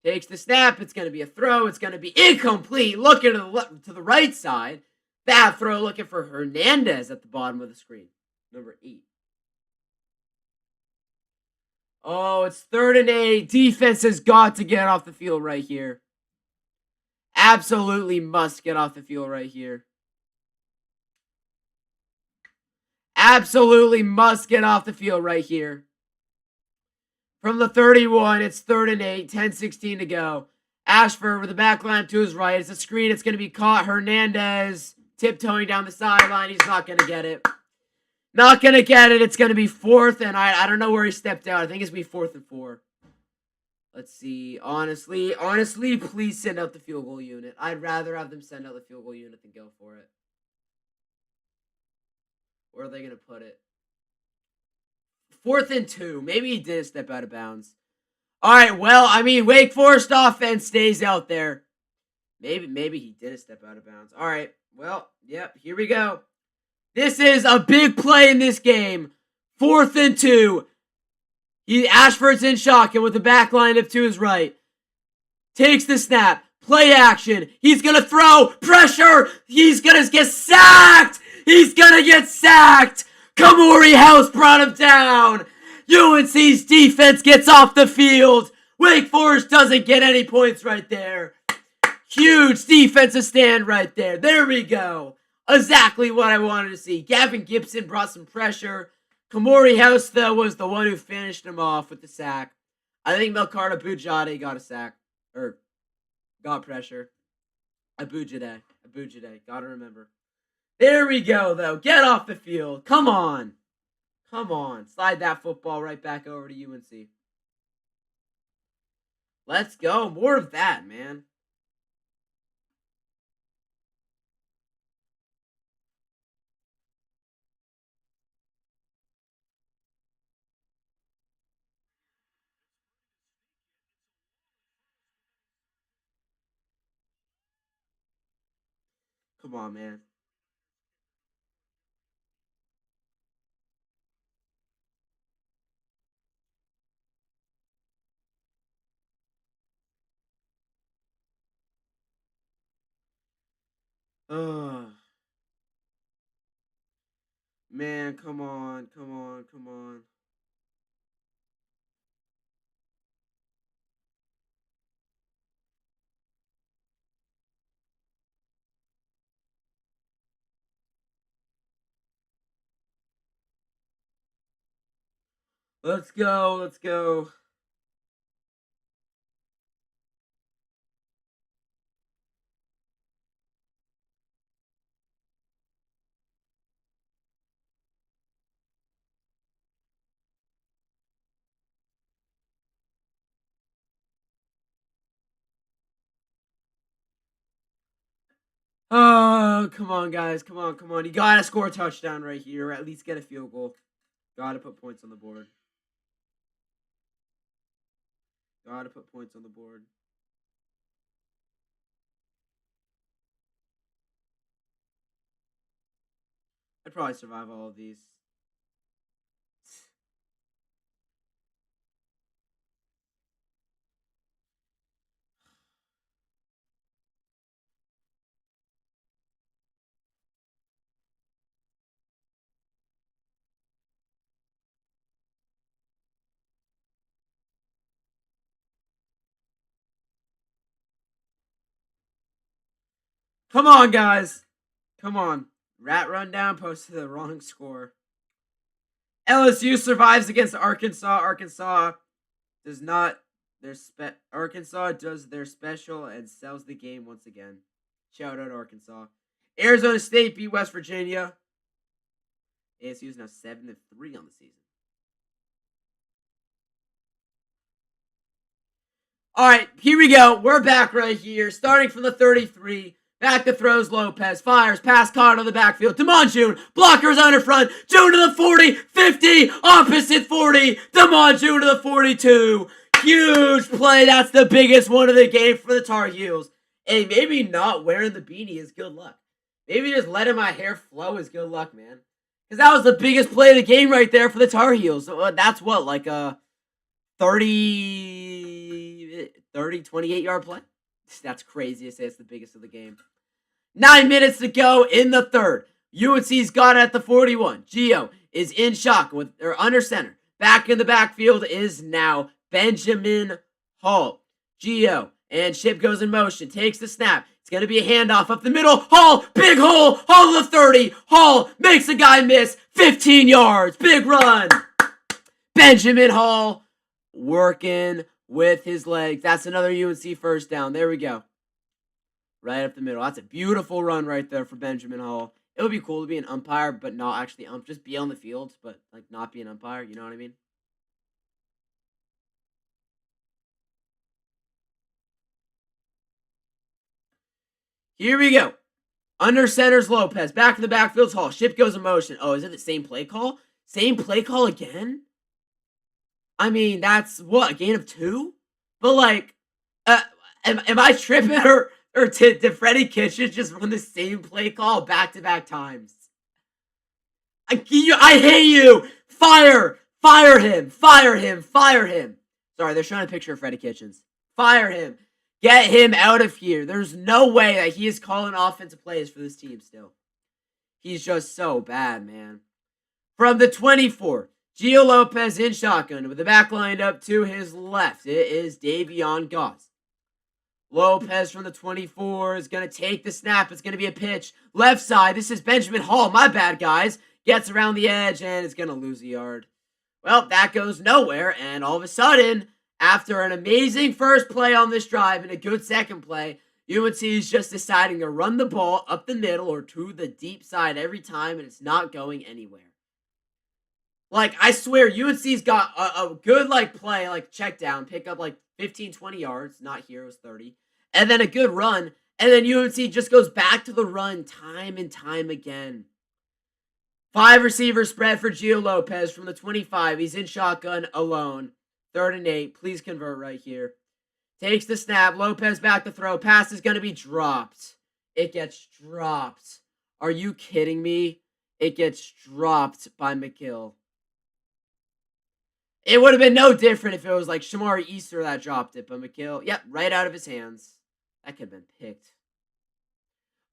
Takes the snap. It's going to be a throw. It's going to be incomplete. Looking to the right side. Bad throw looking for Hernandez at the bottom of the screen. Number 8. Oh, it's 3rd and 8. Defense has got to get off the field right here. Absolutely must get off the field right here. Absolutely must get off the field right here. From the 31, it's 3rd and 8. 10-16 to go. Ashford with the back line to his right. It's a screen. It's going to be caught. Hernandez tiptoeing down the sideline. He's not going to get it. Not going to get it. It's going to be 4th, and I don't know where he stepped out. I think it's going to be 4th and 4. Let's see. Honestly, please send out the field goal unit. I'd rather have them send out the field goal unit than go for it. Where are they going to put it? 4th and 2. Maybe he did step out of bounds. All right, well, I mean, Wake Forest offense stays out there. Maybe he did step out of bounds. All right, well, yep, here we go. This is a big play in this game. 4th and 2. Ashford's in shotgun with the back line up to his right. Takes the snap. Play action. He's going to throw. Pressure. He's going to get sacked. He's going to get sacked. Kamori House brought him down. UNC's defense gets off the field. Wake Forest doesn't get any points right there. Huge defensive stand right there. There we go. Exactly what I wanted to see. Gavin Gibson brought some pressure. Kamori House, though, was the one who finished him off with the sack. I think Melcarta Bujade got a sack. Or got pressure. Abujade. Gotta remember. There we go, though. Get off the field. Come on. Slide that football right back over to UNC. Let's go. More of that, man. Come on, man. Ugh. Man, come on. Let's go. Let's go. Oh, come on, guys. Come on, come on. You gotta score a touchdown right here, or at least get a field goal. Gotta put points on the board. Gotta put points on the board. I'd probably survive all of these. Come on, guys. Come on. Rat rundown posted the wrong score. LSU survives against Arkansas. Arkansas does not. Arkansas does their special and sells the game once again. Shout out Arkansas. Arizona State beat West Virginia. ASU is now 7-3 on the season. All right, here we go. We're back right here, starting from the 33. Back to throws Lopez. Fires. Pass caught on the backfield. Damon June. Blockers under front. June to the 40. 50. Opposite 40. Damon June to the 42. Huge play. That's the biggest one of the game for the Tar Heels. Hey, maybe not wearing the beanie is good luck. Maybe just letting my hair flow is good luck, man. Because that was the biggest play of the game right there for the Tar Heels. So, that's what, like a 28-yard play? That's crazy to say it's the biggest of the game. 9 minutes to go in the third. UNC's got it at the 41. Gio is in shock or under center. Back in the backfield is now Benjamin Hall. Gio and Ship goes in motion. Takes the snap. It's going to be a handoff up the middle. Hall, big hole. Hall to the 30. Hall makes a guy miss. 15 yards. Big run. Benjamin Hall working with his legs. That's another UNC first down. There we go. Right up the middle. That's a beautiful run right there for Benjamin Hall. It would be cool to be an umpire, but not actually just be on the field, but like not be an umpire. You know what I mean? Here we go. Under center's Lopez. Back in the backfield's Hall. Ship goes in motion. Oh, is it the same play call? Same play call again? I mean, that's what, a gain of 2? But like, am I tripping or did Freddie Kitchens just run the same play call back-to-back times? I hate you! Fire him! Fire him! Fire him! Sorry, they're showing a picture of Freddie Kitchens. Fire him! Get him out of here. There's no way that he is calling offensive plays for this team still. He's just so bad, man. From the 24, Gio Lopez in shotgun with the back lined up to his left. It is Davion Goss. Lopez from the 24 is going to take the snap. It's going to be a pitch. Left side. This is Benjamin Hall. My bad, guys. Gets around the edge and is going to lose a yard. Well, that goes nowhere. And all of a sudden, after an amazing first play on this drive and a good second play, UNC is just deciding to run the ball up the middle or to the deep side every time, and it's not going anywhere. Like, I swear, UNC's got a good, like, play, like, check down, pick up, like, 15, 20 yards. Not here, it was 30. And then a good run. And then UNC just goes back to the run time and time again. 5 receiver spread for Gio Lopez from the 25. He's in shotgun alone. 3rd and 8. Please convert right here. Takes the snap. Lopez back to throw. Pass is going to be dropped. It gets dropped. Are you kidding me? It gets dropped by McGill. It would have been no different if it was like Shamari Easter that dropped it, but McGill, yep, right out of his hands. That could have been picked.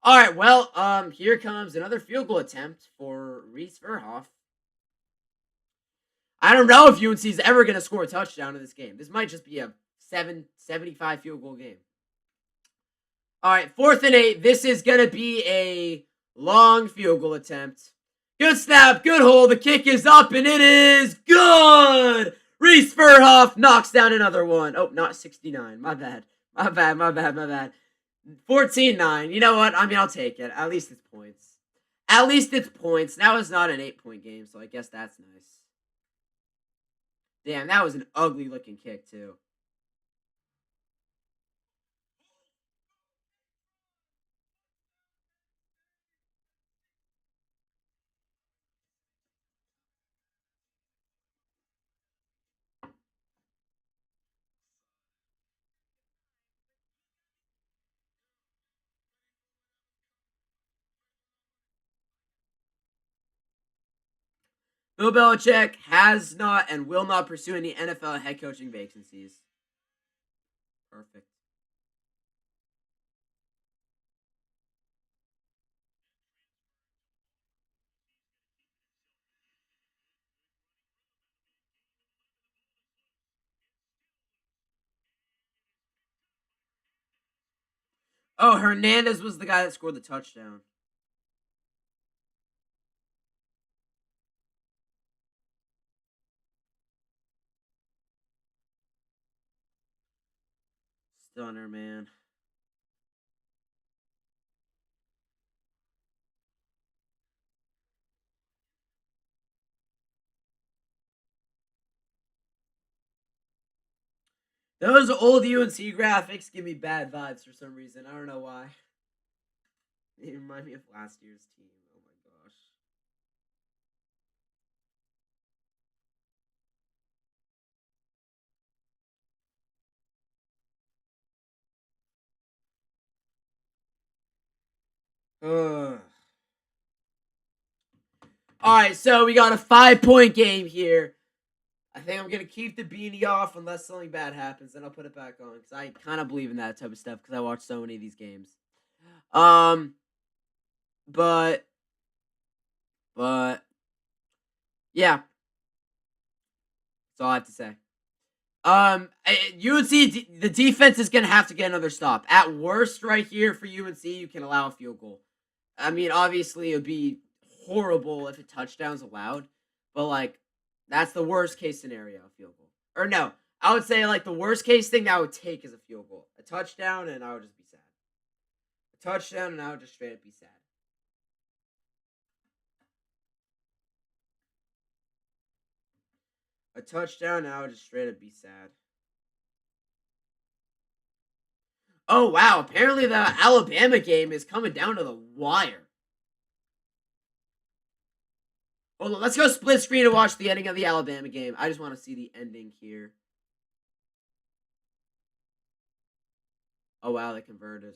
All right, well, here comes another field goal attempt for Reese Verhoff. I don't know if UNC is ever going to score a touchdown in this game. This might just be a 75 field goal game. All right, 4th and 8. This is going to be a long field goal attempt. Good snap, good hold. The kick is up, and it is good. Reese Verhoff knocks down another one. Oh, not 69. My bad. 14-9. You know what? I mean, I'll take it. At least it's points. Now it's not an 8-point game, so I guess that's nice. Damn, that was an ugly looking kick, too. Bill Belichick has not and will not pursue any NFL head coaching vacancies. Perfect. Oh, Hernandez was the guy that scored the touchdown. Stunner, man. Those old UNC graphics give me bad vibes for some reason. I don't know why. They remind me of last year's team. Oh my gosh. Alright, so we got a 5-point game here. I think I'm going to keep the beanie off unless something bad happens. Then I'll put it back on. Because I kind of believe in that type of stuff. Because I watch so many of these games. But, yeah. That's all I have to say. UNC, the defense is going to have to get another stop. At worst, right here for UNC, you can allow a field goal. I mean, obviously, it would be horrible if a touchdown's allowed. But, like, that's the worst case scenario, a field goal. Or no, I would say, like, the worst case thing that I would take is a field goal. A touchdown, and I would just be sad. A touchdown, and I would just straight up be sad. A touchdown, and I would just straight up be sad. Oh, wow. Apparently the Alabama game is coming down to the wire. Hold on, let's go split screen and watch the ending of the Alabama game. I just want to see the ending here. Oh, wow, they converted.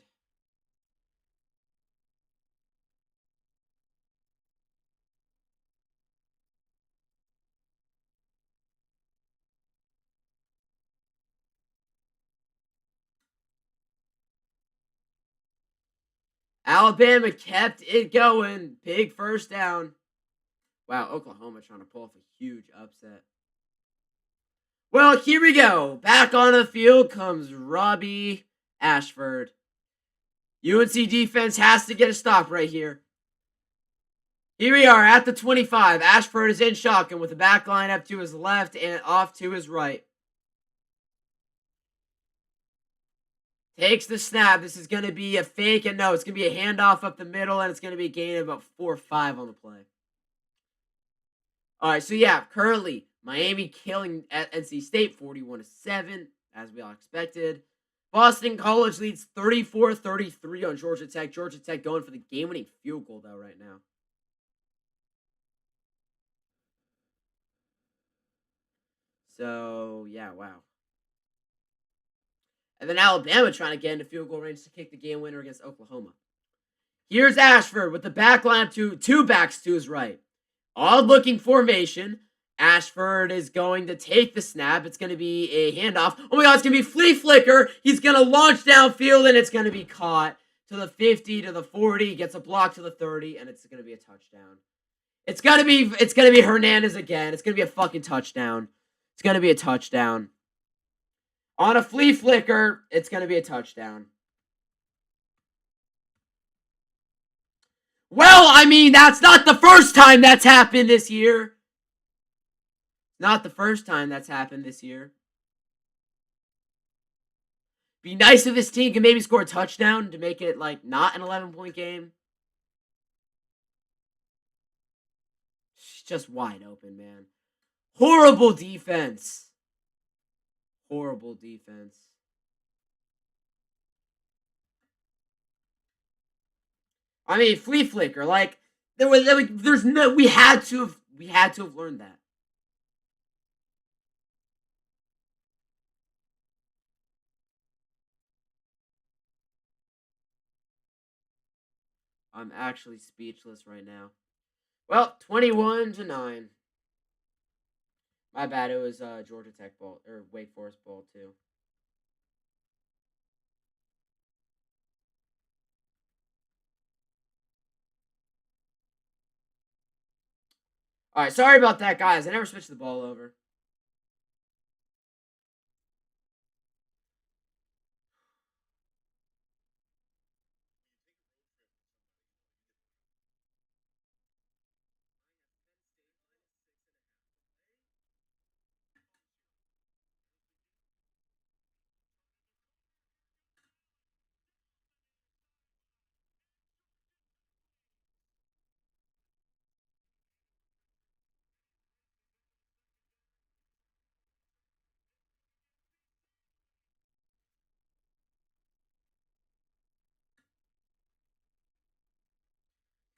Alabama kept it going. Big first down. Wow, Oklahoma trying to pull off a huge upset. Well, here we go. Back on the field comes Robbie Ashford. UNC defense has to get a stop right here. Here we are at the 25. Ashford is in shotgun with the back line up to his left and off to his right. Takes the snap. This is going to be a fake, and no, it's going to be a handoff up the middle, and it's going to be a gain of about 4 or 5 on the play. All right, so yeah, currently Miami killing at NC State 41-7, as we all expected. Boston College leads 34-33 on Georgia Tech. Georgia Tech going for the game-winning field goal, though, right now. So, yeah, wow. And then Alabama trying to get into field goal range to kick the game winner against Oklahoma. Here's Ashford with the back line to 2 backs to his right. Odd-looking formation. Ashford is going to take the snap. It's going to be a handoff. Oh my God, it's going to be flea flicker. He's going to launch downfield, and it's going to be caught to the 50, to the 40. Gets a block to the 30, and it's going to be a touchdown. It's going to be Hernandez again. It's going to be a fucking touchdown. It's going to be a touchdown. On a flea flicker, it's going to be a touchdown. Well, I mean, that's not the first time that's happened this year. Not the first time that's happened this year. Be nice if this team can maybe score a touchdown to make it, like, not an 11-point game. It's just wide open, man. Horrible defense. Horrible defense. I mean, flea flicker. Like, we had to have learned that. I'm actually speechless right now. Well, 21-9. My bad. It was Georgia Tech ball or Wake Forest ball too. All right, sorry about that, guys. I never switched the ball over.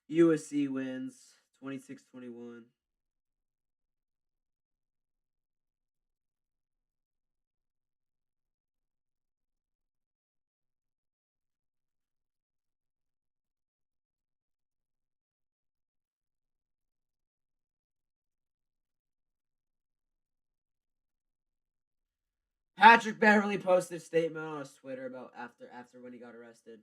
USC wins 26-21. Patrick Beverly posted a statement on his Twitter about after when he got arrested.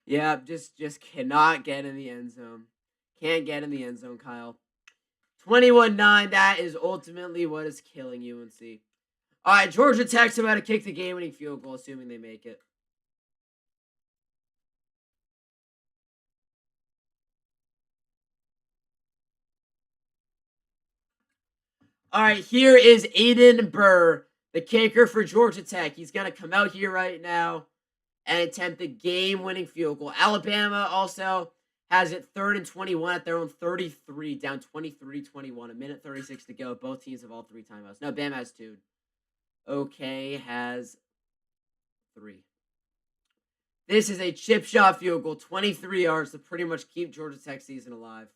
Yeah, just cannot get in the end zone. Can't get in the end zone, Kyle. 21-9. That is ultimately what is killing UNC. All right, Georgia Tech's about to kick the game-winning field goal, assuming they make it. All right, here is Aiden Burr, the kicker for Georgia Tech. He's going to come out here right now and attempt the game-winning field goal. Alabama also has it 3rd and 21 at their own 33, down 23-21. A minute 36 to go. Both teams have all 3 timeouts. No, Bama has 2. OK has 3. This is a chip shot field goal, 23 yards to pretty much keep Georgia Tech season alive.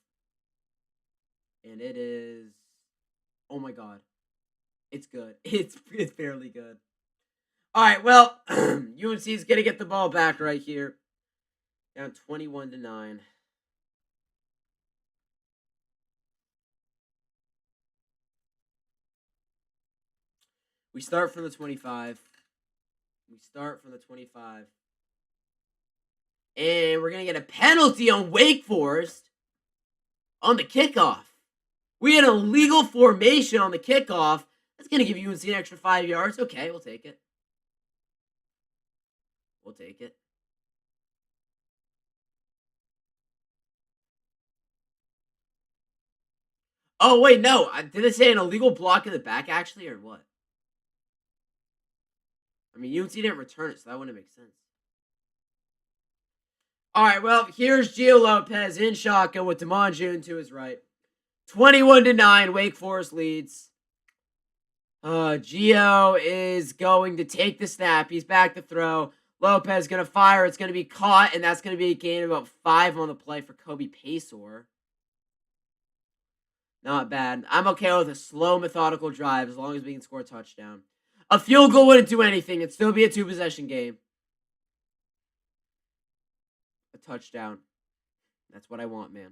And it is... Oh my god. It's good. It's fairly good. All right, well, UNC is going to get the ball back right here. Down 21-9. We start from the 25. And we're going to get a penalty on Wake Forest on the kickoff. We had an illegal formation on the kickoff. That's going to give UNC an extra 5 yards. Okay, we'll take it. Oh, wait, no. Did it say an illegal block in the back, actually, or what? I mean, UNC didn't return it, so that wouldn't make sense. All right, well, here's Gio Lopez in shotgun with Damon June to his right. 21-9, Wake Forest leads. Gio is going to take the snap. He's back to throw. Lopez going to fire. It's going to be caught, and that's going to be a gain of about 5 on the play for Kobe Paysour. Not bad. I'm okay with a slow, methodical drive as long as we can score a touchdown. A field goal wouldn't do anything. It'd still be a 2-possession game. A touchdown. That's what I want, man.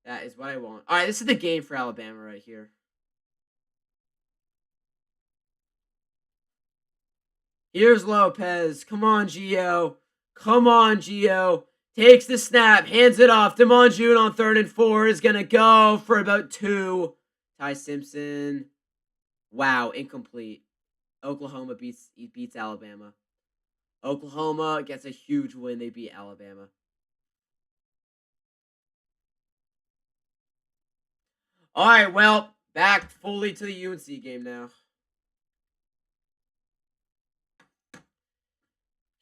That is what I want. All right, this is the game for Alabama right here. Here's Lopez. Come on, Gio. Come on, Gio. Takes the snap, hands it off. Damon June on 3rd and 4 is going to go for about 2. Ty Simpson. Wow, incomplete. Oklahoma beats Alabama. Oklahoma gets a huge win. They beat Alabama. All right, well, back fully to the UNC game now.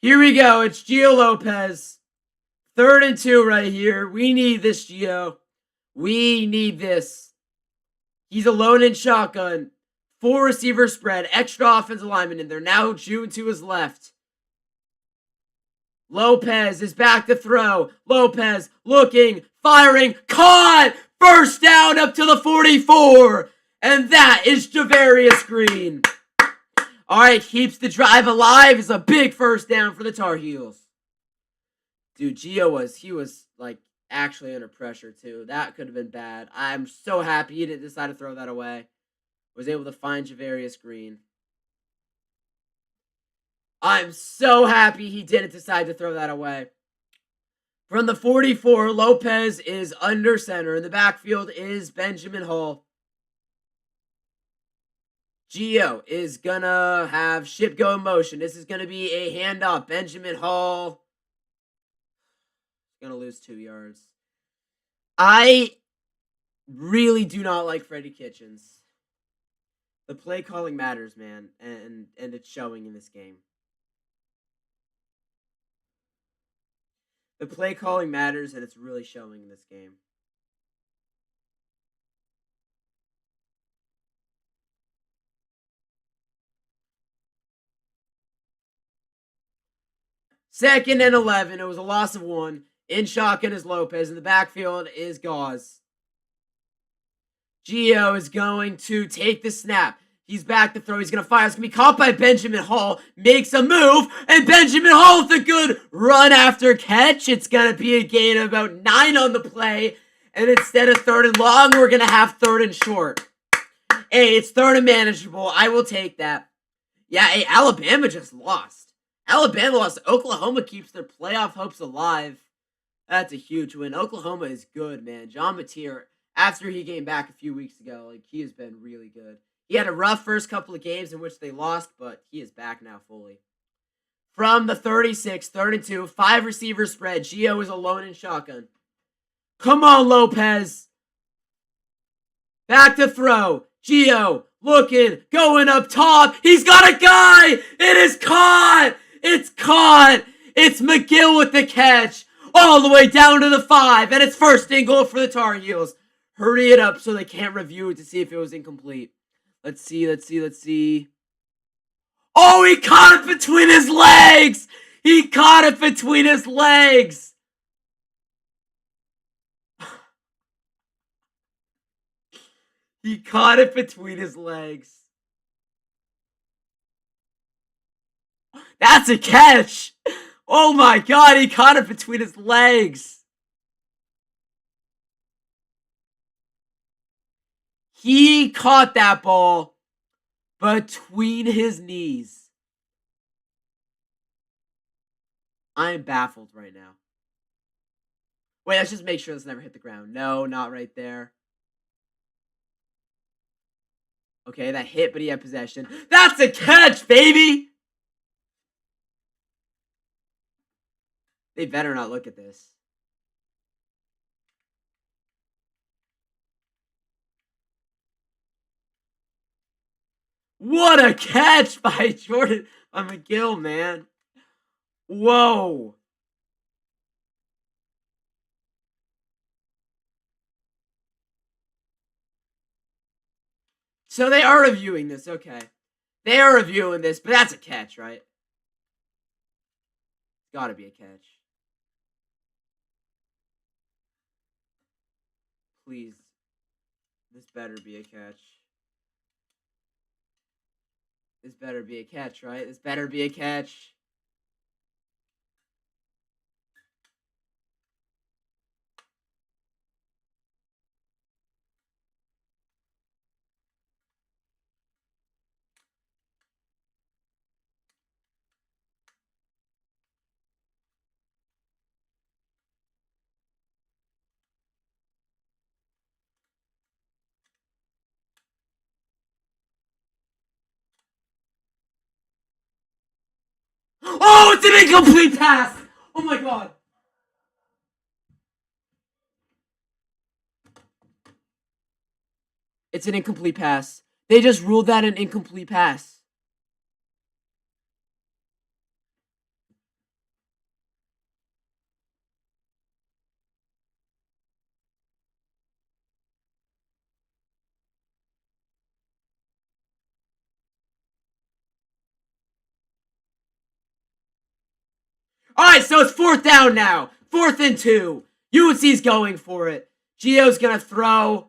Here we go. It's Gio Lopez. 3rd and 2 right here. We need this, Gio. We need this. He's alone in shotgun. 4 receiver spread. Extra offensive lineman in there. Now June to his left. Lopez is back to throw. Lopez looking, firing, caught! First down up to the 44. And that is Javarius Green. All right, keeps the drive alive. It's a big first down for the Tar Heels. Dude, Gio was like actually under pressure too. That could have been bad. I'm so happy he didn't decide to throw that away. Was able to find Javarius Green. I'm so happy he didn't decide to throw that away. From the 44, Lopez is under center. In the backfield is Benjamin Hall. Gio is gonna have ship go in motion. This is gonna be a handoff. Benjamin Hall gonna lose 2 yards. I really do not like Freddie Kitchens. The play calling matters, man, and it's showing in this game. The play calling matters, and it's really showing in this game. Second and 11. It was a loss of 1. In shotgun is Lopez. In the backfield is Gauze. Gio is going to take the snap. He's back to throw. He's going to fire. It's going to be caught by Benjamin Hall. Makes a move. And Benjamin Hall with a good run after catch. It's going to be a gain of about 9 on the play. And instead of 3rd and long, we're going to have 3rd and short. Hey, it's 3rd and manageable. I will take that. Yeah, hey, Alabama just lost. Alabama lost. Oklahoma keeps their playoff hopes alive. That's a huge win. Oklahoma is good, man. John Mateer, after he came back a few weeks ago, like he has been really good. He had a rough first couple of games in which they lost, but he is back now fully. From the 36, 3rd and 2, 5 receiver spread. Gio is alone in shotgun. Come on, Lopez. Back to throw. Gio looking, going up top. He's got a guy. It is caught. It's caught. It's McGill with the catch. All the way down to the 5. And it's 1st and goal for the Tar Heels. Hurry it up so they can't review it to see if it was incomplete. Let's see. Oh, he caught it between his legs. He caught it between his legs. He caught it between his legs. That's a catch. Oh my God, he caught it between his legs. He caught that ball between his knees. I am baffled right now. Wait, let's just make sure this never hit the ground. No, not right there. Okay, that hit, but he had possession. That's a catch, baby! They better not look at this. What a catch by Jordan McGill, man. Whoa. So they are reviewing this, okay. They are reviewing this, but that's a catch, right? Gotta be a catch. Please. This better be a catch. This better be a catch, right? This better be a catch. Oh, it's an incomplete pass! Oh my god. It's an incomplete pass. They just ruled that an incomplete pass. Alright, so it's 4th down now. 4th and 2. UNC's going for it. Gio's gonna throw.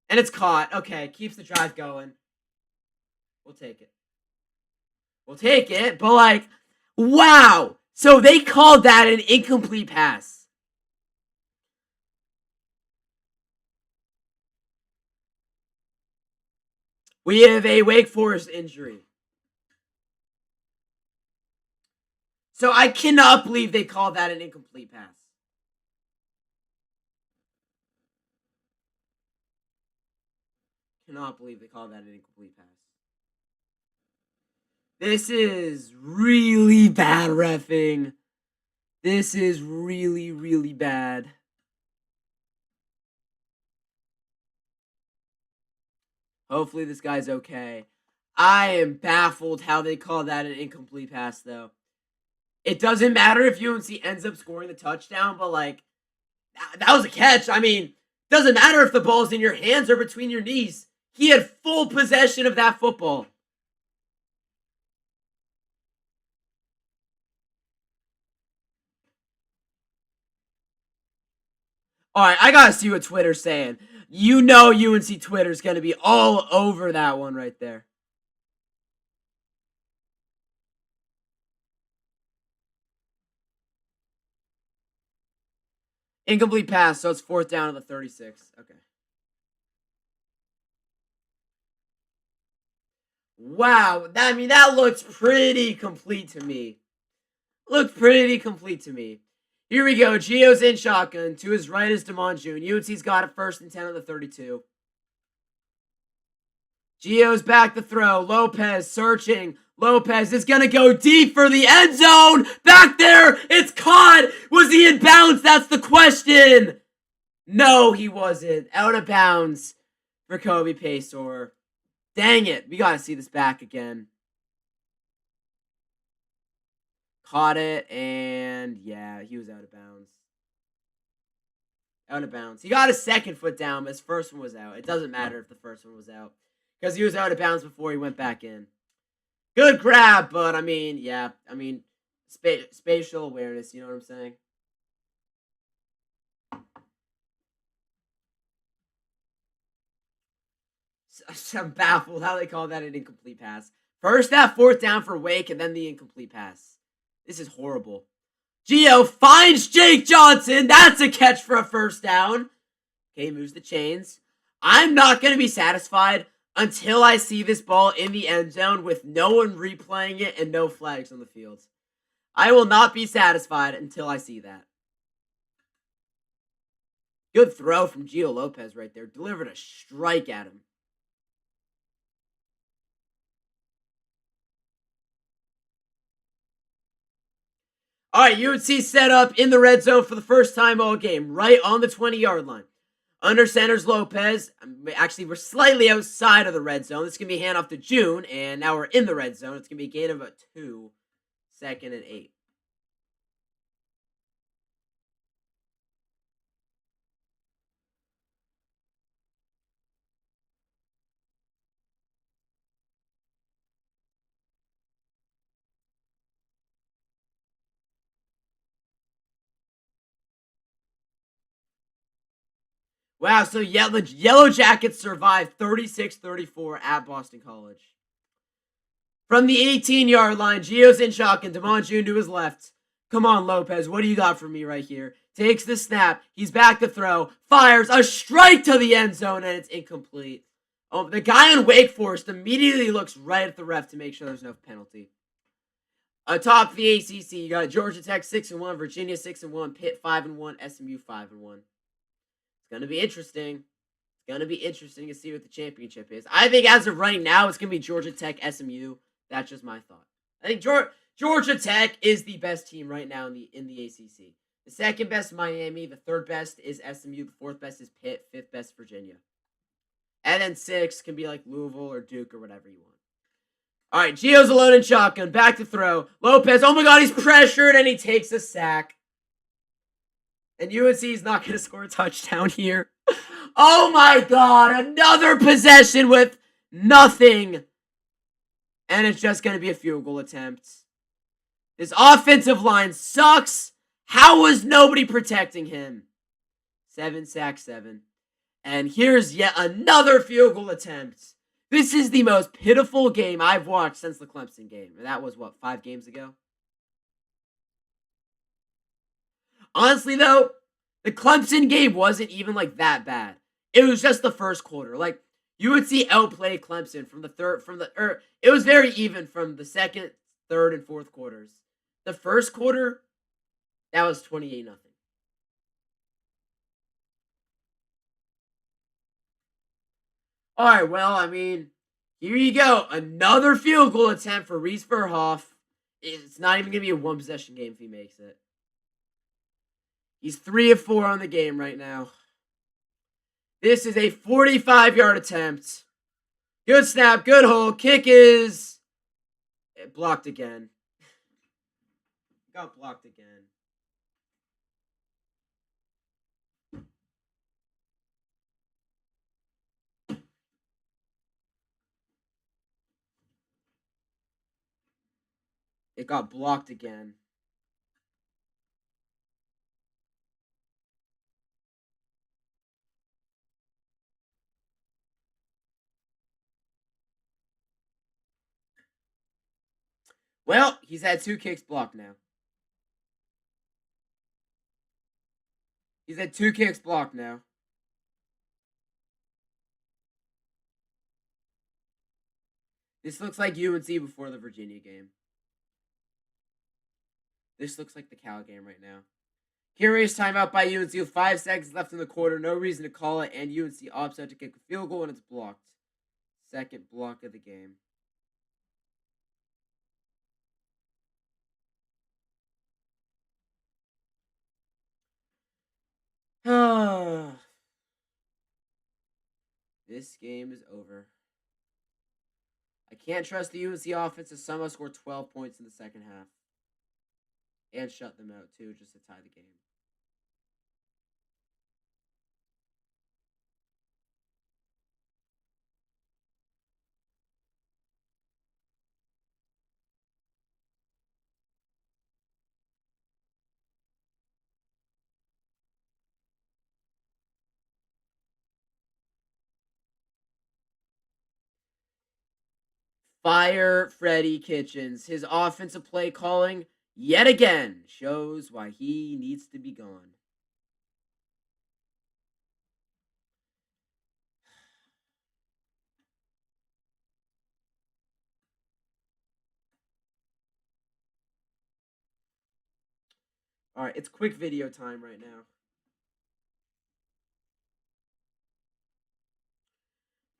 And it's caught. Okay, keeps the drive going. We'll take it. We'll take it, but like, wow! So they called that an incomplete pass. We have a Wake Forest injury. So I cannot believe they called that an incomplete pass. Cannot believe they called that an incomplete pass. This is really bad reffing. This is really, really bad. Hopefully this guy's okay. I am baffled how they call that an incomplete pass, though. It doesn't matter if UNC ends up scoring the touchdown, but like, that was a catch. I mean, doesn't matter if the ball's in your hands or between your knees. He had full possession of that football. Alright, I gotta see what Twitter's saying. You know UNC Twitter's gonna be all over that one right there. Incomplete pass, so it's 4th down to the 36. Okay. Wow, I mean, that looks pretty complete to me. Looks pretty complete to me. Here we go. Gio's in shotgun. To his right is Damon June. UNC's got it 1st and 10 on the 32. Gio's back to throw. Lopez searching. Lopez is going to go deep for the end zone. Back there. It's caught. Was he in bounds? That's the question. No, he wasn't. Out of bounds for Kobe Paysour. Dang it. We got to see this back again. Caught it, and yeah, he was out of bounds. Out of bounds. He got his 2nd foot down, but his 1st one was out. It doesn't matter if the 1st one was out, because he was out of bounds before he went back in. Good grab, but I mean, yeah, I mean, spatial awareness, you know what I'm saying? I'm baffled how they call that an incomplete pass. First that 4th down for Wake, and then the incomplete pass. This is horrible. Gio finds Jake Johnson. That's a catch for a 1st down. Okay, moves the chains. I'm not going to be satisfied until I see this ball in the end zone with no one replaying it and no flags on the field. I will not be satisfied until I see that. Good throw from Gio Lopez right there. Delivered a strike at him. All right, UNC set up in the red zone for the first time all game, right on the 20-yard line. Under center's Lopez. Actually, we're slightly outside of the red zone. This is going to be handoff to June, and now we're in the red zone. It's going to be a gain of a 2, 2nd and 8. Wow, so the Yellow Jackets survived 36-34 at Boston College. From the 18-yard line, Gio's in shock and Damon June to his left. Come on, Lopez, what do you got for me right here? Takes the snap, he's back to throw, fires a strike to the end zone, and it's incomplete. Oh, the guy in Wake Forest immediately looks right at the ref to make sure there's no penalty. Atop the ACC, you got Georgia Tech 6-1, Virginia 6-1, Pitt 5-1, SMU 5-1. It's gonna be interesting. It's gonna be interesting to see what the championship is. I think as of right now, it's gonna be Georgia Tech, SMU. That's just my thought. I think Georgia Tech is the best team right now in the ACC. The second best, Miami. The third best is SMU. The fourth best is Pitt. Fifth best, Virginia. And then sixth can be like Louisville or Duke or whatever you want. All right, Gio's alone in shotgun. Back to throw. Lopez, oh my God, he's pressured and he takes a sack. And UNC is not going to score a touchdown here. Oh my God, another possession with nothing. And it's just going to be a field goal attempt. This offensive line sucks. How was nobody protecting him? 7 sacks, 7. And here's yet another field goal attempt. This is the most pitiful game I've watched since the Clemson game. And that was, 5 games ago? Honestly, though, the Clemson game wasn't even, that bad. It was just the first quarter. You would see outplay Clemson it was very even from the second, third, and fourth quarters. The first quarter, that was 28-0. All right, well, here you go. Another field goal attempt for Reese Verhoff. It's not even going to be a one-possession game if he makes it. He's 3 of 4 on the game right now. This is a 45-yard attempt. Good snap, good hold. Kick is blocked again. Got blocked again. It got blocked again. Well, he's had 2 kicks blocked now. He's had 2 kicks blocked now. This looks like UNC before the Virginia game. This looks like the Cal game right now. Curious timeout by UNC with 5 seconds left in the quarter. No reason to call it, and UNC opts out to kick a field goal, and it's blocked. Second block of the game. This game is over. I can't trust the UNC offense to somehow score 12 points in the second half. And shut them out, too, just to tie the game. Fire Freddie Kitchens. His offensive play calling, yet again, shows why he needs to be gone. All right, it's quick video time right now.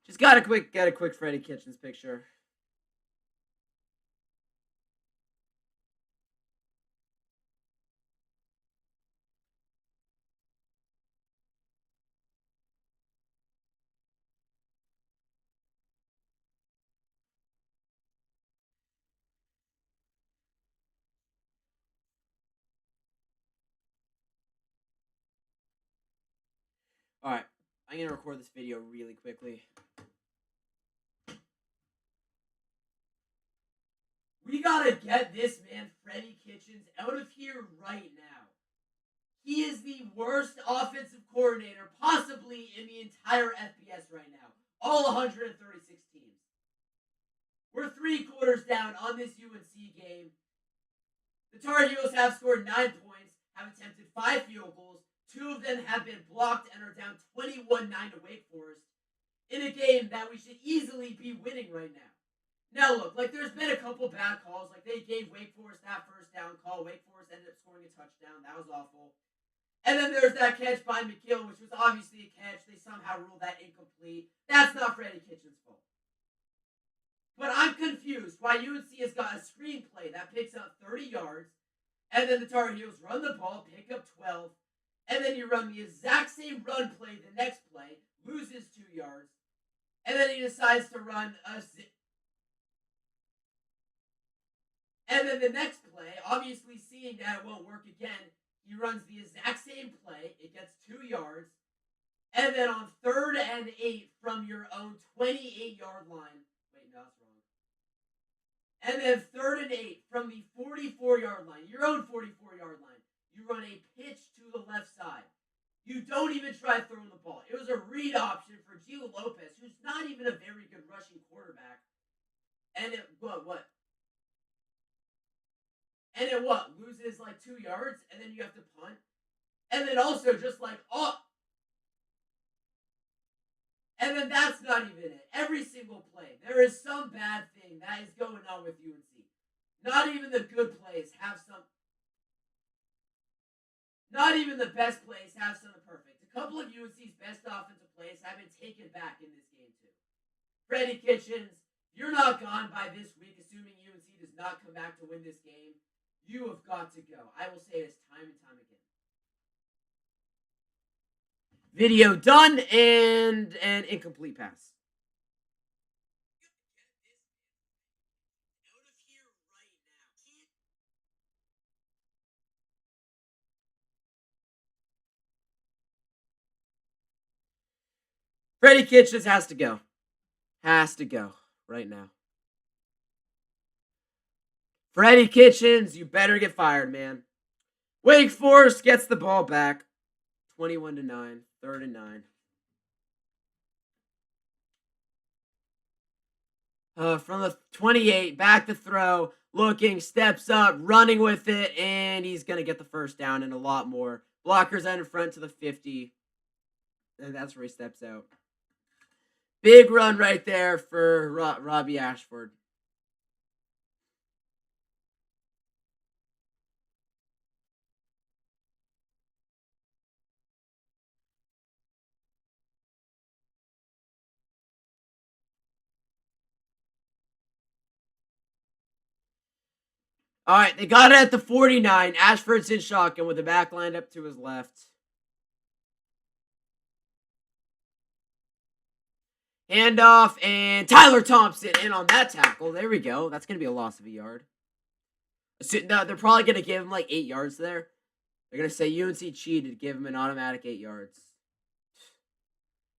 Just get a quick Freddie Kitchens picture. All right, I'm gonna record this video really quickly. We gotta get this man, Freddie Kitchens, out of here right now. He is the worst offensive coordinator possibly in the entire FBS right now. All 136 teams. We're 3 quarters down on this UNC game. The Tar Heels have scored 9 points, have attempted 5 field goals. 2 of them have been blocked and are down 21-9 to Wake Forest in a game that we should easily be winning right now. Now look, there's been a couple bad calls. They gave Wake Forest that first down call. Wake Forest ended up scoring a touchdown. That was awful. And then there's that catch by McGill, which was obviously a catch. They somehow ruled that incomplete. That's not Freddie Kitchens' fault. But I'm confused why UNC has got a screenplay that picks up 30 yards, and then the Tar Heels run the ball, pick up 12, and then you run the exact same run play the next play, loses 2 yards, and then he decides to run a zip. And then the next play, obviously seeing that it won't work again, he runs the exact same play, it gets 2 yards, and then on 3rd and 8 from your own 28-yard line, wait, no, that's wrong. And then 3rd and 8 from the 44-yard line, your own 44-yard line, you run a pitch to the left side. You don't even try throwing the ball. It was a read option for Gio Lopez, who's not even a very good rushing quarterback. And it, what? And it loses 2 yards, and then you have to punt. And then also just and then that's not even it. Every single play, there is some bad thing that is going on with UNC. Not even the good plays have some. Not even the best plays have something perfect. A couple of UNC's best offensive plays have been taken back in this game too. Freddie Kitchens, you're not gone by this week, assuming UNC does not come back to win this game. You have got to go. I will say this time and time again. Video done and an incomplete pass. Freddie Kitchens has to go. Has to go right now. Freddie Kitchens, you better get fired, man. Wake Forest gets the ball back. 21-9, 3rd and 9. From the 28, back to throw, looking, steps up, running with it, and he's going to get the first down and a lot more. Blockers out in front to the 50, and that's where he steps out. Big run right there for Robbie Ashford. All right, they got it at the 49. Ashford's in shotgun with the back lined up to his left. Handoff, and Tyler Thompson in on that tackle. There we go. That's going to be a loss of a yard. So, no, they're probably going to give him 8 yards there. They're going to say UNC cheated, give him an automatic 8 yards.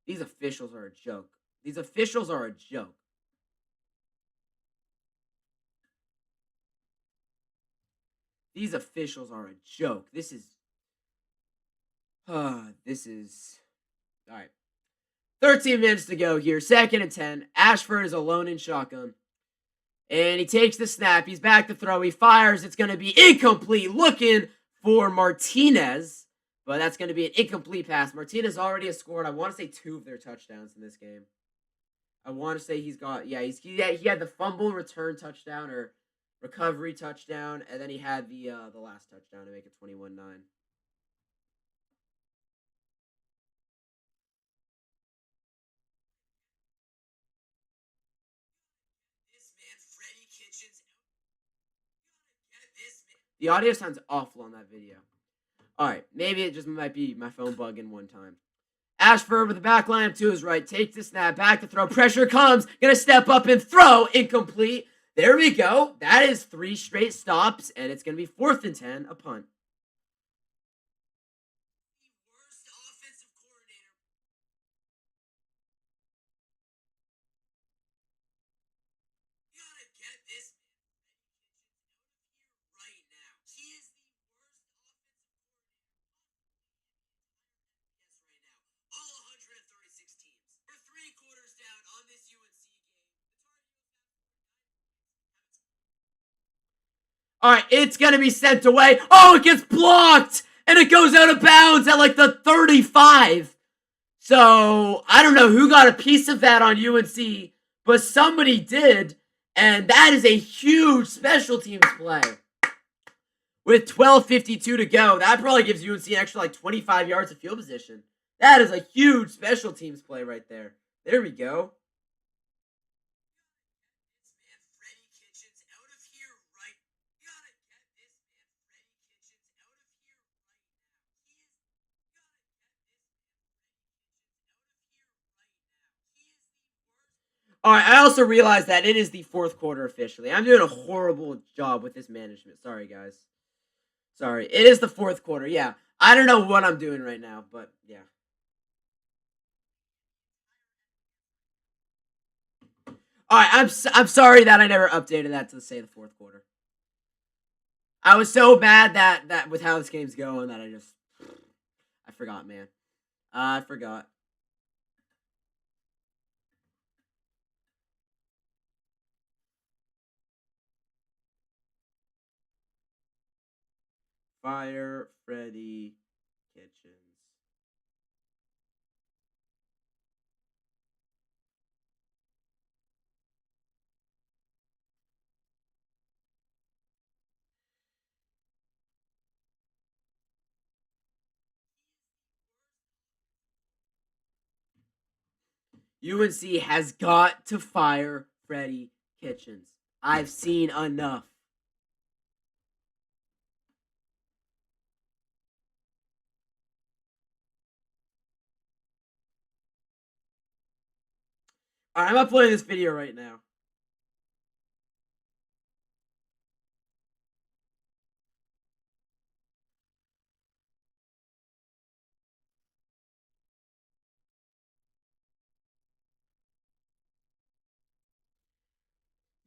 These officials are a joke. These officials are a joke. These officials are a joke. This is... all right. 13 minutes to go here. 2nd and 10. Ashford is alone in shotgun. And he takes the snap. He's back to throw. He fires. It's going to be incomplete. Looking for Martinez. But that's going to be an incomplete pass. Martinez already has scored, I want to say, 2 of their touchdowns in this game. I want to say he's got... Yeah, he had the fumble return touchdown or recovery touchdown. And then he had the last touchdown to make it 21-9. The audio sounds awful on that video. Alright, maybe it just might be my phone bugging one time. Ashford with the back line up to his right. Takes the snap. Back to throw. Pressure comes. Gonna step up and throw. Incomplete. There we go. That is 3 straight stops. And it's gonna be 4th and 10. A punt. All right, it's going to be sent away. Oh, it gets blocked, and it goes out of bounds at like the 35. So, I don't know who got a piece of that on UNC, but somebody did, and that is a huge special teams play. With 12:52 to go, that probably gives UNC an extra like 25 yards of field position. That is a huge special teams play right there. There we go. All right, I also realized that it is the fourth quarter officially. I'm doing a horrible job with this management. Sorry, guys. Sorry. It is the fourth quarter. Yeah. I don't know what I'm doing right now, but yeah. All right, I'm sorry that I never updated that to say the fourth quarter. I was so bad that with how this game's going that I forgot, man. I forgot. Fire Freddy Kitchens. UNC has got to fire Freddy Kitchens. I've seen enough. All right, I'm uploading this video right now.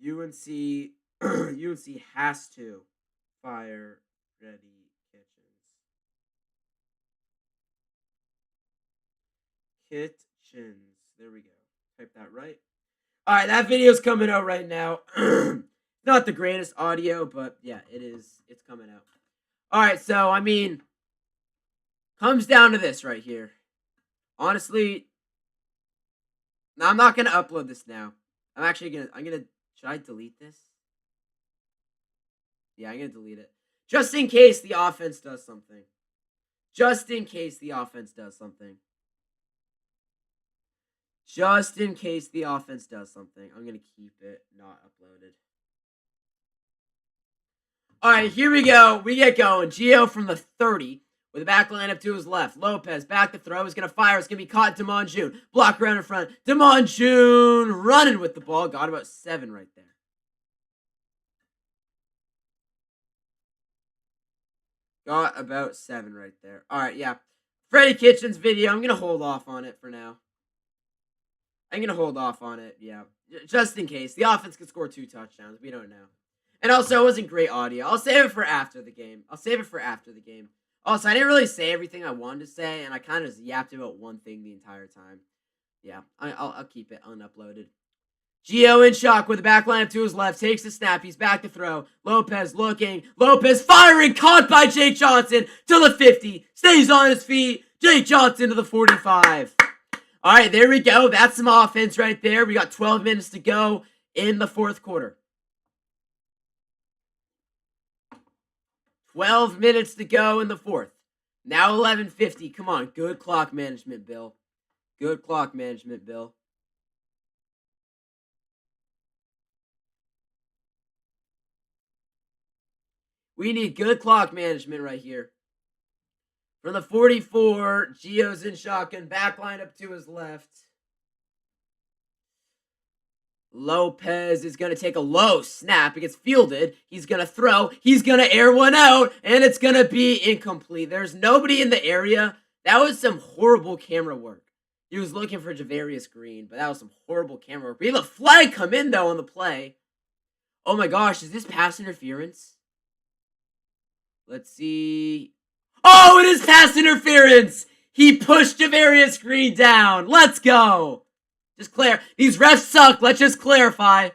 UNC UNC has to fire Freddy Kitchens. Kitchens. There we go. Type that right. All right, that video's coming out right now. Not the greatest audio, but yeah, it is. It's coming out. All right, so I mean, comes down to this right here. Honestly, no, I'm not gonna upload this now. I'm gonna. Should I delete this? Yeah, I'm gonna delete it. Just in case the offense does something. Just in case the offense does something. Just in case the offense does something. I'm gonna keep it not uploaded. Alright, here we go. We get going. Gio from the 30. With the back line up to his left. Lopez back to throw. He's going to fire. It's going to be caught. Damon June. Block around in front. Damon June running with the ball. Got about 7 right there. Got about 7 right there. All right, yeah. Freddy Kitchens video. I'm going to hold off on it for now. I'm going to hold off on it, yeah. Just in case. The offense could score 2 touchdowns. We don't know. And also, it wasn't great audio. I'll save it for after the game. Also, I didn't really say everything I wanted to say, and I kind of yapped about one thing the entire time. Yeah, I'll keep it unuploaded. Gio in shock with the back line up to his left. Takes the snap. He's back to throw. Lopez looking. Lopez firing. Caught by Jake Johnson to the 50. Stays on his feet. Jake Johnson to the 45. All right, there we go. That's some offense right there. We got 12 minutes to go in the fourth quarter. 12 minutes to go in the fourth. Now 11:50. Come on. Good clock management, Bill. Good clock management, Bill. We need good clock management right here. From the 44, Gio's in shotgun. Back line up to his left. Lopez is going to take a low snap. It gets fielded. He's going to throw. He's going to air one out, and it's going to be incomplete. There's nobody in the area. That was some horrible camera work. He was looking for Javarius Green, but that was some horrible camera work. We have a flag come in, though, on the play. Oh, my gosh. Is this pass interference? Let's see. Oh, it is pass interference. He pushed Javarius Green down. Let's go. Just clear. These refs suck. Let's just clarify.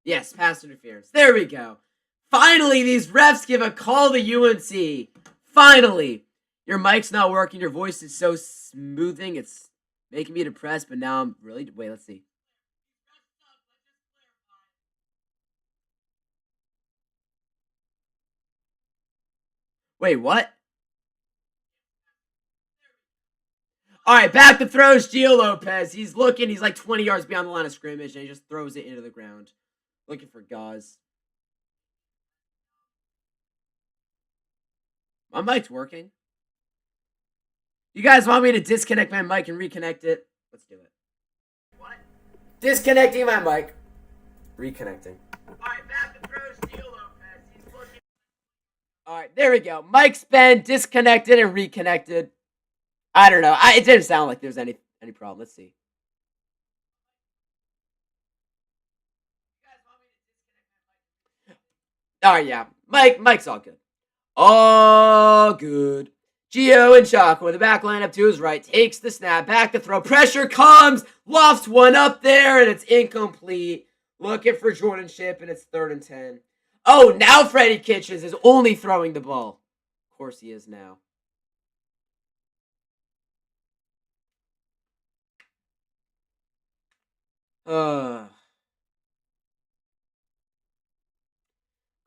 Yes, pass interference. There we go. Finally, these refs give a call to UNC. Finally. Your mic's not working. Your voice is so smoothing. It's making me depressed, but now I'm really... Wait, let's see. Wait, what? All right, back to throws Gio Lopez. He's looking. He's like 20 yards beyond the line of scrimmage, and he just throws it into the ground. Looking for Gauze. My mic's working. You guys want me to disconnect my mic and reconnect it? Let's do it. What? Disconnecting my mic. Reconnecting. All right, back to throws Gio Lopez. He's looking. All right, there we go. Mic's been disconnected and reconnected. I don't know. It didn't sound like there was any problem. Let's see. All right, yeah. Mike's all good. All good. Gio and Chaco in the back lineup to his right. Takes the snap. Back to throw. Pressure comes. Lofts one up there, and it's incomplete. Looking for Jordan Ship, and it's 3rd and 10. Oh, now Freddie Kitchens is only throwing the ball. Of course he is now.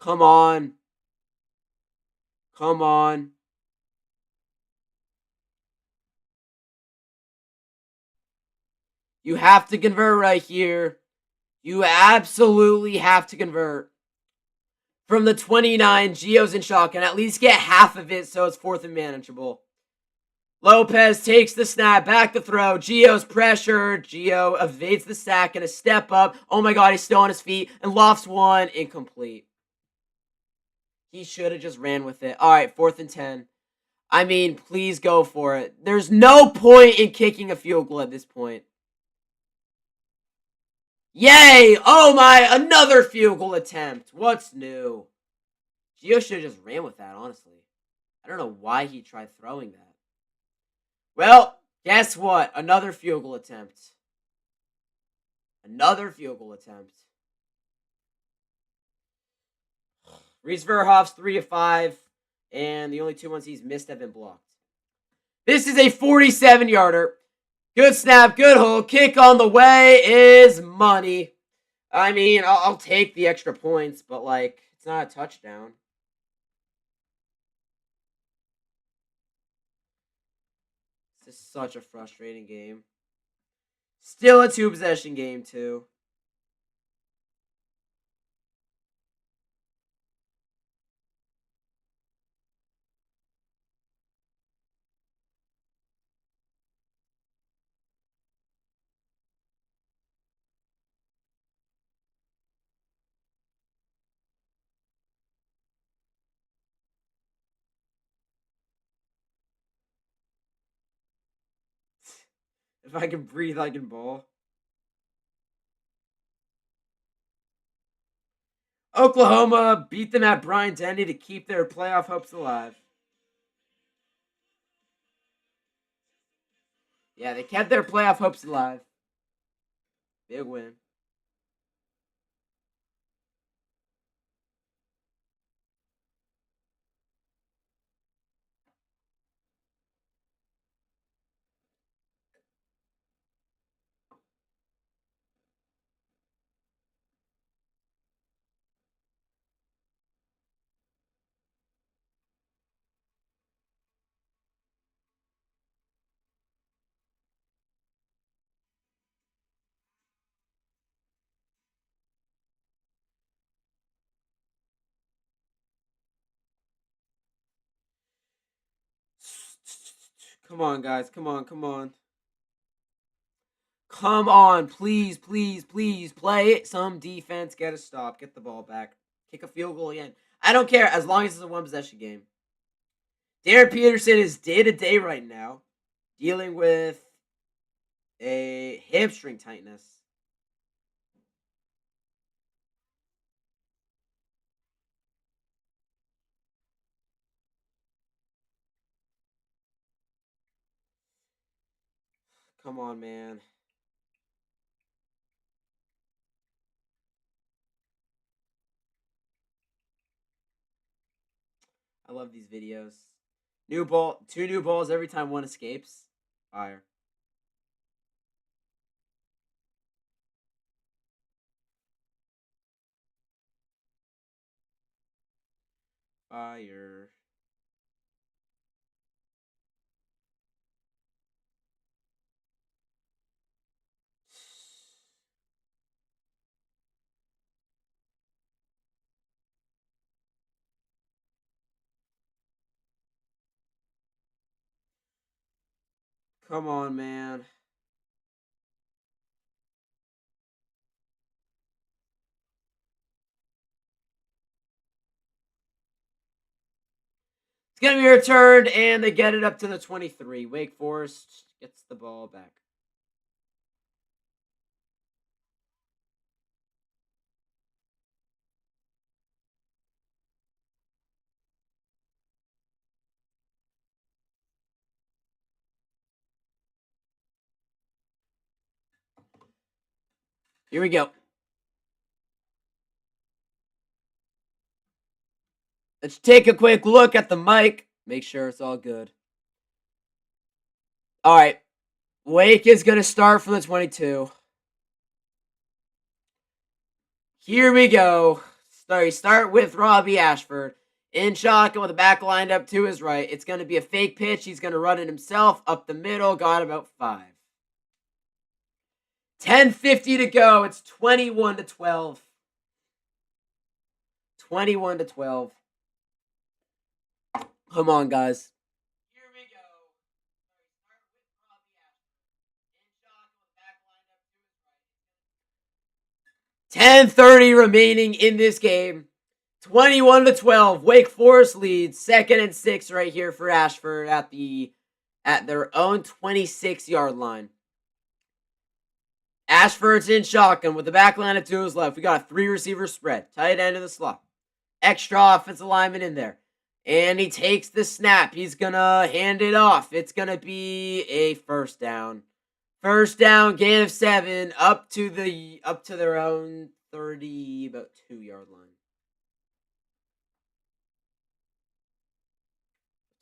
Come on. Come on. You have to convert right here. You absolutely have to convert. From the 29, Gio's in shock, and at least get half of it so it's 4th and manageable. Lopez takes the snap, back to throw. Gio's pressured. Gio evades the sack and a step up. Oh my god, he's still on his feet. And lofts one, incomplete. He should have just ran with it. All right, 4th and 10. I mean, please go for it. There's no point in kicking a field goal at this point. Yay! Oh my, another field goal attempt. What's new? Gio should have just ran with that, honestly. I don't know why he tried throwing that. Well, guess what? Another field goal attempt. Another field goal attempt. Reese Verhoff's 3 of 5, and the only 2 ones he's missed have been blocked. This is a 47-yarder. Good snap, good hold. Kick on the way is money. I mean, I'll take the extra points, but, like, it's not a touchdown. This is such a frustrating game. Still a 2-possession game, too. If I can breathe, I can ball. Oklahoma beat them at Bryant-Denny to keep their playoff hopes alive. Yeah, they kept their playoff hopes alive. Big win. Come on, guys. Come on, come on. Come on, please, please, please. Play some defense. Get a stop. Get the ball back. Kick a field goal again. I don't care as long as it's a 1-possession game. Darren Peterson is day-to-day right now, dealing with a hamstring tightness. Come on, man. I love these videos. New ball, 2 new balls every time one escapes. Fire. Fire. Come on, man. It's going to be returned, and they get it up to the 23. Wake Forest gets the ball back. Here we go. Let's take a quick look at the mic. Make sure it's all good. All right. Wake is going to start from the 22. Here we go. Start with Robbie Ashford. In shotgun with the back lined up to his right. It's going to be a fake pitch. He's going to run it himself up the middle. Got about 5. 10:50 to go. It's 21-12. 21-12. Come on, guys. Here we go. Start with Robbie Ashford. In shotgun with the back lined up to his right. 10:30 remaining in this game. 21-12. Wake Forest leads. 2nd and 6 right here for Ashford at their own 26-yard line. Ashford's in shotgun with the back line up to his left. We got a 3-receiver spread. Tight end of the slot. Extra offensive lineman in there. And he takes the snap. He's going to hand it off. It's going to be a first down. First down, gain of 7 up to their own 30, about 2-yard line.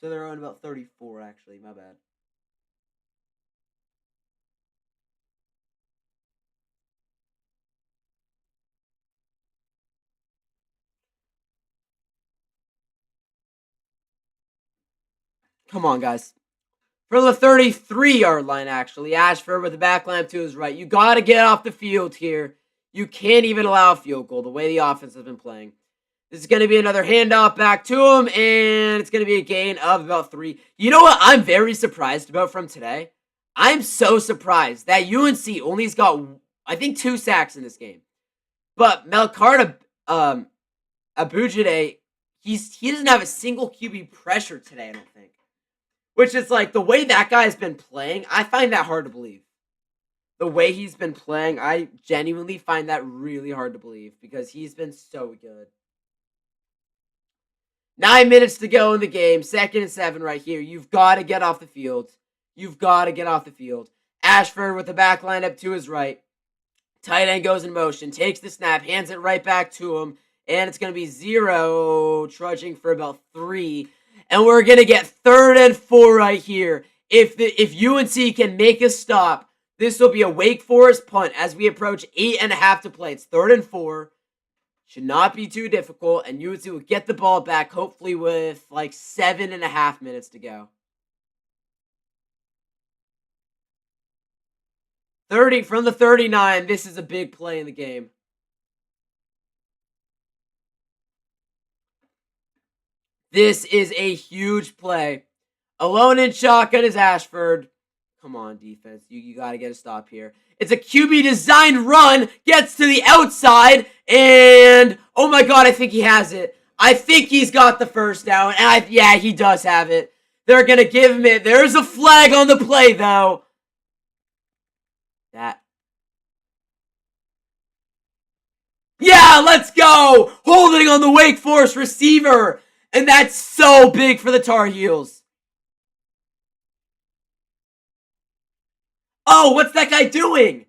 To their own about 34, actually. My bad. Come on, guys. For the 33-yard line, actually. Ashford with the back line to his right. You got to get off the field here. You can't even allow a field goal the way the offense has been playing. This is going to be another handoff back to him, and it's going to be a gain of about 3. You know what I'm very surprised about from today? I'm so surprised that UNC only's got, I think, 2 sacks in this game. But Melkart Abujide, he doesn't have a single QB pressure today, I don't think. Which is like, the way that guy's been playing, I find that hard to believe. The way he's been playing, I genuinely find that really hard to believe because he's been so good. 9 minutes to go in the game. 2nd and 7 right here. You've got to get off the field. You've got to get off the field. Ashford with the back line up to his right. Tight end goes in motion. Takes the snap. Hands it right back to him. And it's going to be 0. Trudging for about 3. And we're going to get 3rd and 4 right here. If UNC can make a stop, this will be a Wake Forest punt as we approach 8.5 to play. It's 3rd and 4. Should not be too difficult. And UNC will get the ball back, hopefully with like 7.5 minutes to go. 30 from the 39. This is a big play in the game. This is a huge play. Alone in shotgun is Ashford. Come on, defense. You got to get a stop here. It's a QB designed run. Gets to the outside. And, oh my God, I think he has it. I think he's got the first down. And yeah, he does have it. They're going to give him it. There's a flag on the play, though. Yeah, let's go. Holding on the Wake Forest receiver. And that's so big for the Tar Heels. Oh, what's that guy doing?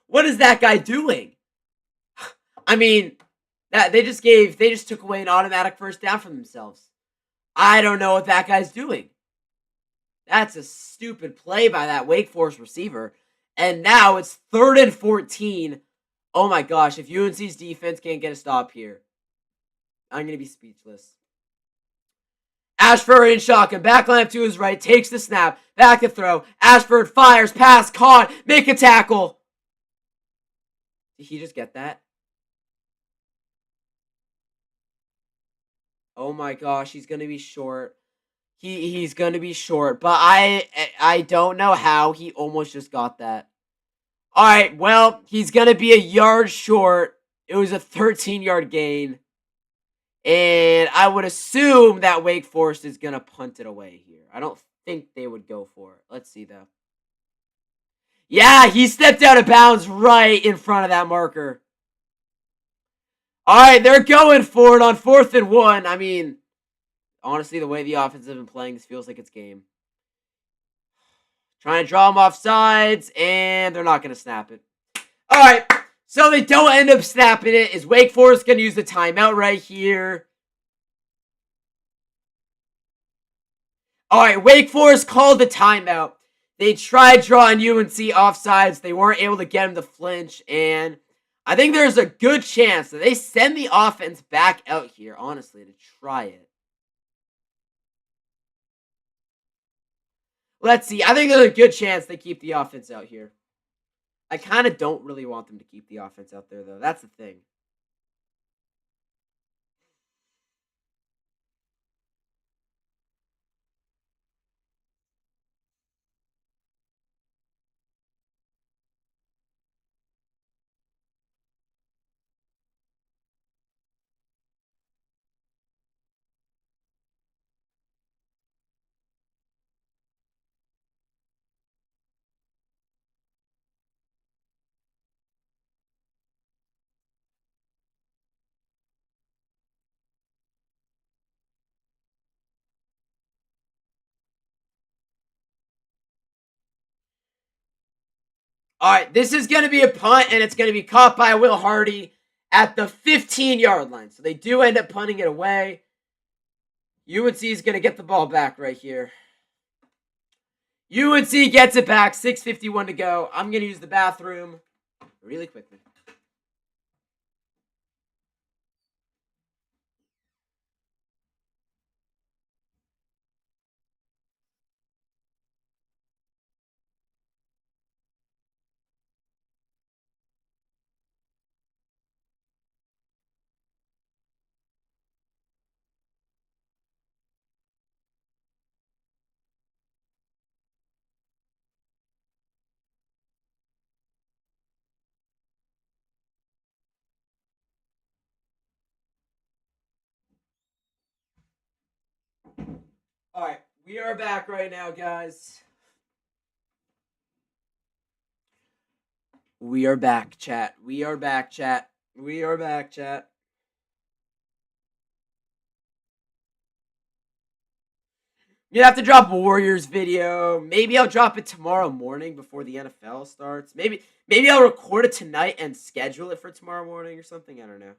What is that guy doing? I mean, they just took away an automatic first down from themselves. I don't know what that guy's doing. That's a stupid play by that Wake Forest receiver. And now it's 3rd and 14. Oh my gosh, if UNC's defense can't get a stop here, I'm going to be speechless. Ashford in shotgun, back line to his right, takes the snap, back to throw. Ashford fires, pass, caught, make a tackle. Did he just get that? Oh my gosh, he's going to be short. He's going to be short, but I don't know how he almost just got that. All right, well, he's going to be a yard short. It was a 13-yard gain. And I would assume that Wake Forest is going to punt it away here. I don't think they would go for it. Let's see, though. Yeah, he stepped out of bounds right in front of that marker. All right, they're going for it on 4th and 1. I mean, honestly, the way the offense has been playing, this feels like it's game. Trying to draw them off sides, and they're not going to snap it. All right, so they don't end up snapping it. Is Wake Forest going to use the timeout right here? All right, Wake Forest called the timeout. They tried drawing UNC offsides. They weren't able to get him to flinch, and I think there's a good chance that they send the offense back out here, honestly, to try it. Let's see. I think there's a good chance they keep the offense out here. I kind of don't really want them to keep the offense out there, though. That's the thing. All right, this is going to be a punt, and it's going to be caught by Will Hardy at the 15-yard line. So they do end up punting it away. UNC is going to get the ball back right here. UNC gets it back, 6:51 to go. I'm going to use the bathroom really quickly. All right, we are back right now, guys. We are back, chat. We are back, chat. We are back, chat. You have to drop a Warriors video. Maybe I'll drop it tomorrow morning before the NFL starts. Maybe I'll record it tonight and schedule it for tomorrow morning or something. I don't know.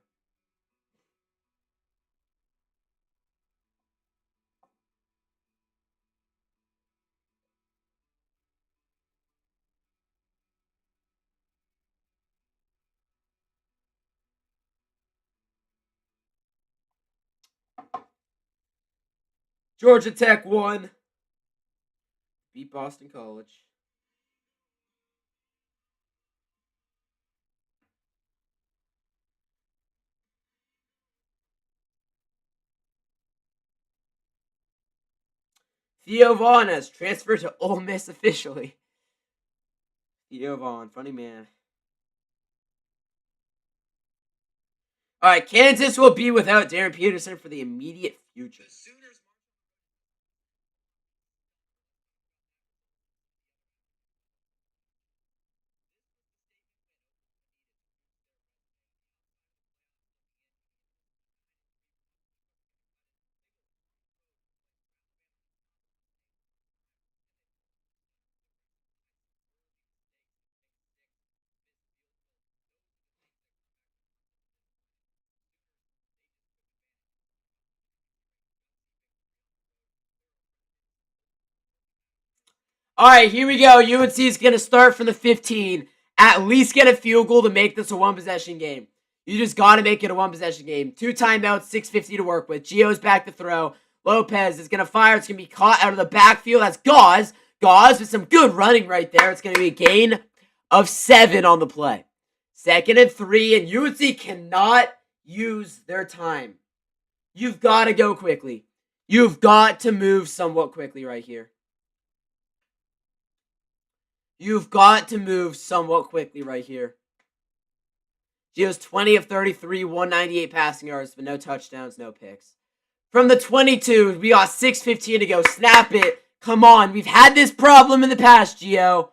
Georgia Tech won. Beat Boston College. Theo Vaughn has transferred to Ole Miss officially. Theo Vaughn, funny man. All right, Kansas will be without Darren Peterson for the immediate future. All right, here we go. UNC is going to start from the 15. At least get a field goal to make this a one-possession game. You just got to make it a one-possession game. 2 timeouts, 6:50 to work with. Gio's back to throw. Lopez is going to fire. It's going to be caught out of the backfield. That's Gauze. Gauze with some good running right there. It's going to be a gain of 7 on the play. 2nd and 3, and UNC cannot use their time. You've got to go quickly. You've got to move somewhat quickly right here. You've got to move somewhat quickly right here. Gio's 20 of 33, 198 passing yards, but no touchdowns, no picks. From the 22, we got 6:15 to go. Snap it. Come on. We've had this problem in the past, Gio.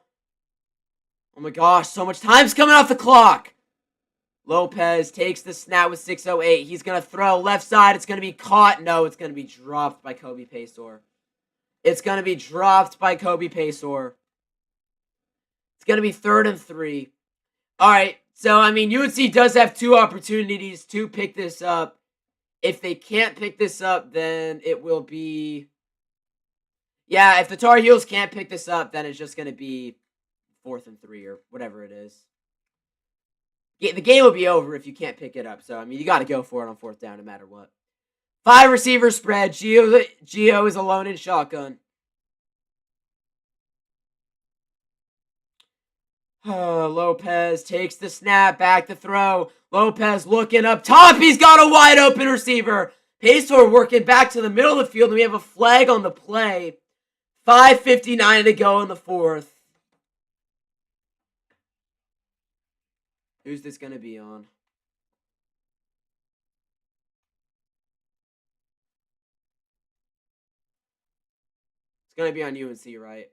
Oh my gosh, so much time's coming off the clock. Lopez takes the snap with 6:08. He's going to throw left side. It's going to be caught. No, it's going to be dropped by Kobe Paysour. It's going to be dropped by Kobe Paysour. It's going to be 3rd and 3. All right, so, I mean, UNC does have 2 opportunities to pick this up. If they can't pick this up, then it will be... Yeah, if the Tar Heels can't pick this up, then it's just going to be 4th and 3 or whatever it is. The game will be over if you can't pick it up. So, I mean, you got to go for it on 4th down no matter what. 5 receiver spread. Gio is alone in shotgun. Lopez takes the snap, back to throw. Lopez looking up top. He's got a wide open receiver. Paysour working back to the middle of the field, and we have a flag on the play. 5:59 to go in the 4th. Who's this going to be on? It's going to be on UNC, right?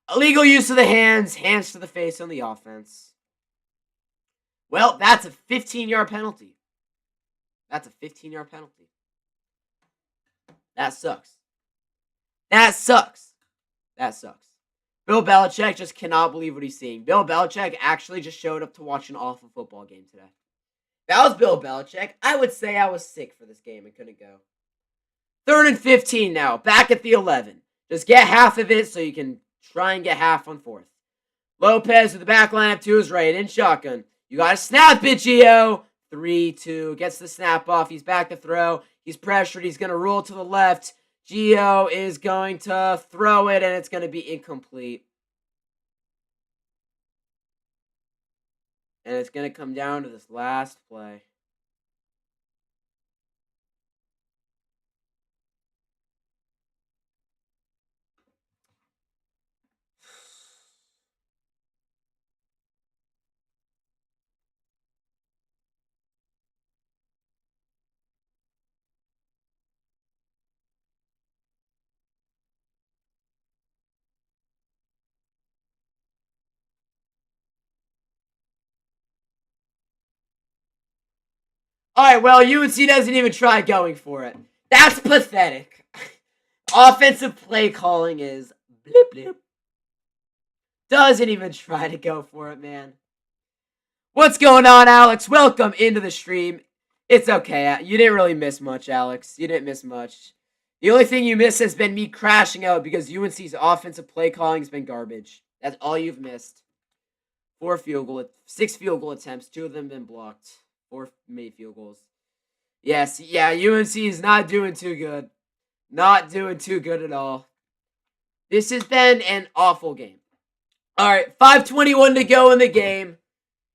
Illegal use of the hands. Hands to the face on the offense. Well, that's a 15-yard penalty. That's a 15-yard penalty. That sucks. That sucks. That sucks. Bill Belichick just cannot believe what he's seeing. Bill Belichick actually just showed up to watch an awful football game today. If that was Bill Belichick, I would say I was sick for this game and couldn't go. 3rd and 15 now. Back at the 11. Just get half of it so you can try and get half on 4th. Lopez with the back lineup to his right in shotgun. You got to snap it, Gio. 3-2. Gets the snap off. He's back to throw. He's pressured. He's going to roll to the left. Gio is going to throw it, and it's going to be incomplete. And it's going to come down to this last play. All right, well, UNC doesn't even try going for it. That's pathetic. Offensive play calling is blip blip. Doesn't even try to go for it, man. What's going on, Alex? Welcome into the stream. It's okay. You didn't really miss much, Alex. You didn't miss much. The only thing you missed has been me crashing out because UNC's offensive play calling has been garbage. That's all you've missed. 6 field goal attempts. 2 of them been blocked. 4 made field goals. Yes, yeah, UNC is not doing too good. Not doing too good at all. This has been an awful game. All right, 5:21 to go in the game.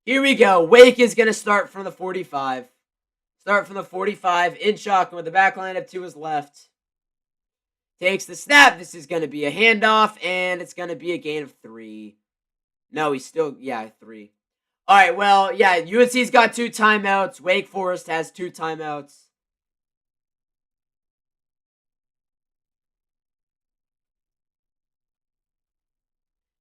Here we go. Wake is going to start from the 45. Start from the 45 in shotgun with the back lineup to his left. Takes the snap. This is going to be a handoff, and it's going to be a gain of 3. No, he's still, 3. All right, well, yeah, UNC's got 2 timeouts. Wake Forest has 2 timeouts.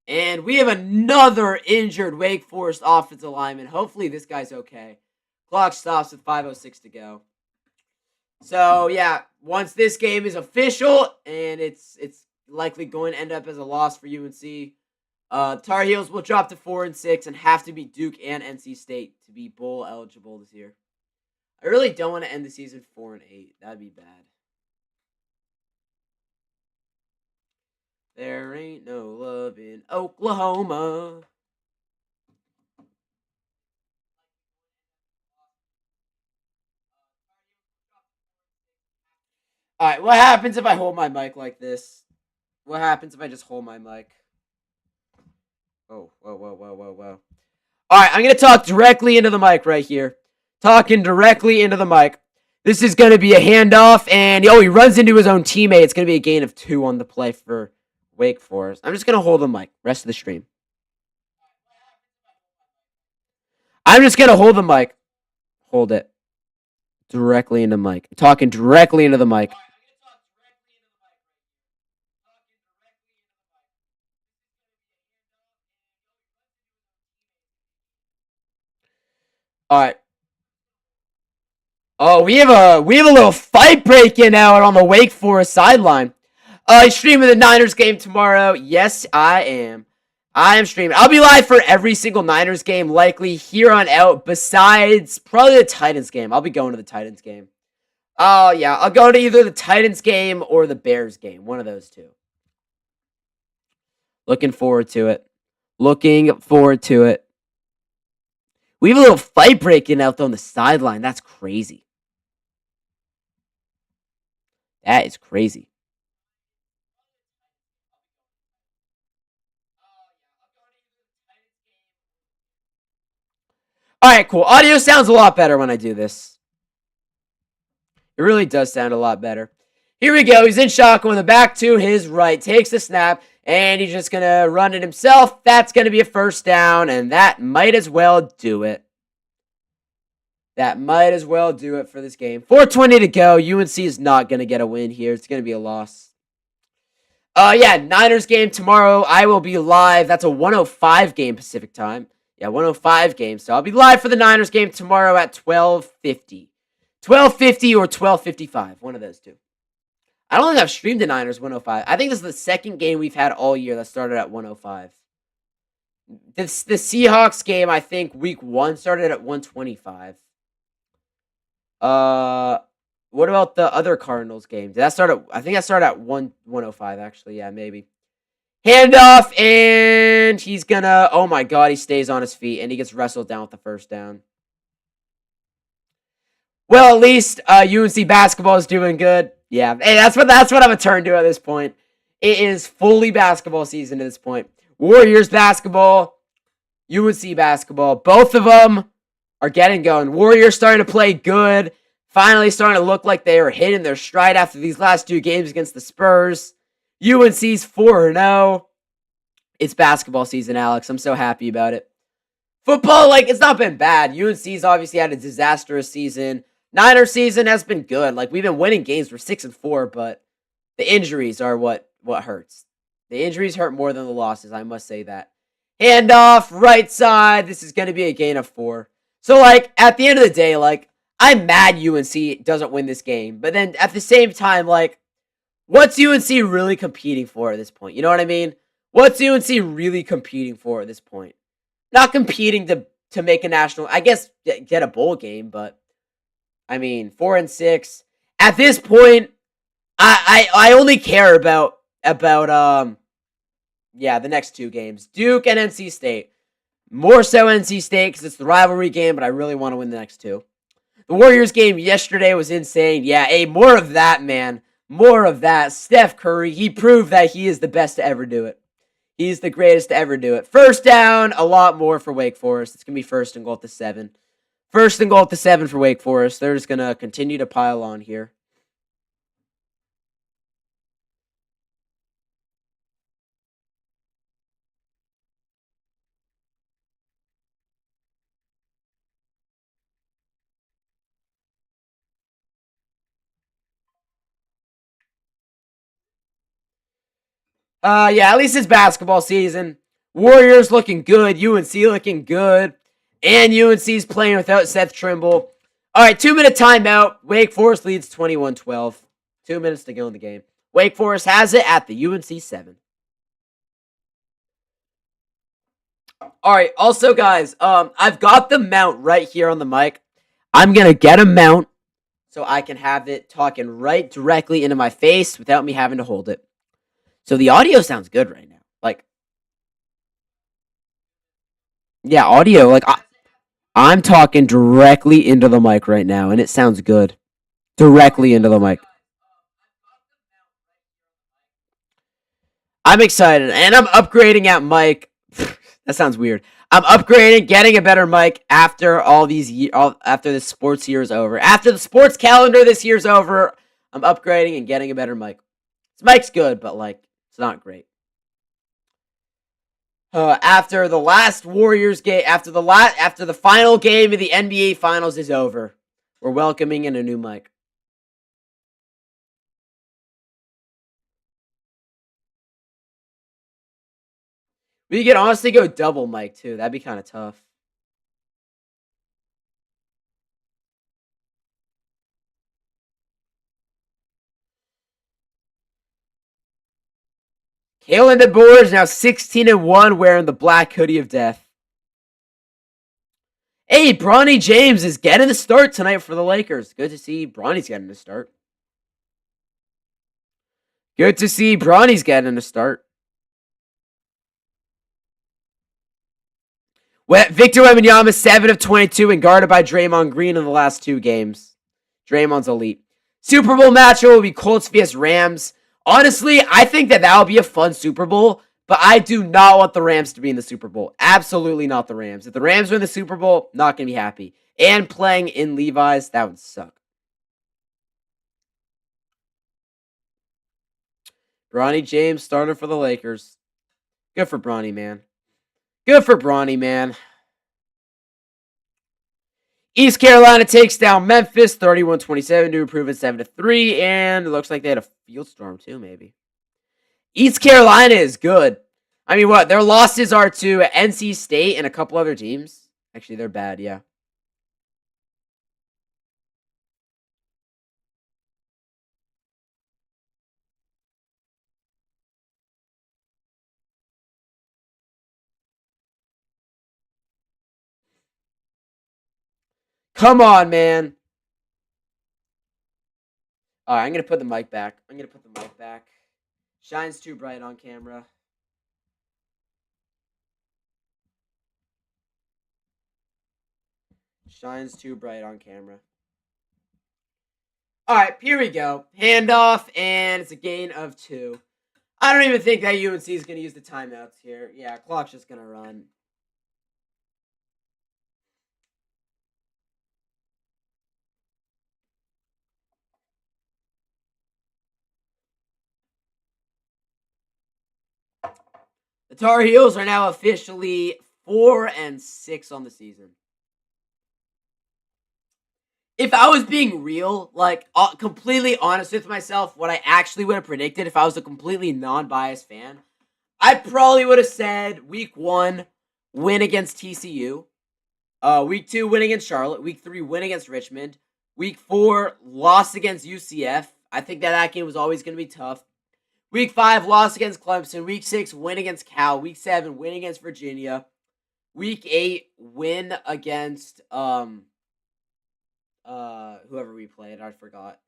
And we have another injured Wake Forest offensive lineman. Hopefully this guy's okay. Clock stops with 5:06 to go. So, yeah, once this game is official, and it's likely going to end up as a loss for UNC, Tar Heels will drop to 4-6 and have to beat Duke and NC State to be bowl eligible this year. I really don't want to end the season 4-8. That'd be bad. There ain't no love in Oklahoma. All right, what happens if I hold my mic like this? What happens if I just hold my mic? Oh, whoa, whoa, whoa, whoa, whoa. All right, I'm going to talk directly into the mic right here. Talking directly into the mic. This is going to be a handoff, and he runs into his own teammate. It's going to be a gain of 2 on the play for Wake Forest. I'm just going to hold the mic rest of the stream. I'm just going to hold the mic. Hold it. Directly into the mic. Talking directly into the mic. All right. Oh, we have a little fight breaking out on the Wake Forest sideline. Streaming the Niners game tomorrow. Yes, I am. I am streaming. I'll be live for every single Niners game, likely here on out. Besides probably the Titans game. I'll be going to the Titans game. Oh yeah, I'll go to either the Titans game or the Bears game. One of those two. Looking forward to it. Looking forward to it. We have a little fight breaking out though on the sideline. That's crazy. That is crazy. Alright, cool. Audio sounds a lot better when I do this. It really does sound a lot better. Here we go. He's in shotgun with the back to his right. Takes the snap, and he's just going to run it himself. That's going to be a first down, and that might as well do it. That might as well do it for this game. 4:20 to go. UNC is not going to get a win here. It's going to be a loss. Yeah, Niners game tomorrow. I will be live. That's a 1:05 game Pacific time. Yeah, 1:05 game. So I'll be live for the Niners game tomorrow at 12:50. 12:50 or 12:55. One of those two. I don't think I've streamed the Niners 1:05. I think this is the second game we've had all year that started at 1:05. The Seahawks game, I think week 1 started at 1:25. What about the other Cardinals game? Did that start at, I think that started at 1:05 actually. Yeah, maybe. Handoff, and he's gonna, oh my god, he stays on his feet, and he gets wrestled down with the first down. Well, at least UNC basketball is doing good. Yeah, hey, that's what I'm a turn to at this point. It is fully basketball season at this point. Warriors basketball, UNC basketball, both of them are getting going. Warriors starting to play good. Finally starting to look like they are hitting their stride after these last 2 games against the Spurs. UNC's 4-0. It's basketball season, Alex. I'm so happy about it. Football, like, it's not been bad. UNC's obviously had a disastrous season. Niner season has been good. Like, we've been winning games. We're 6-4, but the injuries are what hurts. The injuries hurt more than the losses, I must say that. Handoff, right side. This is going to be a gain of 4. So, like, at the end of the day, like, I'm mad UNC doesn't win this game. But then, at the same time, like, what's UNC really competing for at this point? You know what I mean? What's UNC really competing for at this point? Not competing to make a national, I guess, get a bowl game, but I mean, 4-6. At this point, I only care about the next 2 games. Duke and NC State. More so NC State because it's the rivalry game, but I really want to win the next 2. The Warriors game yesterday was insane. Yeah, hey, more of that, man. More of that. Steph Curry, he proved that he is the best to ever do it. He's the greatest to ever do it. First down, a lot more for Wake Forest. It's going to be first and goal at the 7. First and goal at the 7 for Wake Forest. They're just going to continue to pile on here. Yeah, at least it's basketball season. Warriors looking good. UNC looking good. And UNC's playing without Seth Trimble. All right, 2-minute timeout. Wake Forest leads 21-12. 2 minutes to go in the game. Wake Forest has it at the UNC 7. All right, also, guys, I've got the mount right here on the mic. I'm going to get a mount so I can have it talking right directly into my face without me having to hold it. So the audio sounds good right now. Like, yeah, audio. Like, I'm talking directly into the mic right now, and it sounds good. Directly into the mic. I'm excited, and I'm upgrading at mic. That sounds weird. I'm upgrading, getting a better mic after all these after the sports year is over. After the sports calendar this year's over, I'm upgrading and getting a better mic. This mic's good, but like it's not great. After the last Warriors game, after the final game of the NBA Finals is over, we're welcoming in a new mic. We could honestly go double mic too. That'd be kind of tough. Kalen DeBoer is now 16-1 wearing the black hoodie of death. Hey, Bronny James is getting the start tonight for the Lakers. Good to see Bronny's getting the start. Good to see Bronny's getting the start. Victor Wembanyama 7 of 22 and guarded by Draymond Green in the last 2 games. Draymond's elite. Super Bowl matchup will be Colts vs Rams. Honestly, I think that will be a fun Super Bowl, but I do not want the Rams to be in the Super Bowl. Absolutely not the Rams. If the Rams win the Super Bowl, not going to be happy. And playing in Levi's, that would suck. Bronny James started for the Lakers. Good for Bronny, man. Good for Bronny, man. East Carolina takes down Memphis 31-27 to improve it 7-3, and it looks like they had a field storm too, maybe. East Carolina is good. I mean, what? Their losses are to NC State and a couple other teams. Actually, they're bad, yeah. Come on, man. All right, I'm going to put the mic back. Shines too bright on camera. Shines too bright on camera. All right, here we go. Handoff, and it's a gain of 2. I don't even think that UNC is going to use the timeouts here. Yeah, clock's just going to run. The Tar Heels are now officially 4-6 on the season. If I was being real, like completely honest with myself, what I actually would have predicted if I was a completely non-biased fan, I probably would have said week 1, win against TCU. Week 2, win against Charlotte. Week 3, win against Richmond. Week 4, loss against UCF. I think that game was always going to be tough. Week 5, loss against Clemson. Week 6, win against Cal. Week 7, win against Virginia. Week 8, win against whoever we played. I forgot.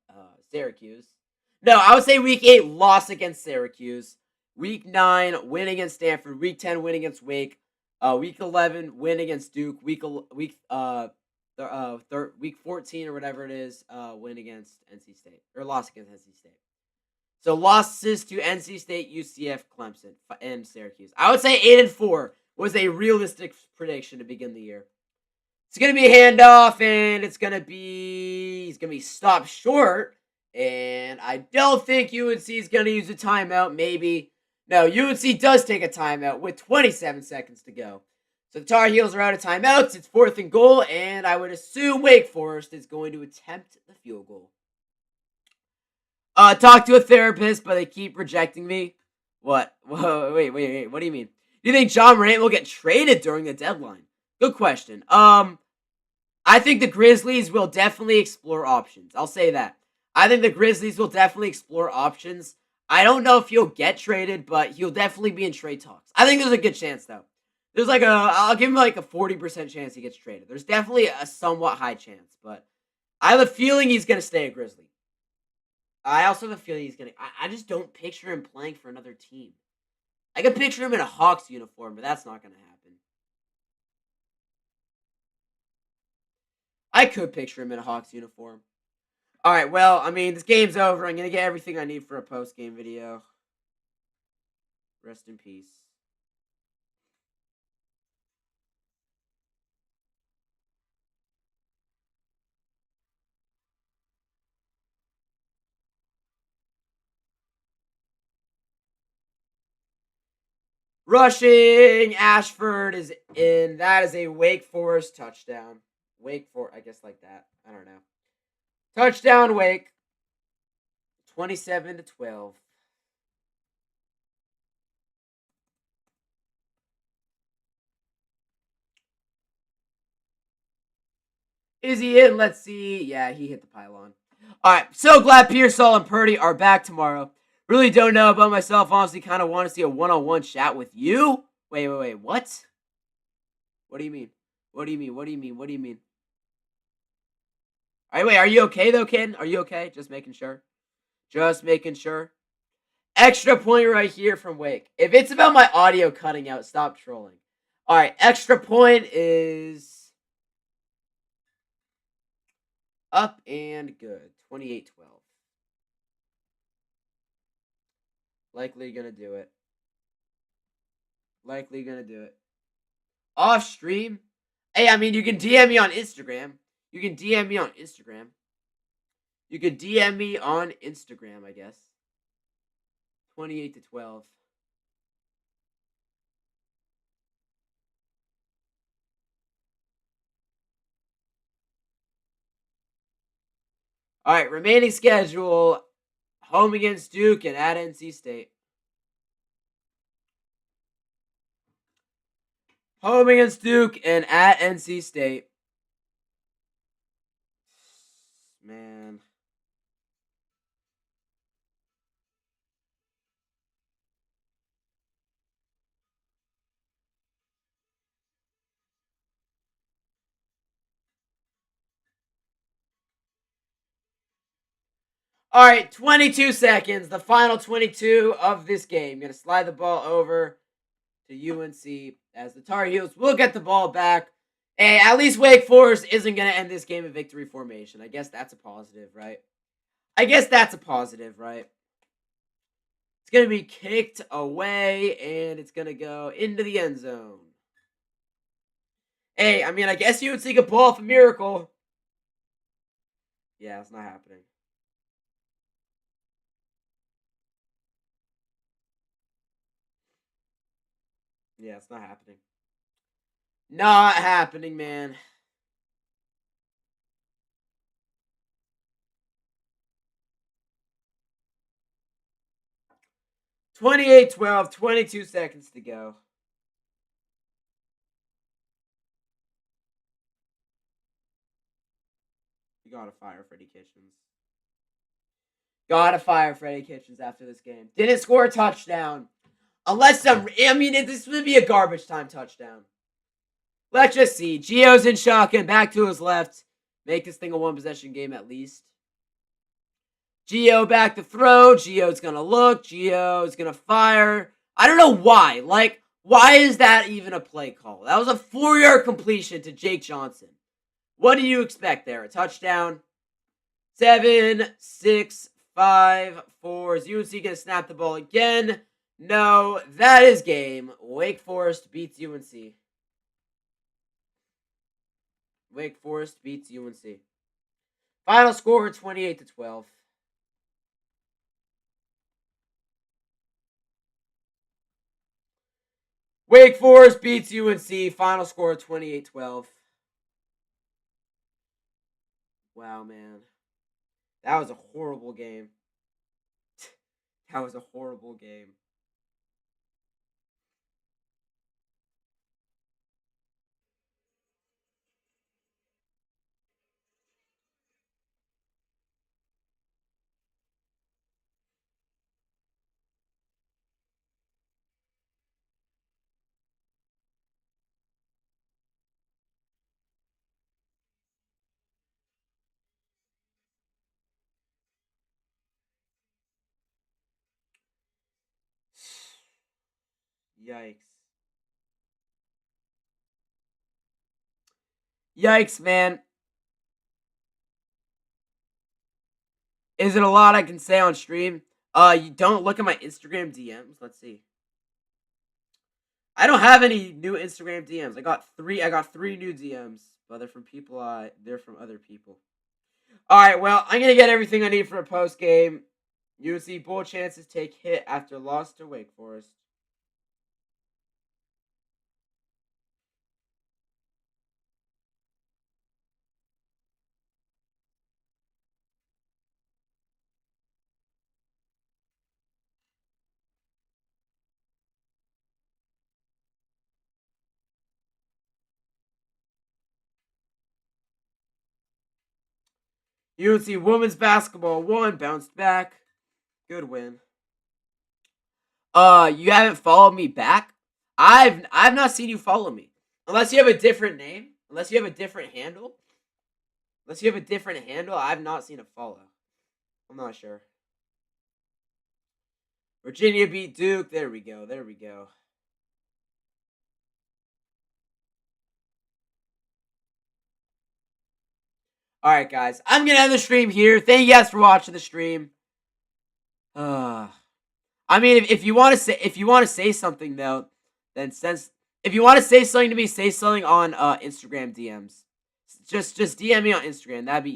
Syracuse. No, I would say week 8, loss against Syracuse. Week 9, win against Stanford. Week 10, win against Wake. Week 11, win against Duke. Week 14 or whatever it is, win against NC State. Or loss against NC State. So losses to NC State, UCF, Clemson, and Syracuse. I would say 8-4 was a realistic prediction to begin the year. It's going to be a handoff, and he's going to be stopped short, and I don't think UNC is going to use a timeout, maybe. No, UNC does take a timeout with 27 seconds to go. So the Tar Heels are out of timeouts. It's 4th and goal, and I would assume Wake Forest is going to attempt the field goal. Talk to a therapist, but they keep rejecting me. What? Whoa, wait. What do you mean? Do you think John Morant will get traded during the deadline? Good question. I think the Grizzlies will definitely explore options. I'll say that. I think the Grizzlies will definitely explore options. I don't know if he'll get traded, but he'll definitely be in trade talks. I think there's a good chance, though. There's like I'll give him like a 40% chance he gets traded. There's definitely a somewhat high chance, but I have a feeling he's going to stay a Grizzly. I also have a feeling he's going to. I just don't picture him playing for another team. I can picture him in a Hawks uniform, but that's not going to happen. I could picture him in a Hawks uniform. All right, well, I mean, this game's over. I'm going to get everything I need for a post-game video. Rest in peace. Rushing Ashford is in. That is a Wake Forest touchdown. Wake Forest, I guess like that. I don't know. Touchdown Wake. 27-12. Is he in? Let's see. Yeah, he hit the pylon. All right. So glad Pearsall and Purdy are back tomorrow. Really don't know about myself. Honestly, kind of want to see a one-on-one chat with you. Wait. What? What do you mean? What do you mean? What do you mean? What do you mean? All right, wait. Are you okay though, Ken? Are you okay? Just making sure. Just making sure. Extra point right here from Wake. If it's about my audio cutting out, stop trolling. All right. Extra point is up and good. 28-12. Likely gonna do it. Likely gonna do it. Off stream? Hey, I mean, you can DM me on Instagram. You can DM me on Instagram. You can DM me on Instagram, I guess. 28-12. All right, remaining schedule. Home against Duke and at NC State. Home against Duke and at NC State. Man. All right, 22 seconds. The final 22 of this game. Going to slide the ball over to UNC as the Tar Heels will get the ball back. Hey, at least Wake Forest isn't going to end this game in victory formation. I guess that's a positive, right? It's going to be kicked away, and it's going to go into the end zone. Hey, I mean, I guess UNC could pull off a miracle. Yeah, it's not happening. Yeah, it's not happening. Not happening, man. (28-12), 22 seconds to go. You gotta fire Freddie Kitchens. Gotta fire Freddie Kitchens after this game. Didn't score a touchdown. Unless this would be a garbage time touchdown. Let's just see. Gio's in shotgun, back to his left. Make this thing a one-possession game at least. Gio back to throw. Gio's gonna look. Gio's gonna fire. I don't know why. Like, why is that even a play call? That was a 4-yard completion to Jake Johnson. What do you expect there? A touchdown? 7, 6, 5, 4. Is UNC gonna snap the ball again? No, that is game. Wake Forest beats UNC. Wake Forest beats UNC. Final score 28-12. Wake Forest beats UNC. Final score 28-12. Wow, man. That was a horrible game. That was a horrible game. Yikes. Yikes, man. Is it a lot I can say on stream? You don't look at my Instagram DMs. Let's see. I don't have any new Instagram DMs. I got three new DMs, but they're from people. They're from other people. All right. Well, I'm gonna get everything I need for a post game. UNC bowl chances take hit after loss to Wake Forest. UNC women's basketball won, bounced back. Good win. You haven't followed me back? I've not seen you follow me. Unless you have a different name. Unless you have a different handle. I've not seen a follow. I'm not sure. Virginia beat Duke. There we go. Alright, guys. I'm gonna end the stream here. Thank you guys for watching the stream. I mean, if you want to say something though, then if you want to say something to me, say something on Instagram DMs. Just DM me on Instagram. That'd be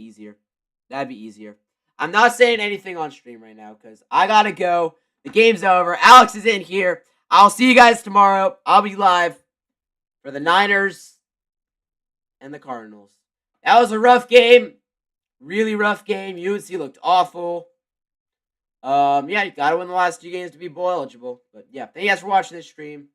easier. I'm not saying anything on stream right now because I gotta go. The game's over. Alex is in here. I'll see you guys tomorrow. I'll be live for the Niners and the Cardinals. That was a rough game. Really rough game. UNC looked awful. Yeah, you gotta win the last 2 games to be bowl eligible. But yeah, thank you guys for watching this stream.